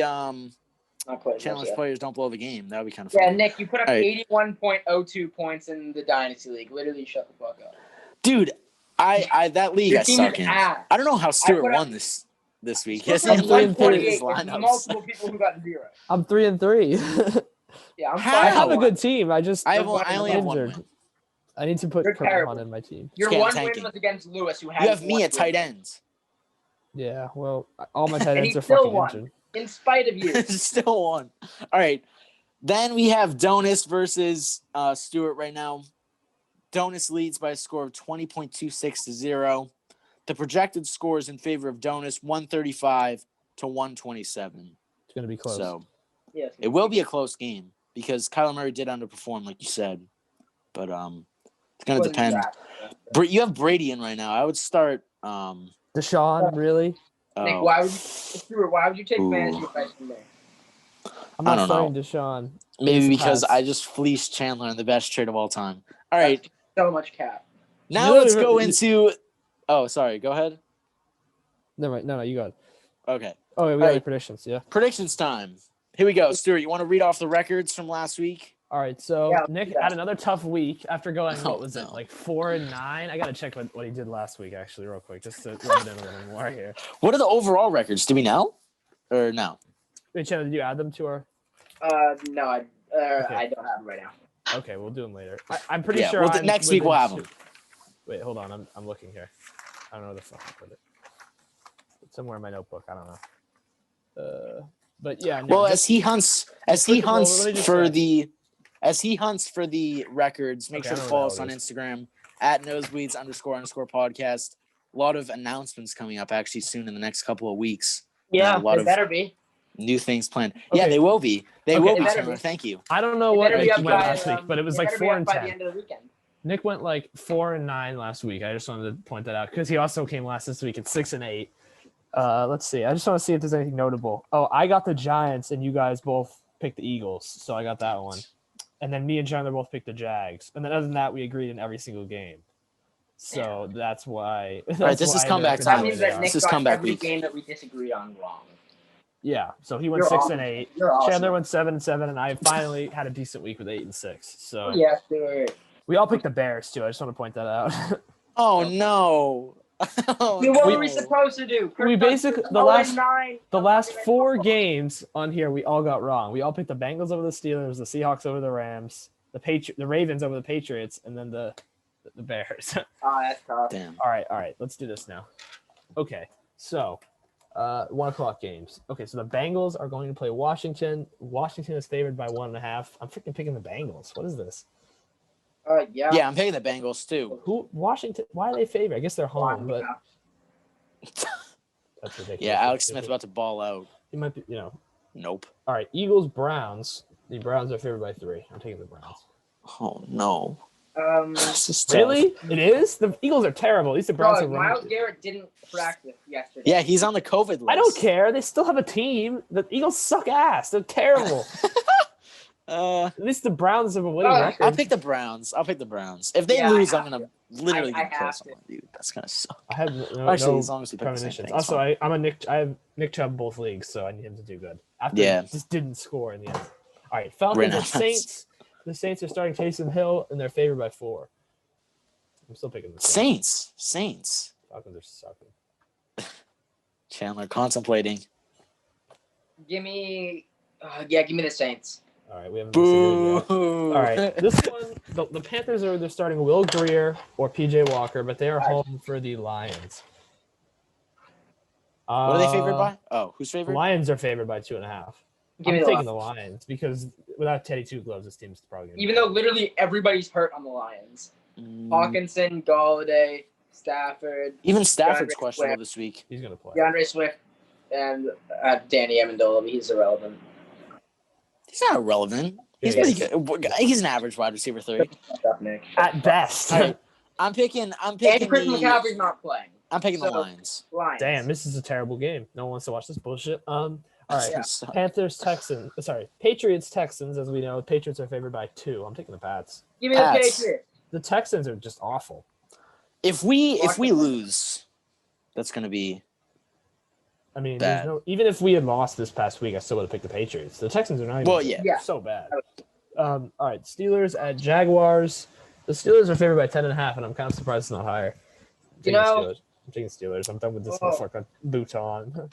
[SPEAKER 4] Chandler's players don't blow the game. That would be kind of fun.
[SPEAKER 3] Yeah, Nick, you put up 81.02 points in the Dynasty League. Literally shut the fuck up.
[SPEAKER 4] Dude, I that league I suck in. I don't know how Stewart won this week. He has like one of his lineups.
[SPEAKER 3] Multiple people who got 0.
[SPEAKER 5] I'm 3-3.
[SPEAKER 3] Yeah, I
[SPEAKER 5] have a good team. I
[SPEAKER 4] only have 1 win.
[SPEAKER 5] I need to put Kirkland in my team.
[SPEAKER 3] Your 1 win was against Lewis, who had.
[SPEAKER 4] You have me at tight ends.
[SPEAKER 5] Yeah, well, all my tight ends are fucking injured.
[SPEAKER 3] In spite of you.
[SPEAKER 4] Still won. All right. Then we have Donis versus Stewart right now. Donis leads by a score of 20.26 to 0. The projected score is in favor of Donis, 135 to 127.
[SPEAKER 5] It's going to be close.
[SPEAKER 4] So it will be a close game because Kyler Murray did underperform, like you said. But it's going to depend. You have Brady in right now. I would start
[SPEAKER 5] Deshaun, really?
[SPEAKER 3] Nick, why would you take fantasy advice from me?
[SPEAKER 5] I'm not starting Deshaun.
[SPEAKER 4] Maybe because I just fleeced Chandler in the best trade of all time. All right.
[SPEAKER 3] That's so much cap.
[SPEAKER 4] Now let's go into. Oh, sorry. Go ahead.
[SPEAKER 5] No, you got it.
[SPEAKER 4] Okay.
[SPEAKER 5] Oh, we got your predictions. Yeah.
[SPEAKER 4] Predictions time. Here we go, Stuart. You want to read off the records from last week?
[SPEAKER 5] All right. So Nick had another tough week after going. What was it? Like 4-9. I gotta check what he did last week actually, real quick, just to run it in a little more here.
[SPEAKER 4] What are the overall records? Do we know? Or no?
[SPEAKER 5] Wait, Chandler, did you add them to our?
[SPEAKER 3] No, I don't have them right now.
[SPEAKER 5] Okay, we'll do them later. I'm pretty sure.
[SPEAKER 4] Well, next week we'll have them.
[SPEAKER 5] Wait, hold on. I'm looking here. I don't know where the fuck I put it. It's somewhere in my notebook. I don't know. But yeah. No,
[SPEAKER 4] well, as he hunts for the As he hunts for the records, make
[SPEAKER 5] Okay,
[SPEAKER 4] sure
[SPEAKER 5] I
[SPEAKER 4] to
[SPEAKER 5] know
[SPEAKER 4] follow
[SPEAKER 5] what
[SPEAKER 4] us
[SPEAKER 5] that
[SPEAKER 4] on
[SPEAKER 5] is.
[SPEAKER 4] Instagram at nosebleeds__podcast. A lot of announcements coming up actually soon in the next couple of weeks.
[SPEAKER 3] Yeah,
[SPEAKER 4] a lot
[SPEAKER 3] it
[SPEAKER 4] of
[SPEAKER 3] better be.
[SPEAKER 4] new things planned. Yeah,
[SPEAKER 5] Okay.
[SPEAKER 4] they will be. They
[SPEAKER 5] Okay.
[SPEAKER 4] will
[SPEAKER 3] It
[SPEAKER 4] be,
[SPEAKER 3] better
[SPEAKER 4] Chandler.
[SPEAKER 3] be.
[SPEAKER 4] Thank you.
[SPEAKER 5] I don't know
[SPEAKER 3] It
[SPEAKER 5] what
[SPEAKER 3] better be
[SPEAKER 5] Nick
[SPEAKER 3] up
[SPEAKER 5] went
[SPEAKER 3] by,
[SPEAKER 5] last week, but it was
[SPEAKER 3] it
[SPEAKER 5] like
[SPEAKER 3] better be
[SPEAKER 5] 4
[SPEAKER 3] up
[SPEAKER 5] and
[SPEAKER 3] by
[SPEAKER 5] 10.
[SPEAKER 3] the end of the weekend.
[SPEAKER 5] Nick went like 4 and 9 last week. I just wanted to point that out because he also came last this week at 6 and 8. Let's see. I just want to see if there's anything notable. Oh, I got the Giants, and you guys both picked the Eagles, so I got that one. And then me and Chandler both picked the Jags. And then other than that, we agreed in every single game. So that's why. All
[SPEAKER 4] right, this is comeback
[SPEAKER 3] That
[SPEAKER 4] time.
[SPEAKER 3] means that Nick
[SPEAKER 4] This is
[SPEAKER 3] got
[SPEAKER 4] comeback
[SPEAKER 3] every
[SPEAKER 4] week.
[SPEAKER 3] game that we disagreed on wrong.
[SPEAKER 5] Yeah. So he went
[SPEAKER 3] You're
[SPEAKER 5] 6
[SPEAKER 3] awesome.
[SPEAKER 5] and 8.
[SPEAKER 3] You're awesome.
[SPEAKER 5] Chandler went 7 and 7, and I finally had a decent week with 8 and 6. So
[SPEAKER 3] Yes, dude.
[SPEAKER 5] we all picked the Bears too. I just want to point that out.
[SPEAKER 4] Oh no. Oh,
[SPEAKER 3] Dude, what
[SPEAKER 4] no.
[SPEAKER 3] were we supposed to do?
[SPEAKER 5] We basically the last 4
[SPEAKER 3] four
[SPEAKER 5] games on here we all got wrong. We all picked the Bengals over the Steelers, the Seahawks over the Rams, the Ravens over the Patriots, and then the Bears.
[SPEAKER 3] Oh, that's tough.
[SPEAKER 4] Damn.
[SPEAKER 5] All right. Let's do this now. Okay, so 1 o'clock games. Okay, so the Bengals are going to play Washington. Washington is favored by 1.5. I'm freaking picking the Bengals. What is this?
[SPEAKER 3] Yeah.
[SPEAKER 4] Yeah, I'm picking the Bengals too.
[SPEAKER 5] Who Washington? Why are they favored? I guess they're home, but that's ridiculous.
[SPEAKER 4] Yeah, Alex Smith about to ball out.
[SPEAKER 5] He might be,
[SPEAKER 4] Nope.
[SPEAKER 5] All right, Eagles, Browns. The Browns are favored by 3. I'm taking the Browns.
[SPEAKER 4] Oh no. This is tough.
[SPEAKER 5] Really? It is? The Eagles are terrible. At least the Browns are
[SPEAKER 3] Miles
[SPEAKER 5] winning.
[SPEAKER 3] Garrett didn't practice yesterday.
[SPEAKER 4] Yeah, he's on the COVID list.
[SPEAKER 5] I don't care. They still have a team. The Eagles suck ass. They're terrible. At least the Browns have a winning record.
[SPEAKER 4] I'll pick the Browns. If they
[SPEAKER 3] Yeah,
[SPEAKER 4] lose,
[SPEAKER 3] I
[SPEAKER 4] I'm gonna literally
[SPEAKER 3] I
[SPEAKER 4] kill
[SPEAKER 3] have
[SPEAKER 4] someone, dude. That's gonna suck.
[SPEAKER 5] I have
[SPEAKER 4] Actually,
[SPEAKER 5] no
[SPEAKER 4] as long as we pick the same
[SPEAKER 5] premonitions.
[SPEAKER 4] thing, it's
[SPEAKER 5] Also,
[SPEAKER 4] fine.
[SPEAKER 5] I have Nick Chubb in both leagues, so I need him to do good. After
[SPEAKER 4] Yeah.
[SPEAKER 5] he just didn't score in the end. All right, Falcons and Saints. The Saints are starting Taysom Hill, and they're favored by 4. I'm still picking the Saints.
[SPEAKER 4] Saints.
[SPEAKER 5] Falcons are sucking.
[SPEAKER 4] Chandler contemplating.
[SPEAKER 3] Give me the Saints.
[SPEAKER 5] All right, we haven't disagreed yet.
[SPEAKER 4] Boo.
[SPEAKER 5] All right, this one, the Panthers are either starting Will Greer or PJ Walker, but they are home for the Lions.
[SPEAKER 4] What are they favored by? Oh, who's
[SPEAKER 5] The
[SPEAKER 4] favored?
[SPEAKER 5] Lions are favored by 2.5.
[SPEAKER 3] Give me
[SPEAKER 5] I'm
[SPEAKER 3] the
[SPEAKER 5] taking
[SPEAKER 3] Lions.
[SPEAKER 5] the Lions because without Teddy Two Gloves, this team's probably going to
[SPEAKER 3] Even though literally everybody's hurt on the Lions. Hawkinson, Galladay, Stafford,
[SPEAKER 4] Even Stafford's
[SPEAKER 3] DeAndre
[SPEAKER 4] questionable
[SPEAKER 3] Swift.
[SPEAKER 4] this week.
[SPEAKER 5] he's going to play.
[SPEAKER 3] DeAndre Swift, and Danny Amendola. But he's irrelevant.
[SPEAKER 4] He's not irrelevant. He's
[SPEAKER 5] Yeah,
[SPEAKER 4] pretty good. He's an average wide receiver 3.
[SPEAKER 3] Stuff, Nick.
[SPEAKER 5] At best.
[SPEAKER 4] All right, I'm picking.
[SPEAKER 3] And Chris McCaffrey's not playing.
[SPEAKER 4] I'm picking the
[SPEAKER 3] So-
[SPEAKER 4] Lions.
[SPEAKER 3] Lions.
[SPEAKER 5] Damn, this is a terrible game. No one wants to watch this bullshit. All right,
[SPEAKER 3] Yeah.
[SPEAKER 5] Patriots, Texans. As we know, Patriots are favored by 2. I'm taking the Pats.
[SPEAKER 3] Give me the
[SPEAKER 4] Pats.
[SPEAKER 3] Patriots.
[SPEAKER 5] The Texans are just awful.
[SPEAKER 4] If we lose, that's gonna be.
[SPEAKER 5] I mean,
[SPEAKER 4] Bad.
[SPEAKER 5] even if we had lost this past week, I still would have picked the Patriots. The Texans are not even
[SPEAKER 4] Yeah.
[SPEAKER 5] so bad. All right, Steelers at Jaguars. The Steelers are favored by 10.5, and I'm kind of surprised it's not higher. I'm taking Steelers. I'm done with this motherfucker Bhutan.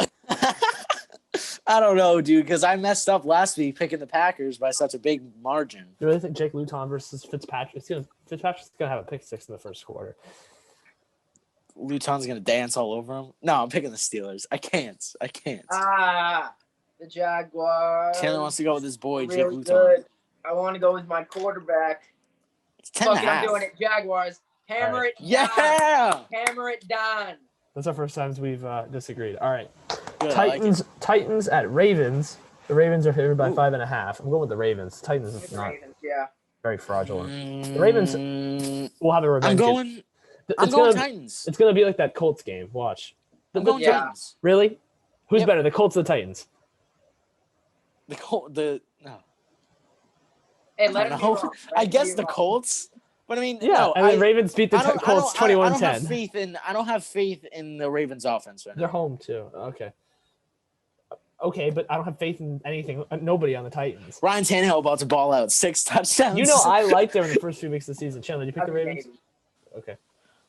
[SPEAKER 4] I don't know, dude, because I messed up last week picking the Packers by such a big margin.
[SPEAKER 5] You really think Jake Luton versus Fitzpatrick? Fitzpatrick's gonna have a pick 6 in the first quarter.
[SPEAKER 4] Luton's gonna dance all over him. No, I'm picking the Steelers. I can't.
[SPEAKER 3] The Jaguars.
[SPEAKER 4] Taylor wants to go with his boy, Jake
[SPEAKER 3] really
[SPEAKER 4] Luton.
[SPEAKER 3] good. I want to go with my quarterback.
[SPEAKER 4] It's 10
[SPEAKER 3] Fuck
[SPEAKER 4] and
[SPEAKER 3] it,
[SPEAKER 4] a
[SPEAKER 3] I'm
[SPEAKER 4] half.
[SPEAKER 3] doing it. Jaguars. Hammer it down.
[SPEAKER 4] Yeah.
[SPEAKER 3] Hammer it down.
[SPEAKER 5] That's our first times we've disagreed. All right,
[SPEAKER 4] Good, I like it.
[SPEAKER 5] Titans at Ravens. The Ravens are favored by 5.5. I'm going with the Ravens. Titans is
[SPEAKER 3] The
[SPEAKER 5] not
[SPEAKER 3] Ravens, yeah.
[SPEAKER 5] very fraudulent. The Ravens will have a revenge.
[SPEAKER 4] I'm
[SPEAKER 5] game.
[SPEAKER 4] going Titans.
[SPEAKER 5] It's gonna be like that Colts game. Watch.
[SPEAKER 4] I'm going
[SPEAKER 3] Yeah.
[SPEAKER 4] Titans.
[SPEAKER 5] Really? Who's
[SPEAKER 4] Yep.
[SPEAKER 5] better, the Colts or the Titans?
[SPEAKER 4] No.
[SPEAKER 3] Hey,
[SPEAKER 4] I
[SPEAKER 3] let
[SPEAKER 4] don't
[SPEAKER 3] him
[SPEAKER 4] know.
[SPEAKER 3] be wrong. Let
[SPEAKER 4] I
[SPEAKER 3] him
[SPEAKER 4] guess
[SPEAKER 3] be
[SPEAKER 4] the
[SPEAKER 3] wrong.
[SPEAKER 4] Colts. But I mean,
[SPEAKER 5] Yeah,
[SPEAKER 4] no,
[SPEAKER 5] and the Ravens beat the Colts 21-10.
[SPEAKER 4] I don't have faith in the Ravens offense right
[SPEAKER 5] They're
[SPEAKER 4] now.
[SPEAKER 5] home too. Okay, but I don't have faith in anything. Nobody on the Titans.
[SPEAKER 4] Ryan Tannehill about to ball out 6 touchdowns.
[SPEAKER 5] You know, I liked them in the first few weeks of the season. Chandler, did you pick the Ravens? Okay.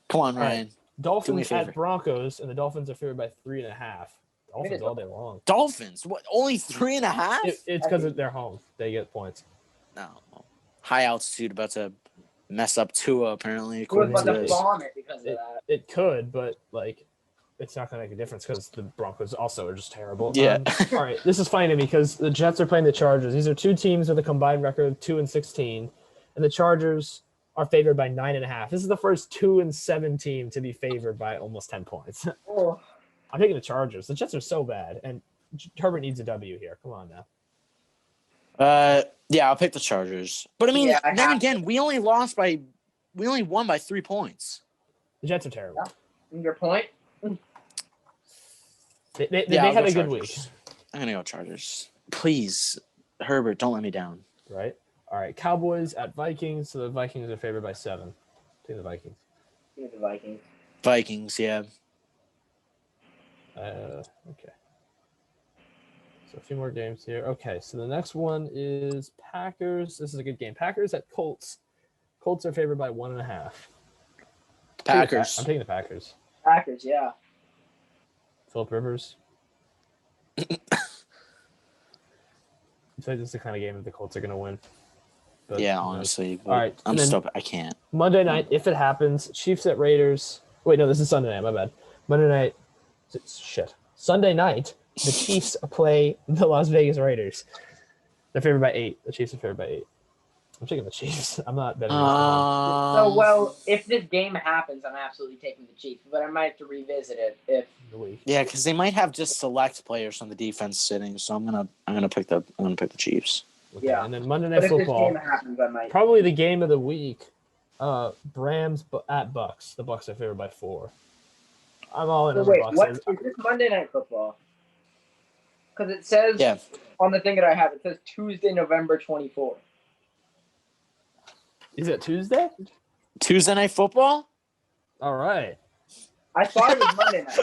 [SPEAKER 4] Come on,
[SPEAKER 5] All right.
[SPEAKER 4] Ryan.
[SPEAKER 5] Dolphins
[SPEAKER 4] favor.
[SPEAKER 5] at Broncos, and the Dolphins are favored by 3.5. Dolphins all day long.
[SPEAKER 4] Dolphins. What? Only 3.5?
[SPEAKER 5] It's because they're home. They get points.
[SPEAKER 4] No. High altitude about to mess up Tua apparently.
[SPEAKER 3] Who was
[SPEAKER 4] According
[SPEAKER 3] about
[SPEAKER 4] to
[SPEAKER 3] to
[SPEAKER 4] this.
[SPEAKER 3] bomb it because of that?
[SPEAKER 5] It could, but like it's not going to make a difference because the Broncos also are just terrible.
[SPEAKER 4] Yeah.
[SPEAKER 5] All right, this is funny to me because the Jets are playing the Chargers. These are two teams with a combined record of 2-16, and the Chargers are favored by 9.5. This is the first 2-7 team to be favored by almost 10 points.
[SPEAKER 3] Oh.
[SPEAKER 5] I'm taking the Chargers. The Jets are so bad, and Herbert needs a W here. Come on now.
[SPEAKER 4] Yeah, I'll pick the Chargers. But I mean, then again, we only won by 3 points.
[SPEAKER 5] The Jets are terrible.
[SPEAKER 3] Yeah. Your point?
[SPEAKER 5] They had a good week.
[SPEAKER 4] I'm gonna go Chargers. Please, Herbert, don't let me down.
[SPEAKER 5] Right. All right. Cowboys at Vikings. So the Vikings are favored by 7. Take the Vikings.
[SPEAKER 3] Give the Vikings.
[SPEAKER 4] Vikings, yeah.
[SPEAKER 5] Okay. So a few more games here. Okay. So the next one is Packers. This is a good game. Packers at Colts. Colts are favored by 1.5.
[SPEAKER 4] Packers.
[SPEAKER 5] I'm taking the Packers.
[SPEAKER 3] Packers, yeah.
[SPEAKER 5] Phillip Rivers. So this is the kind of game that the Colts are going to win. But,
[SPEAKER 4] yeah, honestly.
[SPEAKER 5] All right.
[SPEAKER 4] I'm stupid. I can't.
[SPEAKER 5] Monday night, if it happens, Chiefs at Raiders. Wait, no, this is Sunday night. My bad. Monday night. Shit. Sunday night, the Chiefs play the Las Vegas Raiders. They're favored by 8. The Chiefs are favored by 8. I'm taking the Chiefs. I'm not betting.
[SPEAKER 3] So, well, if this game happens, I'm absolutely taking the Chiefs, but I might have to revisit it if.
[SPEAKER 4] Yeah, because they might have just select players on the defense sitting, so I'm gonna pick the Chiefs.
[SPEAKER 5] Okay.
[SPEAKER 3] Yeah.
[SPEAKER 5] And then Monday Night Football.
[SPEAKER 3] If this game happens, I might.
[SPEAKER 5] Probably the game of the week. Rams at Bucs. The Bucs are favored by 4. I'm all in on the Bucs.
[SPEAKER 3] What is this Monday Night Football? Because it says on the thing that I have, it says Tuesday, November 24th.
[SPEAKER 5] Is it Tuesday?
[SPEAKER 4] Tuesday Night Football?
[SPEAKER 5] All right.
[SPEAKER 3] I thought it was Monday night.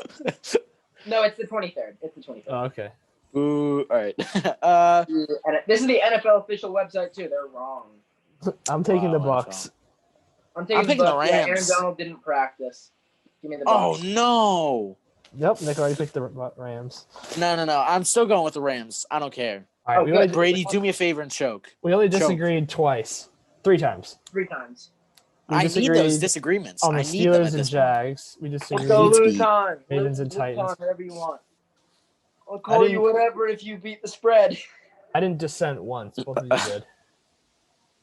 [SPEAKER 3] No, it's the 23rd. It's the 23rd.
[SPEAKER 5] Oh, okay.
[SPEAKER 4] Ooh, all right.
[SPEAKER 3] This is the NFL official website, too. They're wrong.
[SPEAKER 5] I'm taking the Bucs.
[SPEAKER 3] I'm taking
[SPEAKER 4] the
[SPEAKER 3] Bucs.
[SPEAKER 4] Rams.
[SPEAKER 3] Yeah, Aaron Donald didn't practice. Give me the Bucs.
[SPEAKER 4] Oh, no.
[SPEAKER 5] Yep, Nick already picked the Rams.
[SPEAKER 4] No. I'm still going with the Rams. I don't care.
[SPEAKER 5] All right,
[SPEAKER 4] Brady, do me a favor and choke.
[SPEAKER 5] We only disagreed twice. 3 times.
[SPEAKER 3] 3 times.
[SPEAKER 4] I need those disagreements.
[SPEAKER 5] On the Steelers and Jags. We disagreed.
[SPEAKER 3] Go Luton.
[SPEAKER 5] Ravens and Titans.
[SPEAKER 3] Whatever you want. I'll call you whatever if you beat the spread.
[SPEAKER 5] I didn't dissent once. Both of you did.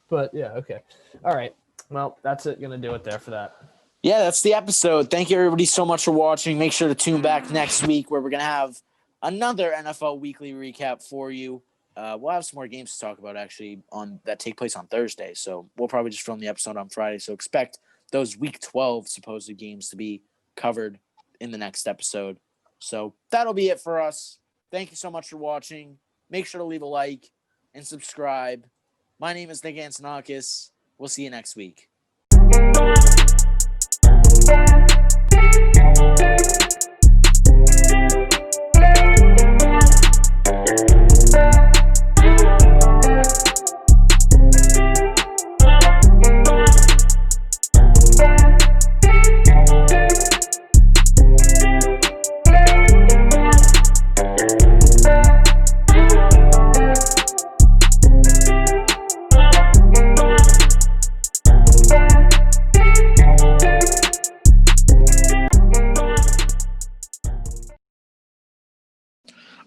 [SPEAKER 5] But, yeah, okay. All right. Well, that's it. Going to do it there for that.
[SPEAKER 4] Yeah, that's the episode. Thank you, everybody, so much for watching. Make sure to tune back next week where we're going to have another NFL weekly recap for you. We'll have some more games to talk about, actually, that take place on Thursday. So we'll probably just film the episode on Friday. So expect those Week 12 supposed games to be covered in the next episode. So that'll be it for us. Thank you so much for watching. Make sure to leave a like and subscribe. My name is Nick Antonakis. We'll see you next week.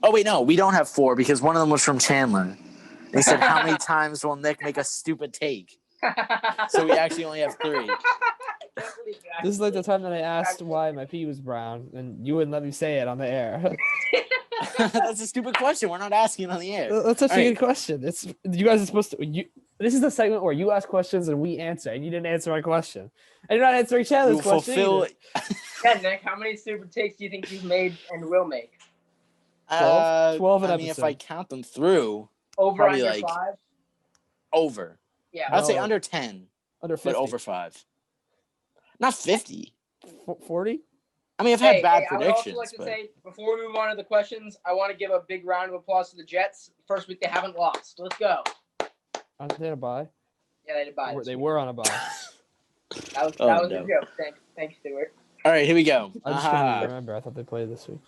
[SPEAKER 4] Oh, wait, no, we don't have 4 because one of them was from Chandler. They said, how many times will Nick make a stupid take? So we actually only have 3.
[SPEAKER 5] This is like the time that I asked why my pee was brown, and you wouldn't let me say it on the air.
[SPEAKER 4] That's a stupid question. We're not asking on the air.
[SPEAKER 5] That's such a good question. It's you guys are supposed to. This is the segment where you ask questions and we answer, and you didn't answer my question. And you're not answering Chandler's question.
[SPEAKER 3] Yeah, Nick, how many stupid takes do you think you've made and will make?
[SPEAKER 5] 12 an
[SPEAKER 4] I mean,
[SPEAKER 5] episode.
[SPEAKER 4] if I count them through,
[SPEAKER 3] Over
[SPEAKER 4] probably
[SPEAKER 3] under
[SPEAKER 4] like
[SPEAKER 3] 5?
[SPEAKER 4] Over.
[SPEAKER 3] Yeah.
[SPEAKER 4] I'd say under 10,
[SPEAKER 5] Under 50.
[SPEAKER 4] but over 5. Not 50.
[SPEAKER 5] 40?
[SPEAKER 4] I mean, I've had bad
[SPEAKER 3] I would
[SPEAKER 4] predictions.
[SPEAKER 3] also like to say, before we move on to the questions, I want to give a big round of applause to the Jets. First week they haven't lost. Let's go.
[SPEAKER 5] They had a bye.
[SPEAKER 3] Yeah, they did buy.
[SPEAKER 5] They were on a bye.
[SPEAKER 3] That was a joke. Thanks, Stuart.
[SPEAKER 4] All right, here we go.
[SPEAKER 5] I just couldn't remember. I thought they played this week.